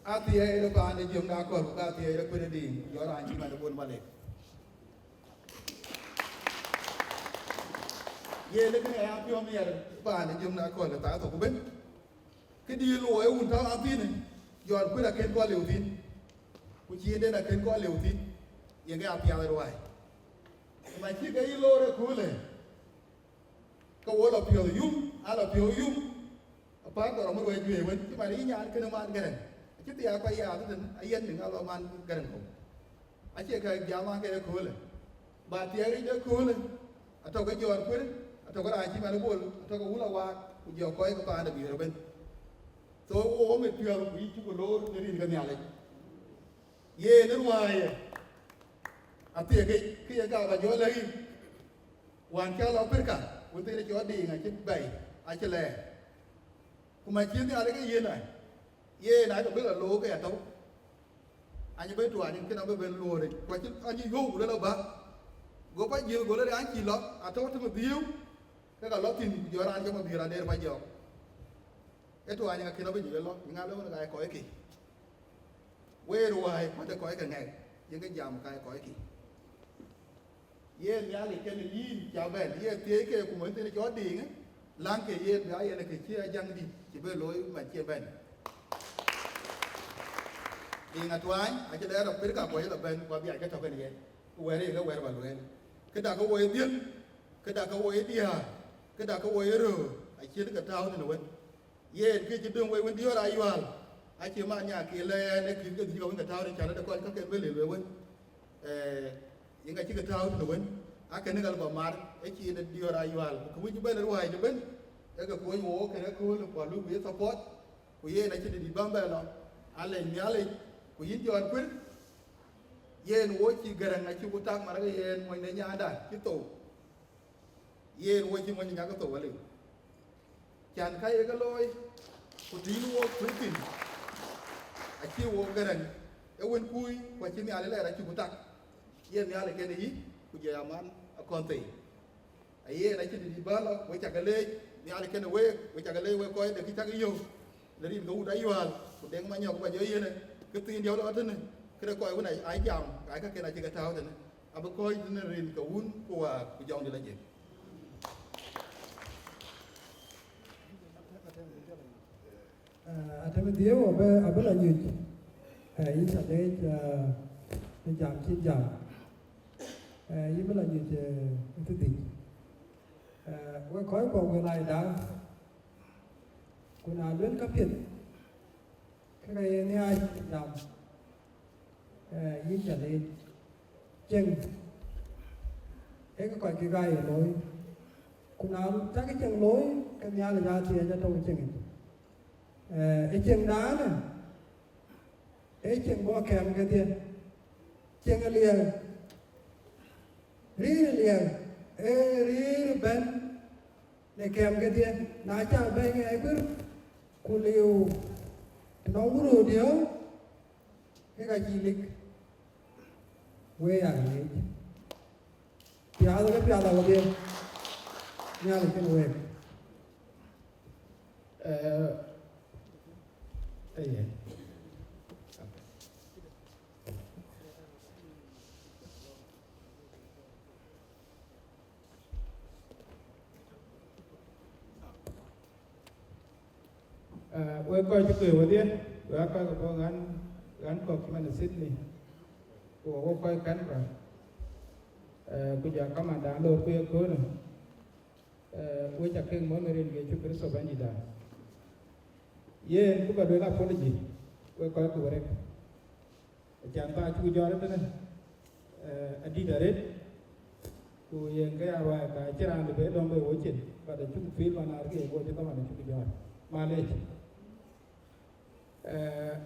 อาทิตย์ละกันในยมนักก่อนอาทิตย์ละคนดีย้อนอันที่มันจะบนมาเลยเย่เลยก็ไงอาพี่อมเนี่ยบ้านในยมนักก่อนแต่ตาตัวกูเป็นก็ดีรวยอุ่นทั้งอาทิตย์นี่ย้อนเพื่อเข็นก้อนเหลวทิ้งกูชี้ได้นะเข็นก้อนเหลวทิ้งยังไงอาพี่อะไรรวยทำไมชี้ก็อีโลเลยคูเลยก็ว่าเราเพียวยุ่งเราเพียวยุ่งป้าก็เราไม่ไหวอยู่เหมือนที่มาที่งานกันมันกันคิดที่อะไรยาที่นั่นไอ้ยันหนึ่งเรามันกันผมไอ้เจ้าใครยามาแค่คู่เลยบาดเจ็บเยอะคู่เลยตัวก็ย้อนคู่เลยตัวก็ได้ที่มาแล้วบุญตัวก็หุ่นละว่ากูย้อนคอยก็ปานเดือดเราเป็นตัวโอ้ไม่เพียววิ่งชุกโลดจะรีบกันเนี่ยเลยเย่นั่นวายอาทิตย์ที่ยังก้าวไปย้อนเลยวันแค่เราเป็นกันวันที่เราจะดีไงคิดใบไอ้เฉลยคุณมาคิดที่อะไรก็เย็นหน่อยเย็นไหนก็เป็นละโลก็อย่าต้องอันนี้เป็นตัวอันนี้คือเราเป็นโลเลยกว่าที่อันนี้โยกแล้วเราบ้าก็ไปยืมก็เลยอันกี่ล็อกอันต้องทำแบบเดียวก็ล็อกทิ้งย้อนอันก็มาเบียร์เดินไปเดียวไอ้ตัวอันนี้คือเราไปยืมล็อกงานแล้วมันกลายก้อยกี่เว้ยรวยมันจะก้อยกันไงยังก็ยำกลายก้อยกี่เย็นยาลิเกนยีนจาเบนเย็นเตี้ยเกี่ยวกับเหมือนที่เราจอดดิ่งล้างเกี่ยเย็นยาเย็นคือเชี่ยยังดีจีเบลลอยเหมือนเชี่ยเบนดิ่งอัตวายอาจจะได้เราเป็นกับไว้เราเบนกว่าพี่อาจจะทำเป็นยังเวรี่ก็เวรบาลเวนก็ด่าก็เวรเตี้ยก็ด่าก็เวรเตี้ยก็ด่าก็เวรไอ้เชี่ยก็เท้าที่หนูเวนเย็นคือจะดึงไว้วันเดียวอะไรอยู่อ่ะไอ้เชี่ยมันยาเกลือเนี่ยคือก็ดึงเอาไว้กับเท้าที่ฉันแล้วก็เขาเก็บไว้เหลือเว้นยังไงที่กระเท้าหนูเว้นอาการนี้ก็แบบมาไอ้ชีนเดียวรายวันคุยจะเป็นอะไรจะเป็น cái cuối vô cái đó cuối là quả lúc biết support của ye này chỉ đi bám bè nó ale ni ale của yin cho quyết ye nó chỉ gần ngay chỉ có tăng mà cái ye ngoài này nhà đã chỉ tổ ye nó chỉ ngoài nhà cái tổ vậy chàng khai cái lối của tí nó quyết định chỉ vô gần cái quên cùi và chỉ ni ale là chỉ có tăng ye ni ale cái này của ye aman con tì ye này chỉ đi bám nó với chặt cái lê ni ale cái này với chặt cái lê với coi để cái chặt cái yêu để đi ngủ đáy vào của đen mà nhau của bà dưới này cái tiền điều đó thế này cái đó coi cái này ai chồng cái này chỉ cái thao thế này à bà coi nó riêng cái uốn của dòng như là gì thế mình thiếu ở bên là nhiều ý sẽ đến giảm chín giảm ý bên là nhiều thứ gì cái khói của người này đã kuna luyện cấp hiện cái này ai làm yên trở lên chân cái gọi cái gai ở lối kuna chắc cái chân lối cái nhà là ra tiền cho tôi chân cái chân đá này cái chân bó kèm cái tiền chân cái liền rí bên để kèm cái tiền nãy cha bên cái bước kuliu nó uru dia cái gì lịch quê à này cái piada của dia nhà là cái quê đây we coi cái kiểu vậy đi, we coi cái con ngắn cọc mà nó Sydney, we coi cắn rồi, bây giờ các bạn đang lôi quê cố rồi, we chắc cái món này cái chút cái số bao nhiêu đó, ye cũng có đôi là phone gì, we coi cái vậy, chẳng ta chú cho đó này, đi đó đấy, cô cái awal cái chơi ăn được bé đông bé vô chuyện, và để chung phim mà nào cái vô cho các bạn chung cho, Malaysia.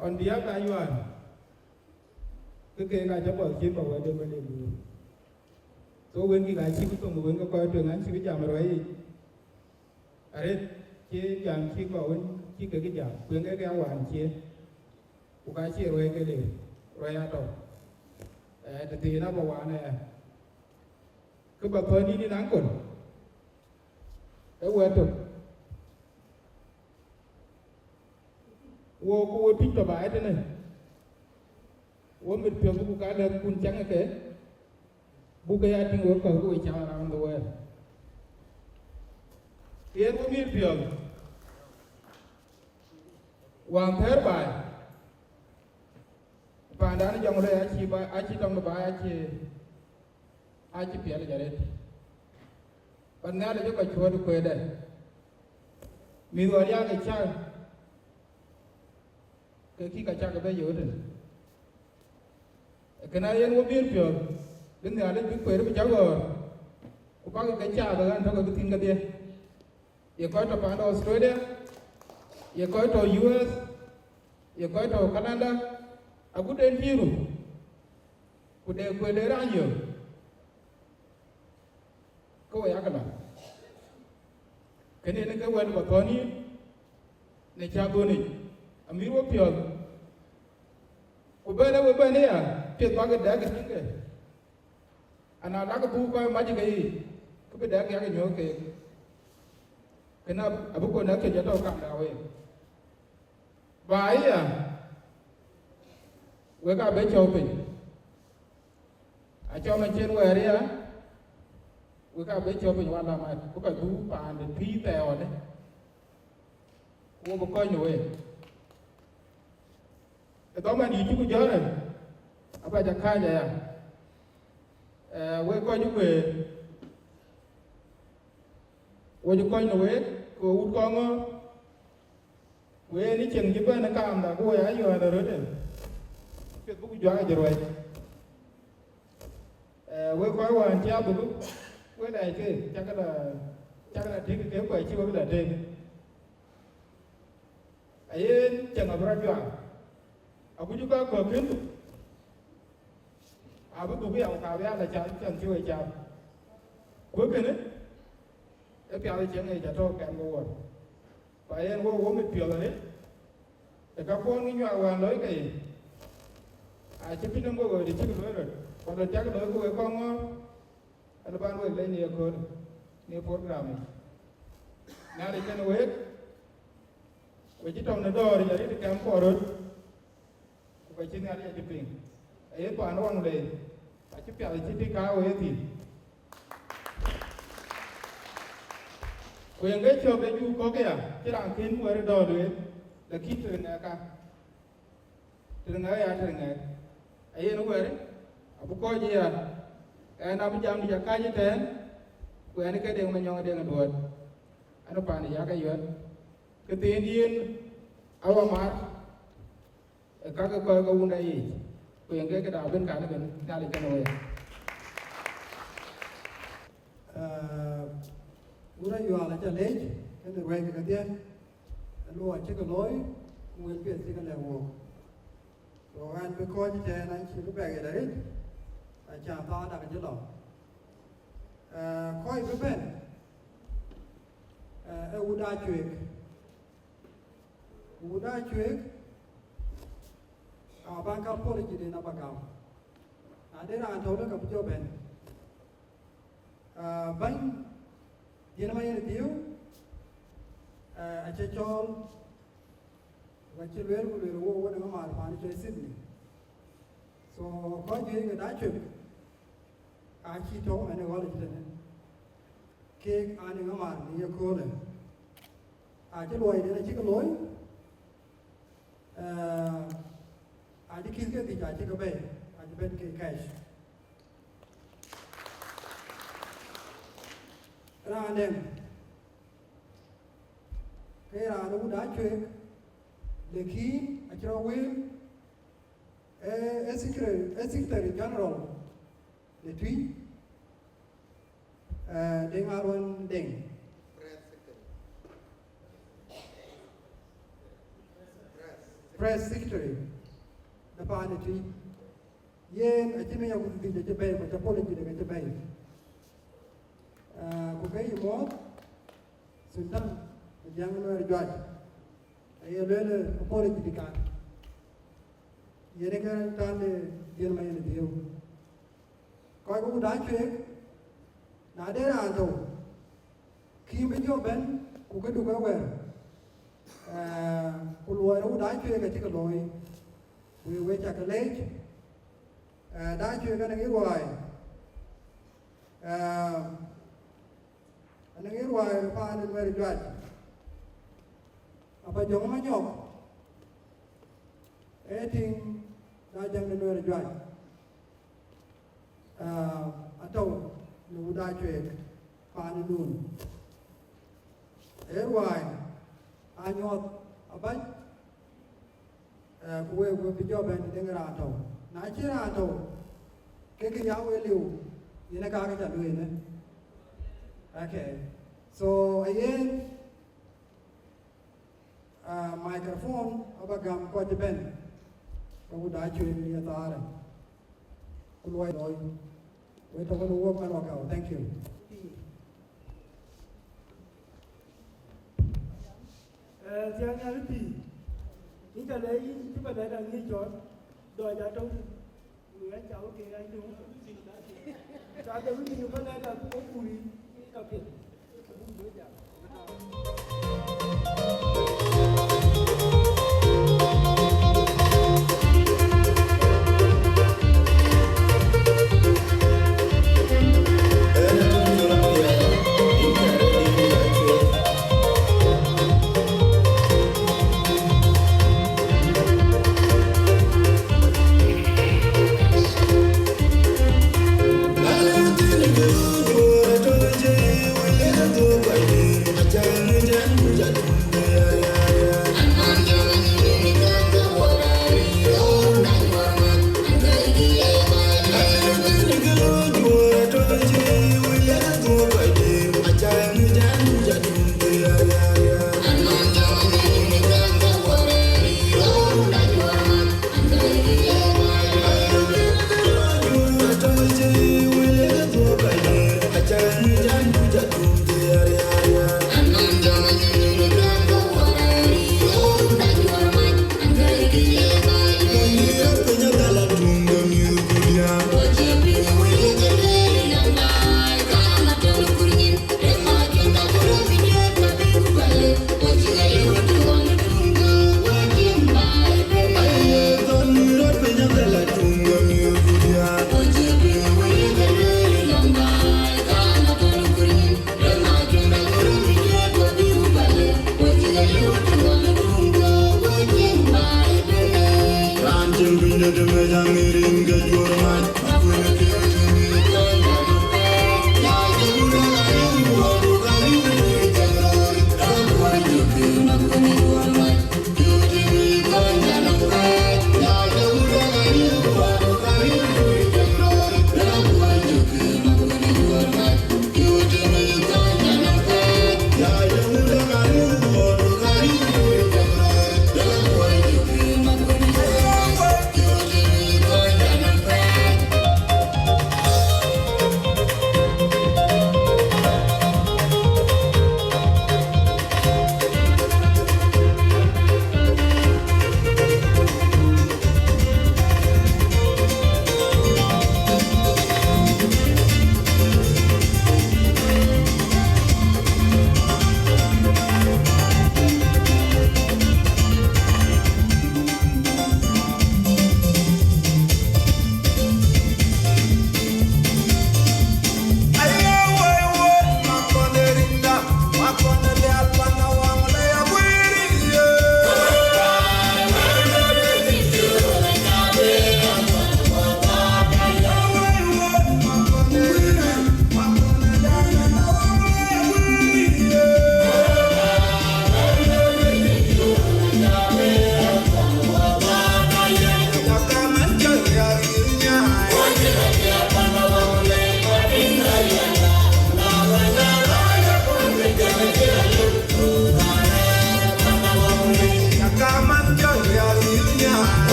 On behalf of Ayuan, cái guy chấp bảo chiến bảo vệ được bên đây. So when cái guy chỉ có một bên có coi trường anh chỉ biết làm rồi. Đấy, chỉ làm chỉ bảo bên chỉ cái giảm, quyền cái Ayuan chỉ, của cái chỉ rồi cái này, rồi à đâu. Thì nó bảo này, cái bảo thôi đi nắng còn, cái quen rồi. Wo ko pinto ba ete ne wo mit pyo bu ka da kun changa ke bu ka ya ting wo ko cha around the world ye wo mit pyo wang ther ba pa da ni jong le a chi tong ba a chi pye le jare ban na le ko chwa du ko de mi wa ya ke cha cái khi cả cha cái bây giờ rồi cái này anh muốn biết chưa đến nhà đến biết quê nó bị cháu rồi có cái cha rồi anh thôi cái tin cái gì giờ coi cho bạn Australia giờ coi cho US giờ coi cho Canada aku đến chi rồi aku đến quê đấy ra nhiều có vậy cái nào cái này cái quê của Tony này cha tôi này Amir wo pio ubene ya pio ba ga daga tinga ana la ga bu ko ma ji gai ko be daga ya nyo ke kana abu ko na ke ja to ka da we ba ya we ga be cho pe a cho ma chen we ri ya we ga be cho pe wa la ma ko ka bu pa de pi te o ne wo bo ko nyo we đó mà đi chú nhớ này, apa chắc khai vậy à, quay coi những về, quay những coi nói, cô út con á, quay ní chừng giúp nó cam đã, quay ấy rồi đó đấy, Facebook gió cái rồi, quay coi hoàn chia bự, quay này chứ, chắc là chắc là thế cái quậy chưa là thế ấy chẳng ở bên ngoài aku juga kagum aku tuh yang kawin là chẳng chưa chào cuối cùng ấy cái piala chẳng này cho kẹm ngô vậy anh ngô mình piala đấy để các con nghĩ nhau vào lấy cái chỉ biết nó rồi thì chưa nói rồi còn là chắc nói của con anh ban rồi lấy nhiều hơn nhiều program này để cho nó hết vậy chứ trong nó đo thì vậy thì kém quá rồi vậy chứ ngay thì chụp ấy toàn nó ăn lên chụp piala chỉ đi cao ấy thì quyền cái cho cái du có cái chứ đang khiến người đo được là khi từ này cả từ này từ này ấy nó vậy abu coi gì em nào bây giờ đi jaga gì thế quyền cái điều mà nhau điều là đuổi anh bạn đi jaga gì cái tiền điên awamar các cái coi công đây quyền cái đạo bên cả nó bên ra đi cái này Ura yuwa la cha lech, cái này quay cái tiền, lúa chỉ có lối, nguyên biển chỉ có lẻ hồ, rồi anh phải coi như thế này chỉ có bẻ cái đấy, chả to đặt cái chỗ đó, coi cái bên, uda chuek, bang kau pun jadi nama kau, ada orang tahu nak kau jawab ben, bang dia namanya dia, aja col, macam luar wo dengan mar mana col Sydney, so kau jadi kita cuci, aci tahu mana kalau kita ni, cake ane dengan mar ni ya kau le, aja luar dia nak cik luar, aja kisah dia cik kau bay, aja bay ke cash. Ranem, cái nó cũng đã chuyện, để khi cho Will, Secretary General, để truy, đến Aaron Deng, Press Secretary, đã phá để truy, yên ở trên này cũng tìm cho bay, mà cho policy để cho bay. Bukai imot sultan jangan luar jual. Ayah lele politik dikan. Ia ni kan tanda dia main dia. Kau aku dah cuek. Nade lah tu. Kim bejo ben, aku kedu kau ber. Keluar aku dah cuek ketika loi. We cakap lej. Dah cuek kan lagi wai. Anh nghĩ hoài pha nên về jual, apa jangan manyok, ting dah jangan về jual, atau lu dah cuek pha nên luôn, hoài anyot apa, kue bijau ben dengar atau, nak cira atau, ke jauh liu, ini kagak jadi ini. Okay, so again, microphone abagam ko ben, kau dah cuci ni atara, keluar doi, we tak perlu work mana kau, thank you. Jangan lupa, ini kalau ini cuba dah ni John, dua jatuh, dua jauh ke yang itu, jadi ini juga dah pukuli. Okay. Jangan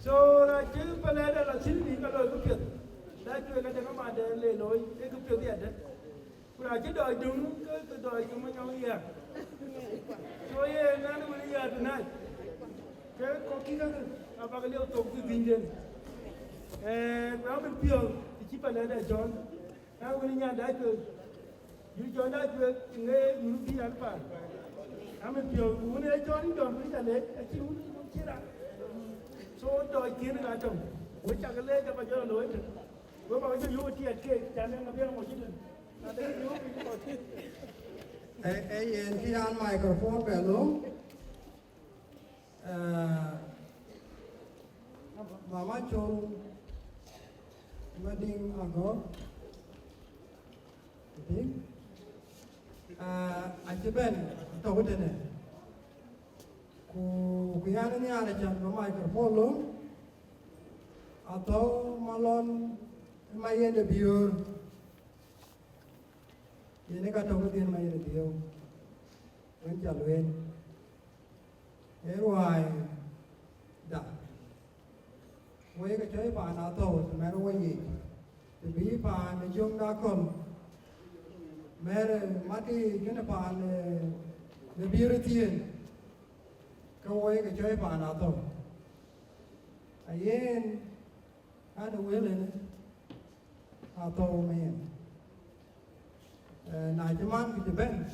So na chứ paleda la silbi ka lo ku pet. Da ju ka da ma de le loy e ku pet ya de. Ku ra chứ đòi đúng cái đòi cái mà nhau ya. So ye na na ni ya na. Ke ko ki ka a ba ka le to ku vinden. Ra be pio ti paleda John. Na ku ni ya da ku yu John da ju nge yu bi ya pa. Ame pio ku ne John John ni ta le a chi u chi ra. So đòi kiến là chồng, với chàng cái lê cho bà cho lối được, với bà cho vô tiền kia, chàng nên là biết một chút là đấy vô cái một chút. Khi ăn microphone về luôn, mama chồng wedding ago, anh chị bên tàu cái này. Kuyana ni ada jangan microphone atau malon main de biur ini kata kemudian main de biur mencaluin eruai dah way cái chơi bàn atau sebenarnya way tapi bàn jom dah kon mer mati kena bàn de biur tien kawai ka chơi bà nào thôi, ayen ada willing atau men, na cuman kita ben,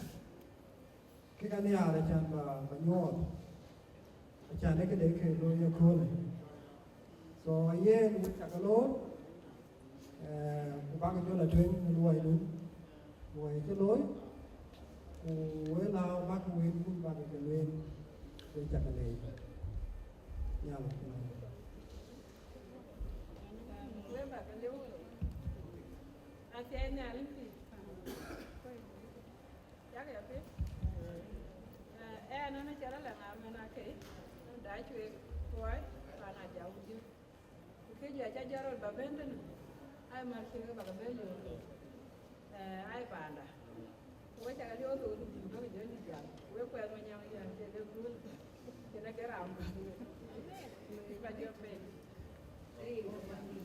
kita ni ada jangan banyol, jangan ni kita ke lo ya kol, so ayen kita kalau, bang itu lah tuan luai itu loi, lao bang win pun bang itu win. Để chặt cái này nhau với bà cái liễu anh chị em nhà lên gì chắc là biết em nó cho nó là làm mình là kỹ đã chuyện quái và là giàu chứ khi giờ cho rồi bà bên đó ai mà khi bà cái bên rồi ai bà đã we cha leo to du no je ni ja we ko ma nya ya je le ku je na ke ram ka ni ba je pe ei mo ba ni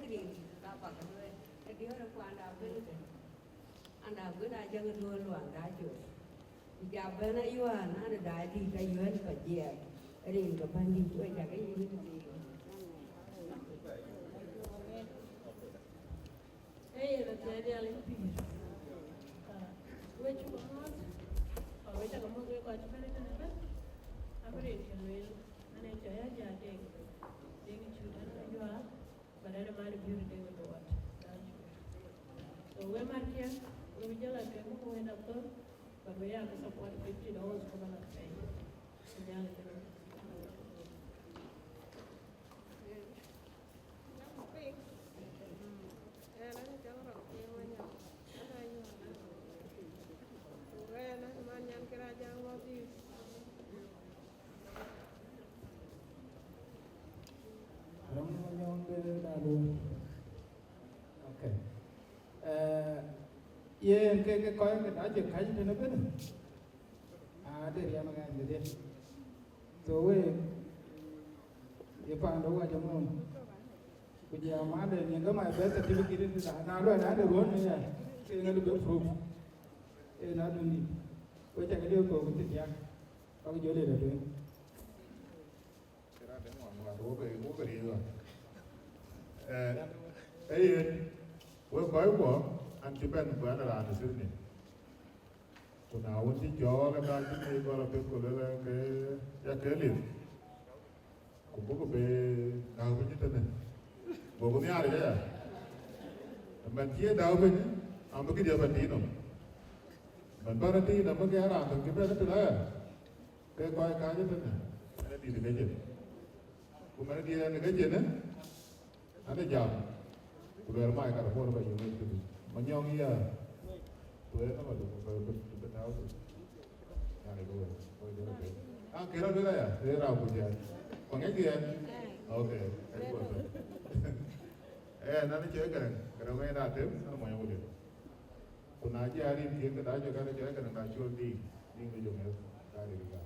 cái ta bảo cái đứa nó qua nào bên anh nào bữa nay cho người luôn loạn đá chuột giờ bên ấy yêu nó là đại thì cái duyên phải về cái gì cái ban đi chơi là cái gì ấy là chơi đi lên pin với chú con ở với cha có một cái quạt bên này bên anh có điện thoại rồi anh em chơi ở nhà chơi chơi cái chú anh yêu but I don't mind if you do with what. So we're not here. We just like to move in up there, but we have to support $50 for the pay. So yeah, Okay. Ye cái coi cái đó chỉ khai cho nó biết. Để em nghe được đi. Rồi ye phản đối qua cho mình. Bây giờ mà để những cái máy bé thì cái gì đó nào rồi đã được bốn này. Cái nó được proof. Cái nó được đi. Bây giờ cái điều của cái gì có cái gì để được. Cái đó đến ngoài bố cái gì rồi. Ấy với khói của anh chụp bên của anh là được này. Còn nào vẫn chỉ cho cái đó cái này gọi là cái của cái liền. Cũng có cái nào cái như thế này. Bộ cái nhà đấy à. Mình chia đào bên anh cái điều bên tí nữa. Mình bảo tí là mấy cái làm được cái bên đó từ đấy. Cái coi cái như thế này. Anh đi được cái gì? Cũng anh đi là cái gì nữa? Anh ấy giàu. Udah ramai kalau pun apa yang itu, menyong iya, tu apa tu, tu tahu tu, yang itu, kira tu ya, dia raw punya, panggil dia, okay, nanti cakap kan, kalau main datang, mana mau yang boleh, tu naji hari ini kita aja kan cakap kan nasional di ujungnya, kali kita.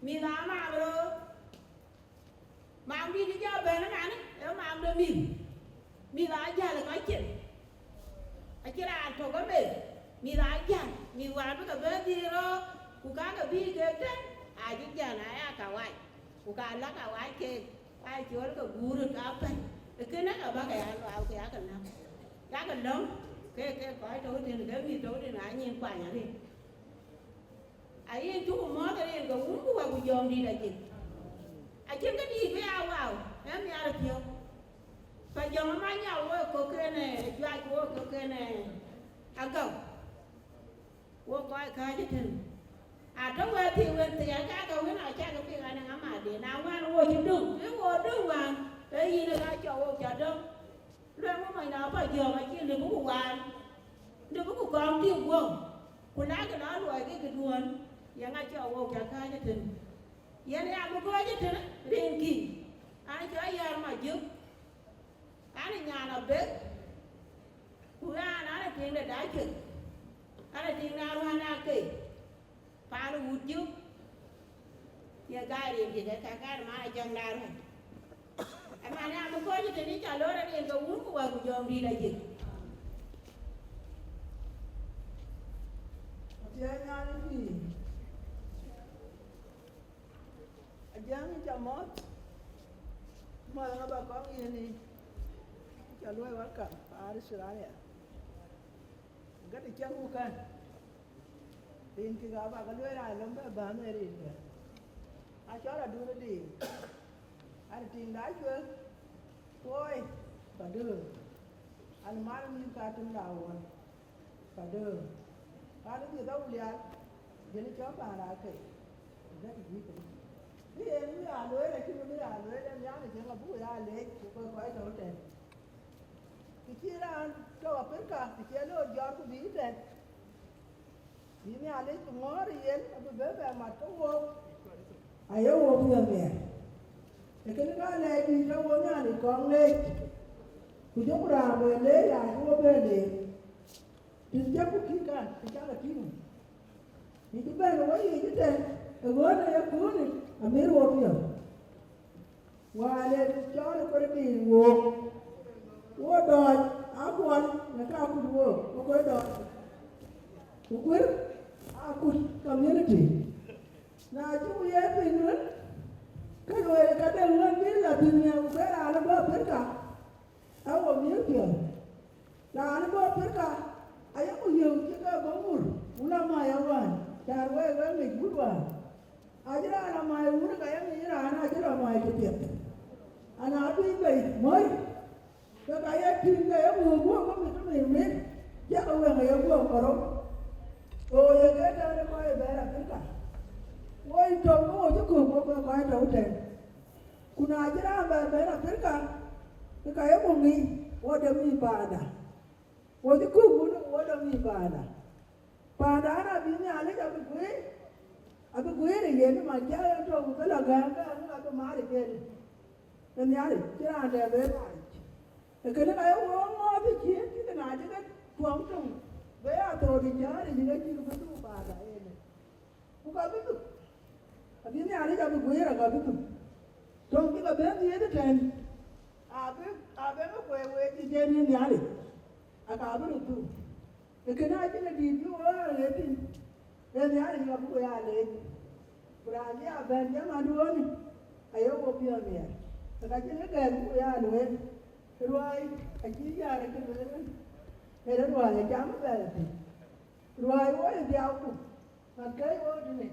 mi na ma bro ma đi đi cho về nó ngắn nếu mà đưa mi là già là nói chuyện ai kia là thôi có mệt mi là già mi vào với cả bé đi rồi cụ cá cả bi kia chứ ai chứ già này cả ngoài cụ cá lắc cả ngoài kia ai chúa nó cả bù được áo tay cái nát ở ba cái áo cái áo cần năm cá cần đông cái cõi trôi tiền cái mi trôi tiền ai nhìn quả nhà đi ai chú cũng mót cái đi cái uống của bà cụ dòm đi là gì ai chứ cái gì với ao vào em nhà được nhiều phải dòm nó nhau với cô kia này dạy của cô kia này ăn cầu của coi khai chứ thừng trong về thì cá cầu cái nào cha cái việc này ngắm mà để nào ngoan ngồi chứ đừng nếu ngồi đừng vàng cái gì là cái chỗ chợ đâu rồi mày nào phải dòm mà kia đừng có cụ vàng đừng có cụ con tiêu quần quần áo cái đó rồi cái đuôn yang ngay cho ông chả khai cho thình yang này ăn có cho thình riêng kỳ anh cho ai mà giúp anh nhà nào bếp của anh là tiền để đá chừng anh là tiền nào hoa na kỳ phá nó hút giúp giờ cái riêng gì để cái mà ai chân nào rồi anh mà ăn có cho thình đi trả lối ra riêng cái uống của bà của dòm đi là gì Dia nyanyi. Jangan camot. Malah ngapa kau ini? Kalau awak kan, harus seraya. Enggak dicang bukan. Ini kita apa? Kalau awak lembah bahan ini. Acara dulu di. Ada tinggal jual. Koi, pada. Al malam ni katun lawan. Pada. Kalau kita lihat, jadi coba rakai. Enggak begitu. Thì em à lưới này khi mà mới à lưới em nhớ thì chỉ là bùi à lưới của tôi phải đầu tiền thì chia ra cho vào tất cả thì chia nó giọt của bí tiền bí mới à lưới cũng ngó đi em tôi bé về mặt có vô ai yêu vô bây giờ mẹ thì cái này đi cho vô nhà thì con lên thì chúng ra về lấy là vô bên để thì chắc có khí cả thì chắc là khí thì chúng bên nó gì chứ tiền ở bữa này cứ này Amir wapia wale chole kore di wo doj akwan na ka ku wo ko doj ku kwir aku community na ju ye pinun ka we ka de won bi la dunya ku ra la ba perka awo mi pia la na ba perka ayo ku yo ki ka gomur ulama ya wan dar we mi gudwa Ajira na mai uru kaya ni ra na ajira mai ke tiap. Ana abi bai moi. Ke kaya tin kaya mu ko mi. Ya ko we ngai ko koro. O ye ke ta na mai ba ra ka. Woi to mo ju ko ko ta ute. Kuna ajira ba ra ka. Ke kaya mu ni o de mi ba da. O ju ku o de mi ba da. Ba da na bi ni ale ka bi Aku gue ni ye ma kya to ko la ga ga ko ma ri ke ni ni ari kira ande be e ke na yo mo bi ki na je ka tuang tu be a to di ja ri ni ki ko tu ba da e ne ku ka bi tu abi ni ari ka bi gue ra ka bi tu to ki ka be ni de ten a be ko we ti je ni ari a ka bi tu e ke na je di ju o le tin Ini hari ni aku ya le. Berani abang jangan dua ni. Ayo kopi ambil. Sekarang ni kan aku ya le. Ruai, aji ya le kan. Ada ruai jam berapa? Ruai woi dia aku. Makai woi ni.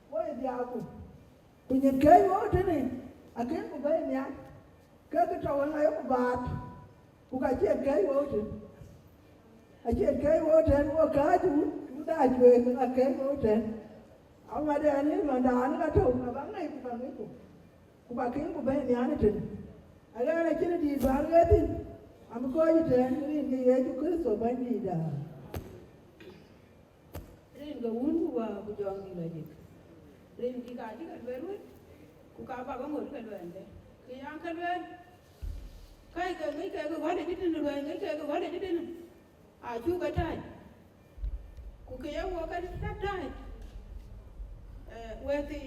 Woi dia aku. Punya kai woi ni. Akan aku bayar ni. Kau ketahuan ayo aku bat. Bukan je kai woi ni. Aji kai woi ni. Woi kaju. Ta chuyện là cái mối chuyện ông ở đây anh mà đàn nó trộn mà bắn này cũng bằng cái cũng bà kiến của bé nhà nó trình ở đây là chỉ là đi bán cái gì ông coi như thế cái gì ấy chú cứ sổ bánh gì đã Rin ga wun wa bu jong ni la dik rin ki ka ji ka wer wen ku ka ba ga ngor ka wen de ki yang ka wen kai ka ngai ka ga wa de tin wen ngai ka ga wa de tin a chu ka tai ku ke wo ka ta tai we ti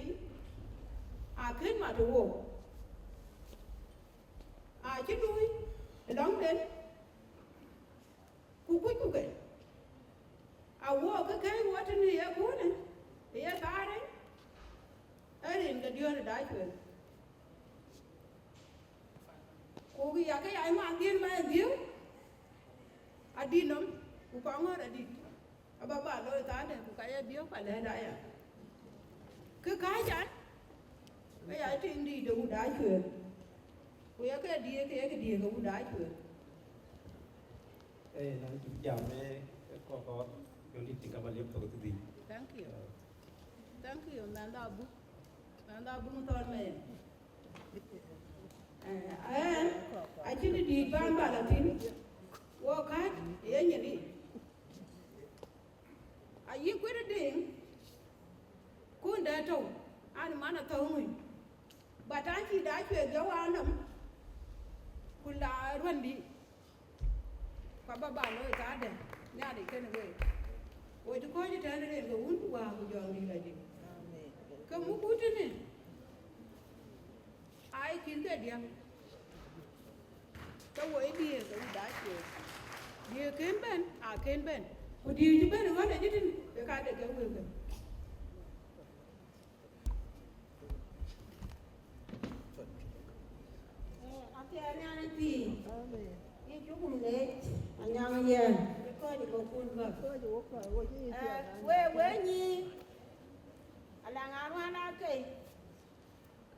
à kết mà đủ à chết đuôi đóng đến cú cái à wo cái wo trên này cú này thì ta đấy ấy đến cái đưa đại chuyện cô cái ai mà ăn điên mà ăn điếu ăn điên lắm cô có ngon ăn điên à bà nói ta này cô cái điếu phải lên đại à cứ cái chán bây giờ trên đi đâu đại chuyện cô cái đi đâu đại chuyện nó chụp chạm này có cái lịch trình các liệp tôi tự thank you nanda bu ton me a chini di ban bala tin wo ka ye nyini a yi kwere ding kun da to an mana to mu batan ki da ke ga wanam kula rundi kwa baba no ka da nya de ken we wo to ko ji tan re ga wun wa mu jong di la di kamu kutu ni ai kin ke dia ka wo dia ka da ke dia ken ben a ken ben ko dia ju ben wa da jitin ka da ga we ga ate ana ti ni ju kum le anyang ye ko di ko kun ba we ni alangarwana kai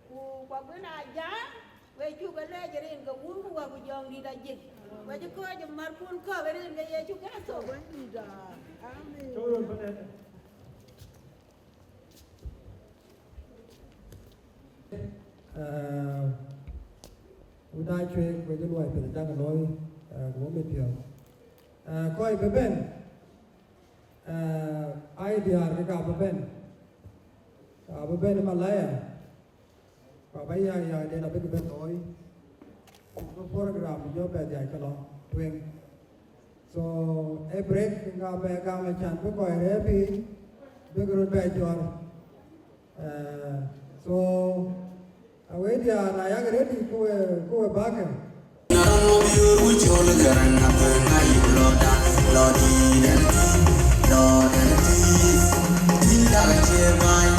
ku baguna ja we chu ga le jerin ga wun ku wa ku jong di da jik we ju ko ju mar kun ko we rin ga ye chu ga so we di da amen to bane udai chuyện với cái loại phải ra cái lối của mình hiểu coi cái bên idea cái cả bên bên Malaya và bây giờ đây là bên tối có program do bé dạy cho nó truyền so a break nga bé gang là chán có coi rẻ vì bên cái bé cho so away dia na ya gre di ko ba ke Narano biru chol garan na penga yuloda lodi dan tidak cemai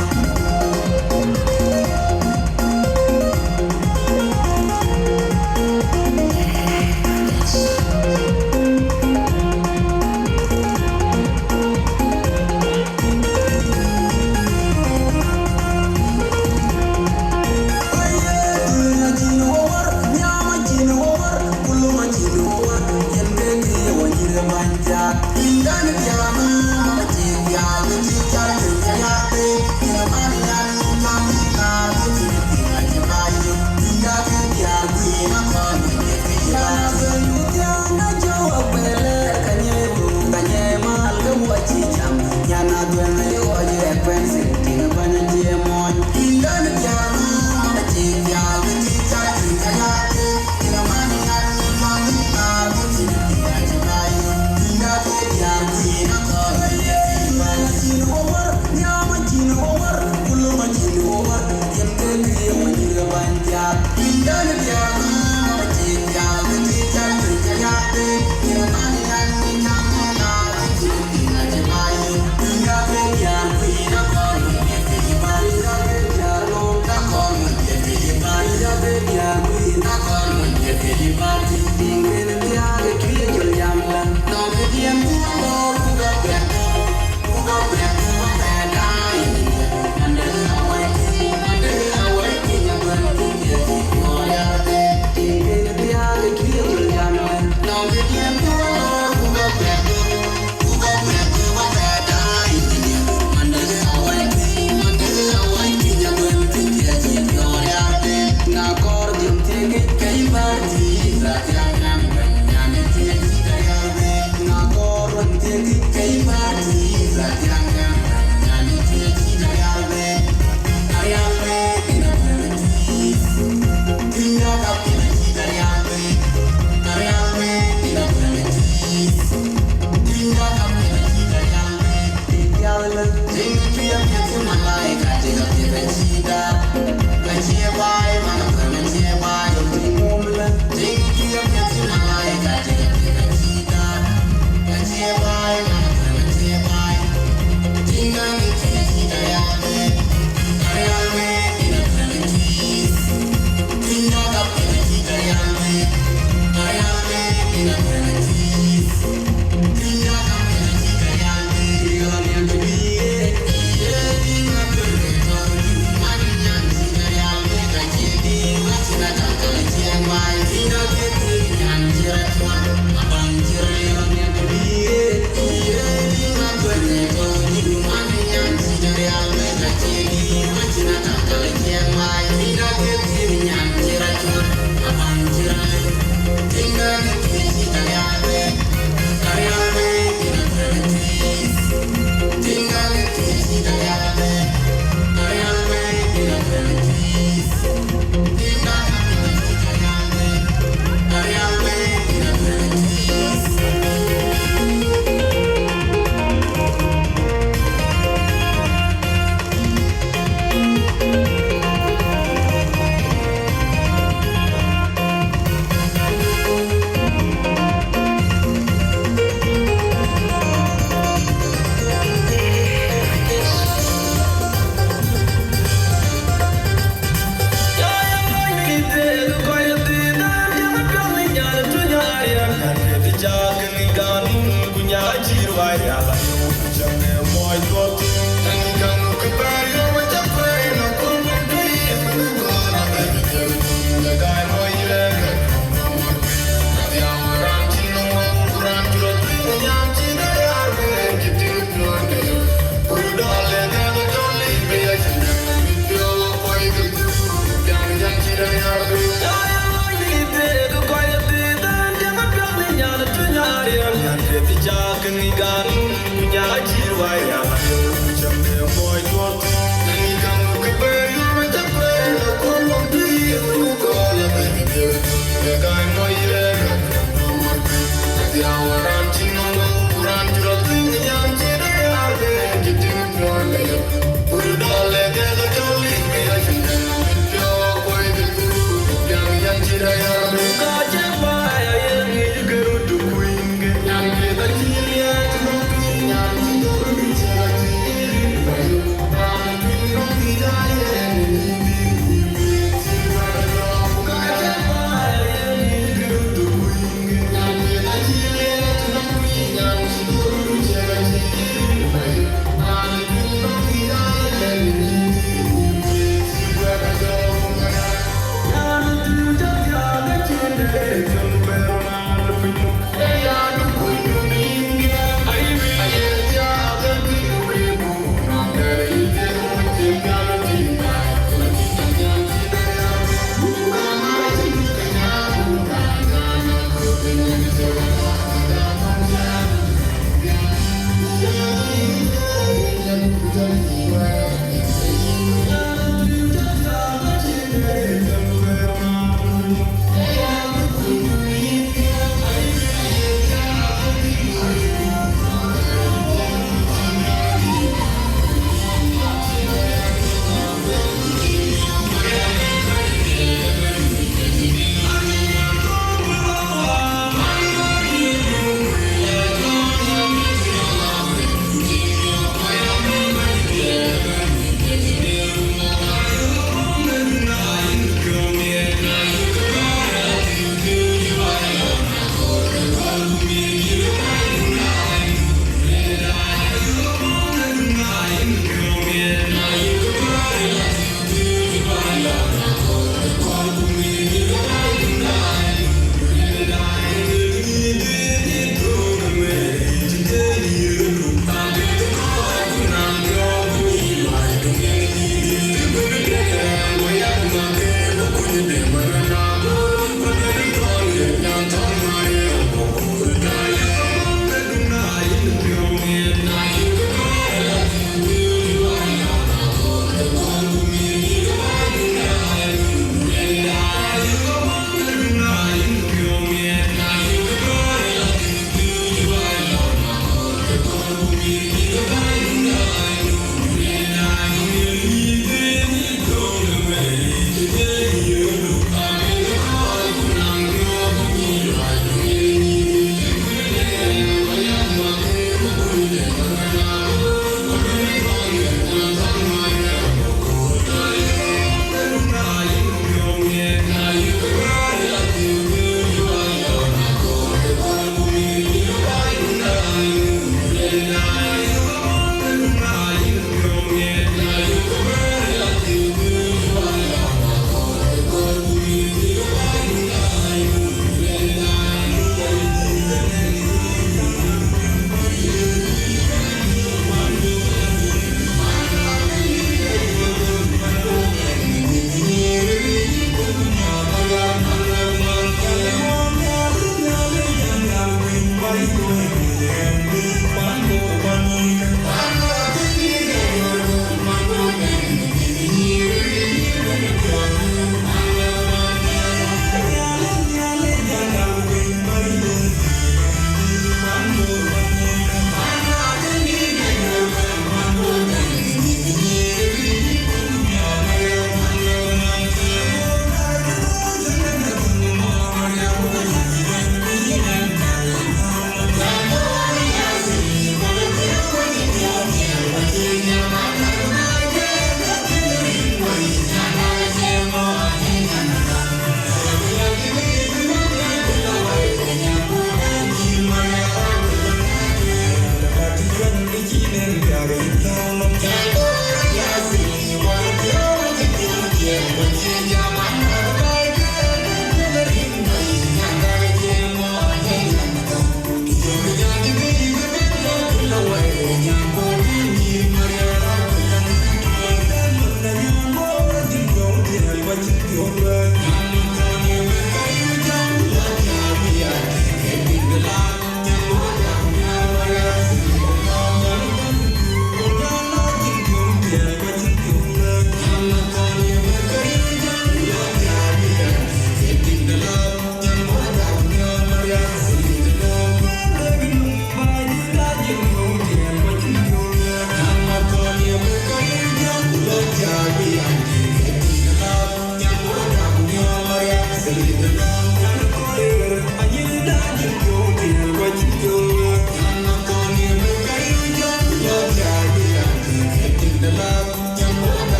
Nah, kor jam tinggi kayak baju,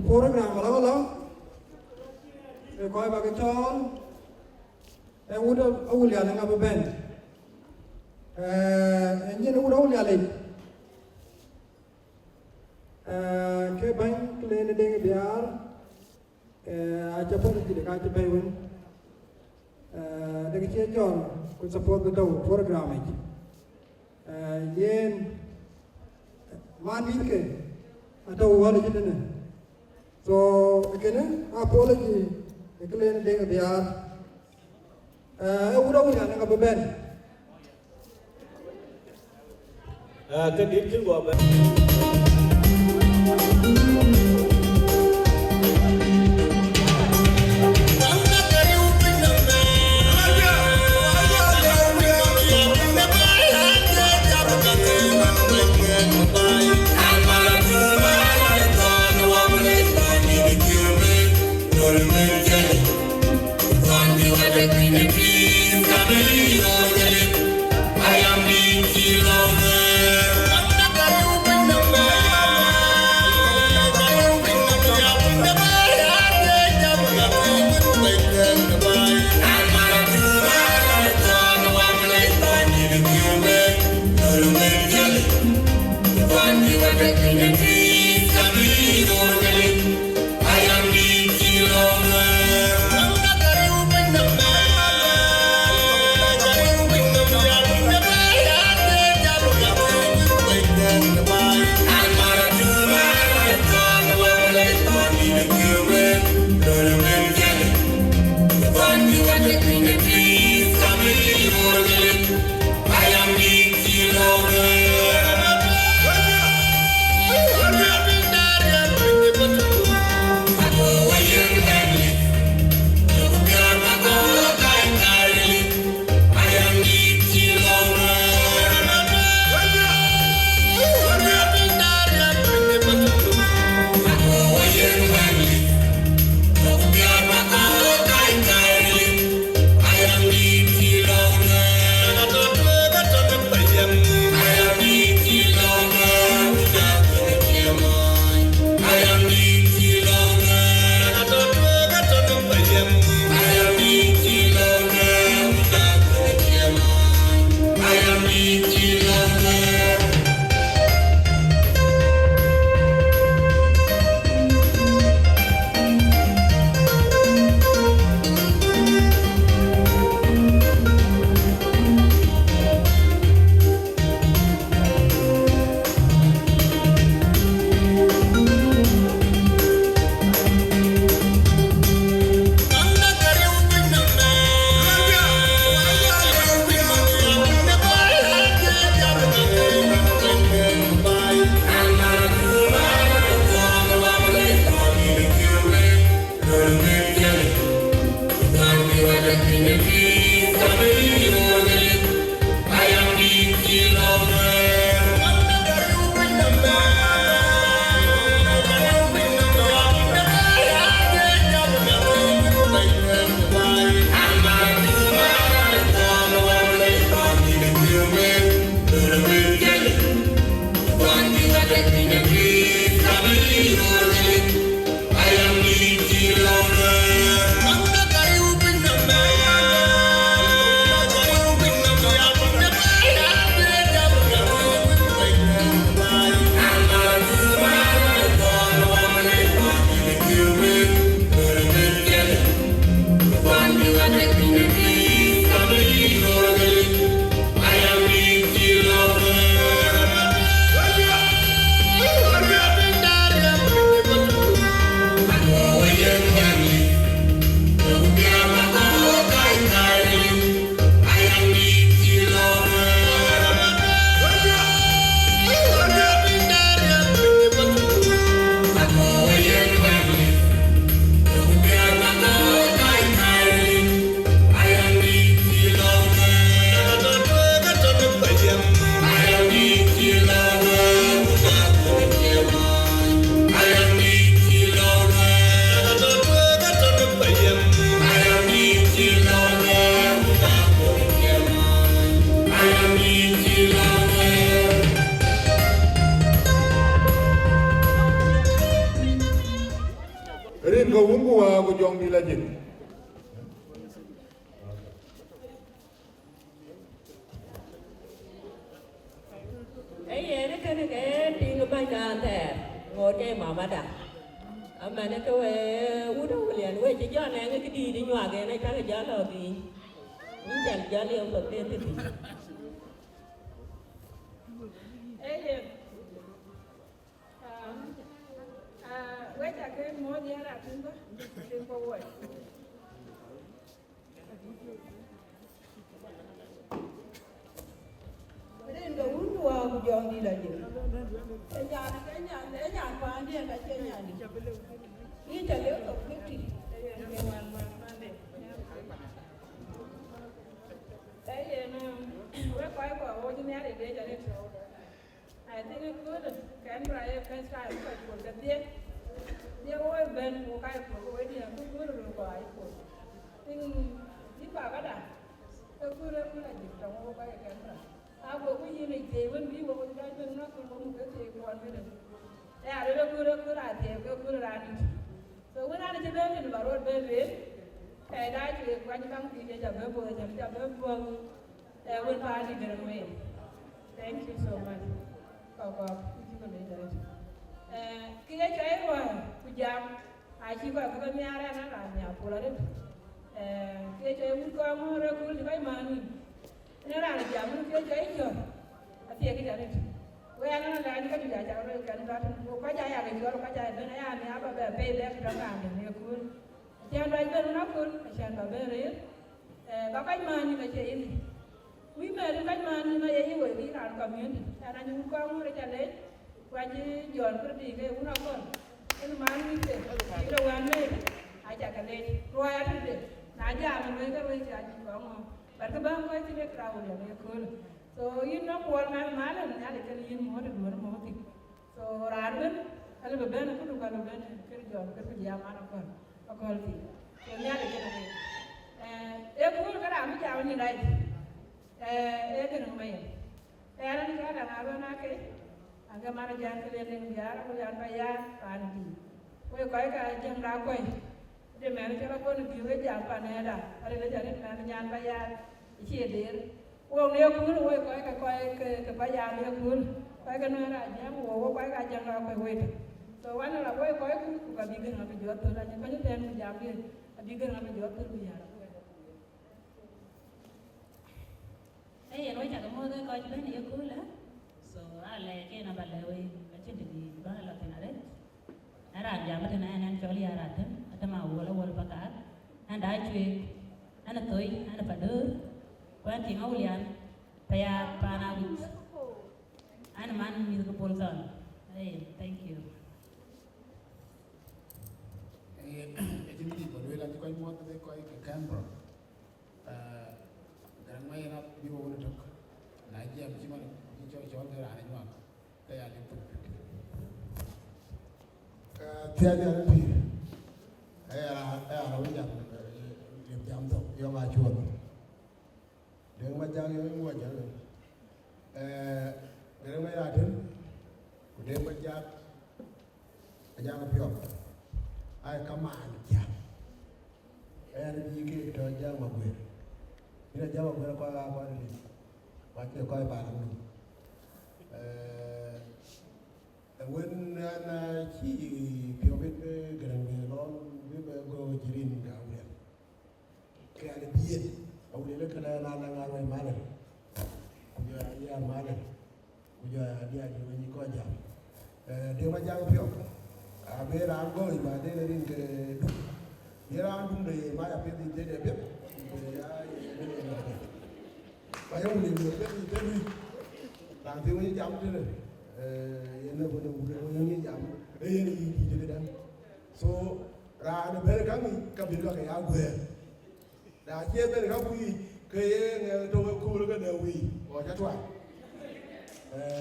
program wala e koy ba ton e wudo awul ya nga ba ben ñene wudo awul ya lay ke ban klene de biar a japon di ka ci bay won daga ci jon ko support the program yen man ke atau wala ci dene so again apology eklen de biar wudo awul ya nga ba ben cái điểm thứ ba jong di lagi. Ấy nó cái tiếng bay ra thế ngồi cái mà đã mà nó cái u đâu liền quay chỉ cho này cái đi nhòa cái này cái giá là gì những chẳng giá liệu vật tiền thì ấy quay trả cái món gì là tin có vậy Nên đồ uống đùa của John đi là gì? Cái nhà phá đi là chơi nhà đi. Đi chơi liễu tổng biết gì? đấy nó quay qua ô như này để cho nên I think it's good. Camera can try for the day. Dia oi ben ko kai ko oi dia ku ku ru ko ai ko. Ting di ba ka da. Ku la ji tong ko kai camera. A ko ku yi ni te wen bi wo ko da ben na ko mo ke te ko an ben. Ya re ku ra te ku ra ni. So when I did ben ni ba ro ben ben. Kai da ji ko ni bang ti ja be bo ja be bo. When party get away. Thank you so much. Kau kia chơi rồi, bây giờ ai chỉ có cái nhà ra nó làm nhà phụ là đấy, kia chơi muốn con rồi cũng phải mà đi, nó làm giờ muốn kia chơi chưa, thì cái giờ này, bây giờ nó làm cái gì giờ rồi cái nó có chơi à cái chỗ có chơi bên này anh nhà bà bé bé bé trong làm thì nhiều cool, chơi đây bên nó cool, chơi bà bé đấy, bà cái mà như cái chơi gì, quý mẹ cái mà như cái gì vậy đi làm community, anh muốn con rồi chơi đấy. Qua chứ dọn cái gì cái uống nào con cái mà ăn như thế cái đồ ăn này ai chả cái này rồi ăn thế nãy giờ mình mới cái bây giờ chỉ có mà bạn cái băng cái cái trâu này nó cool so you know what mà là nó để cái gì mà nó thì so ra bên cái là bên nó cũng được bên cái dọn cái gì mà nó còn thì so nhà để cái này em cool cái nào mới chào như này em cái này mày em cái là nào nó cái aga mana jangan kalian biar aku jangan bayar pandi. Kau kau jangan rakoi. Dia mana cara kau nak biar jangan pandi ada. Ada le jangan mana jangan bayar. Isi dia. Uang dia pun kau bayar dia pun. Kau kan mana jangan uang kau jangan rakoi wait. So mana lah kau bikin apa jual tu lah. Kau ni jangan jangan bikin apa jual tu biar. Ấy nói chả có mơ cái coi bên này cool á. So ale ke na balawe kacin di bana la tena det ara jama tena anan choli ara tem atama wala wala pakar anda chwe ana toy ana padur kwan ti ngaulian paya pana wit ana man mi ko polson hey thank you Jadi di bawah lagi kau mau tu kau ke Canberra dan mai nak di bawah tu lagi apa sih mana cho cái là này mà cái là liên tục theo như thì cái là nó bây giờ điểm giảm tốc do mà chuột đường mà trang như mua chợ rồi đường mà ra đến đường mà trang nó phiêu ai cầm ăn chả cái này gì cái thời gian mà quên cái thời gian mà quên coi đi và chưa coi bài làm when na chi piobet gran lon be go jirin ga ule ke ale bien awle le kala na na ngar way male kuja ya male kuja dia di ni ko jam de ma jang pio a be ra go ba de le rin ke du ye ra dum de ma ya pe de be ya ba yo le be de ni làm theo cái chậm thế này, nó vẫn đang như chậm, đây là gì thế đấy, so ra nó bên cái biệt là cái áo quần, đã chia bên cái cái trong cái khu nó cái đều quỳ, gọi cho thoại,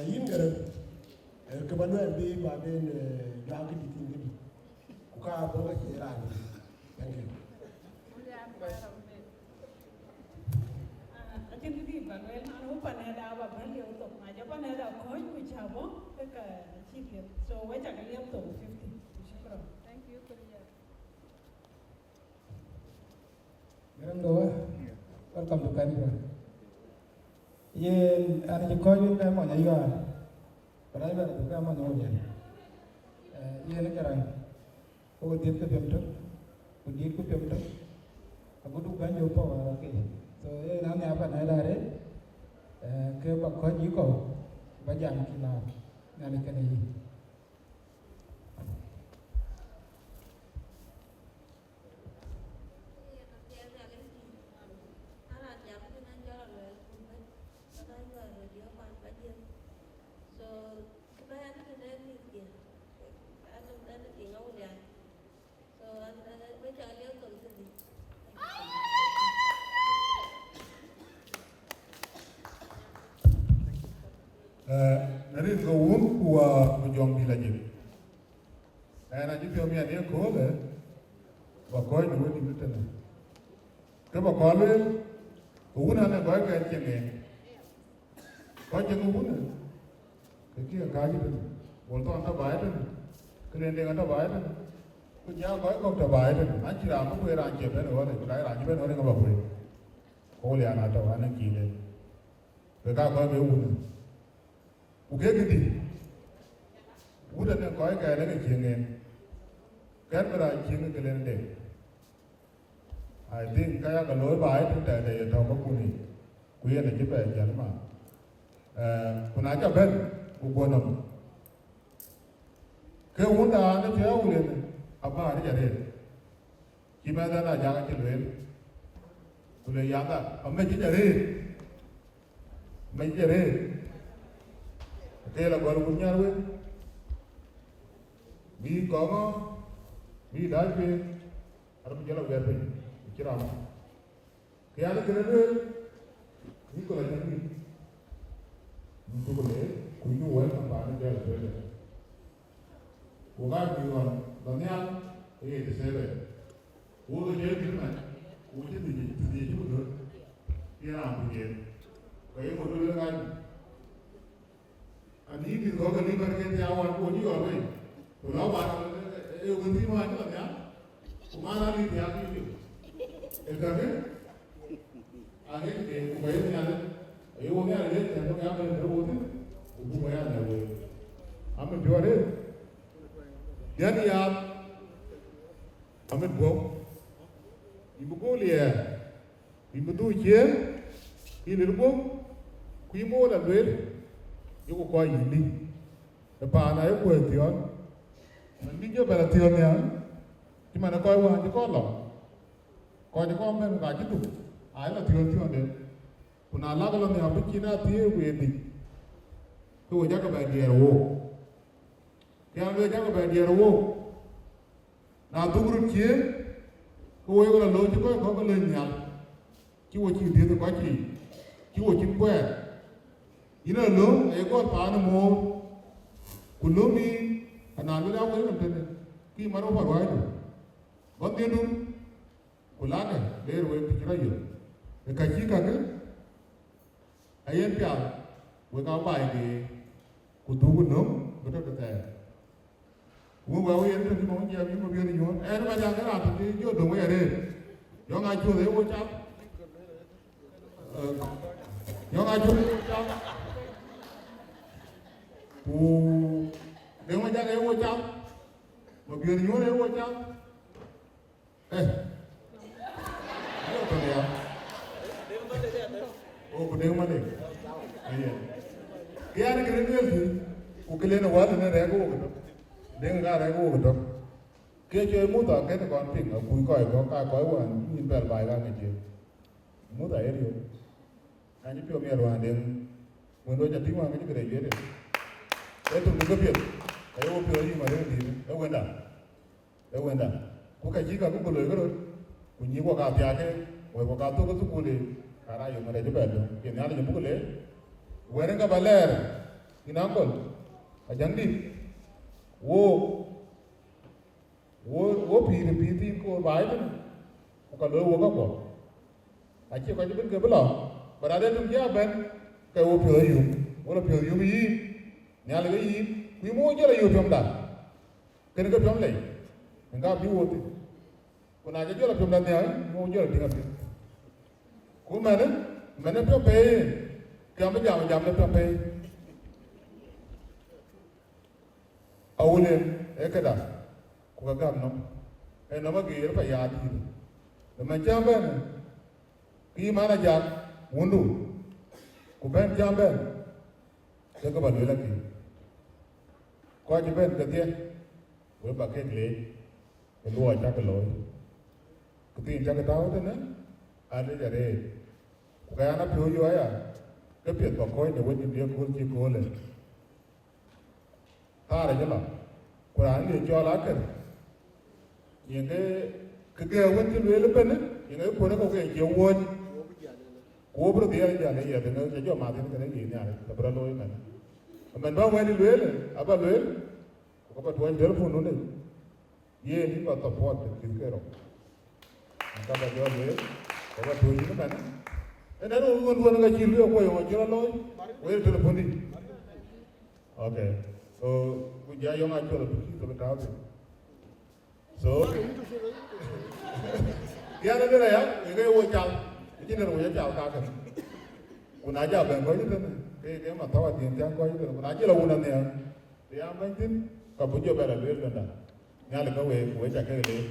yếm cái vấn đề đi vào bên ra cái gì cái gì, cũng có bao cái gì làm, thank you. Jadi di bagian anu panada apa kan dia untuk aja panada kau itu siapa? Mereka cipir. So, wajah kalian tu 50. Syukur. Thank you kerja. welcome to Canberra. Yen ana ji ko yun ka mo nya yo. Para ba to ka mo nya yo. Yen ka ran. Ko dit ka pem to. Ko dit ko pem to. Aku tu kan jo po ke. So na ne apa na da re. Ke ba ko ji ko ba jam ki na. Na ni ka ni. Nari ko won kuwa kujong bila jib. Na jipi omi ane ko le, bakoi ni wodi mutana. Ke bakoi wuna na koi ka chenge. Koi chenge wuna. Ke kia kaji tu. Bolto anta bae tu. Kelende anta bae tu. Kunya koi ko ta bae tu. Anchi ramu ko era anchi ben wale. Kai ranji ben wale ngabapuri. Ko le ana ta wana kile. Ke ka koi be wuna. Uke gidi, udah nih kau kayak lagi cengeng, kan berai cengeng kalian deh. I think kayak kalau baik tu dah ada tahu apa kuni, kuya nak cepat jalan mah. Kunaja ben, ubonam. Ke unda ni jauh ulen, apa hari jadi? Gimana nak jangan celuen? Ulen yang tak, ambil jadi, menjadi. Tela gol punya we, bi kama, bi dajbe, ada menjala berbe, kiram. Kaya ada kerana, bi kalau jadi, itu boleh, kuyu well kampanye jala berbe. Bukan biwan, dunia, itu sebe. Udah jadi gimana? Udah jadi betul. Kiram punya, kaya betul dengan. Ani di kau kali berke tiawan pun juga boleh. Kalau barang ganti mana tu ya? Kumana ni tiang ni. Ekaknya, akhir ke kumai ni ada. Ini ada ni, jangan kau ambil terus tu. Ubu kaya ada boleh. Ambil dua ni. Jadi ya, ambil bom. Ibu kau lihat, ibu tu je, ini bom, kuimu dah boleh. Yo ko yini e pa na e ko tion ni jo bela tion ya ti mana ko wa ti ko lo ko ni ko men ga ji tu ai la tion de kuna la ko ni abu kina ti e we ni ko ja ka ba di ro ya le ja ka ba di ro na du gru ki ko we ko lo ti ko le nya ki wo chi de ko ki wo chi ko ina lo ego paano mo kulumi analo la ko yun ki maro parwai do bande dum kulane der we pikira yo e ka ji ka ke ayen pya we ka bai de ku du ku no ko to ta wo wa we yen ti mo ja bi mo bi ni yo e ma ja ga ra ti yo do we re yo nga chu de wo cha yo nga chu cha nếu mà chắc em mua trăm một viên nhúa em mua trăm ê đâu còn đèo ô còn đèo mà đi cái anh cái này gì cô cái lên nó quá thì nó rẻ cô cái đó đèo ra rẻ cô cái đó cái chơi mua tờ cái nó còn phình ở cuối còi có ca còi của anh nhìn bèo bài ra này chứ mua tờ ấy đi anh chỉ biểu miệt rồi đèo mình đôi chặt tiếng vào cái này dễ đấy. Itu juga biar, ayo biar ini mana ni, ayo enda, Kuka jika aku boleh kan, kunyi gua kau tiada, gua kau tu tu boleh, karena yang mana juga ada, ini ada yang boleh, wearing ka baler, ini angkol, ajan di, wo piti ko baik tu, kalau wo kau, aje kau jadi ke belah, berada tu dia ben, kau pion you ni, nyala lagi, kui mau je lah you pion dah, kena ke pion lagi, enggak pion tu, kau nak je lah pion dah ni, mau je lah tinggal pion, Ku mana pyo pe. Jam le pyo pe. Awule ekada ku ga no. E no ma gi pa ya di. Le man jam ben. Ki mana jam mundu. Ku ben jam ben. Ke ka ba le la ki. Ko ji ben ka dia. Với bà cái lệ cái lúa chắc cái lối cái tiền chắc cái tao thế nữa anh ấy giờ đây cái anh nó phiêu vô ấy à cái việc của coi để quên đi cô chỉ cô lên ta là chứ là của anh thì cho lá cái những cái quên cái lưới lúc bên ấy những cái cô nó có cái chiều quên cô bữa đi anh giờ này giờ thì nó sẽ cho mà thì cái gì nhỉ là bữa lối mình bao quên đi lưới này à bao lưới có bắt quên telephone nữa này ye ni vào tập hoạt thì cái rồi ta bắt vô lưới có bắt đuôi nó bạn cái đó luôn cái chi lưới quay vào chỗ lối quay telephone đi ok so bây giờ yung anh cho là cái tao thì so cái này này á cái ô chào cái này là ô chào ta cái una ja ben coi thế này cái mà tao tiền trang coi thế una chỉ là una này thì anh mới tin có bữa giờ bé là lưới lên đó nghe là cái về chả cái lưới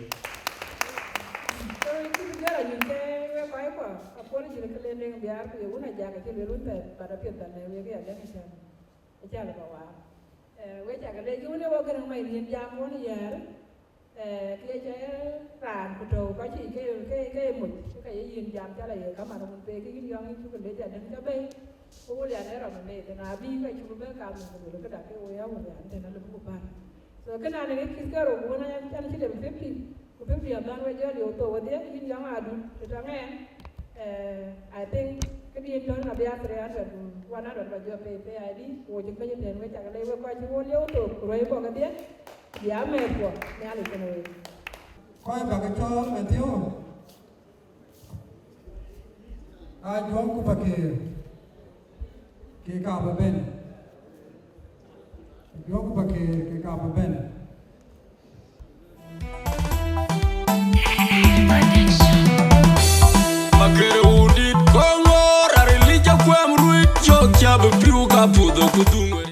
Cái là những cái quái quả, có những cái lên lên bia, cái uống này già cái lưới luôn về, bà đã phiền tận này cái gì đấy cái cha là bảo à, cái chả cái lên cái uống này bao cái thằng mày liền giam uống này già, cái tràn của trâu có chỉ cái một cái gì giam cho là các mà nó về cái giang cái lấy chả đến cái bên, cô liền đấy rồi mình để nào đi cái chúng nó làm mình cái đặt cái ôi áo mình để nó lúng một bàn, rồi cái này cái rồi uống này anh chỉ để mình phép đi. Because we have done what you told with it, in young adult, I think could be done a bit 100 but your pay ID, or you can then which I labor quite you want you to pray for the yeah, made for Nally. Coi bà cái cho mà thiếu ai giống của bà kia cả bà bên giống của bà kia cả bà bên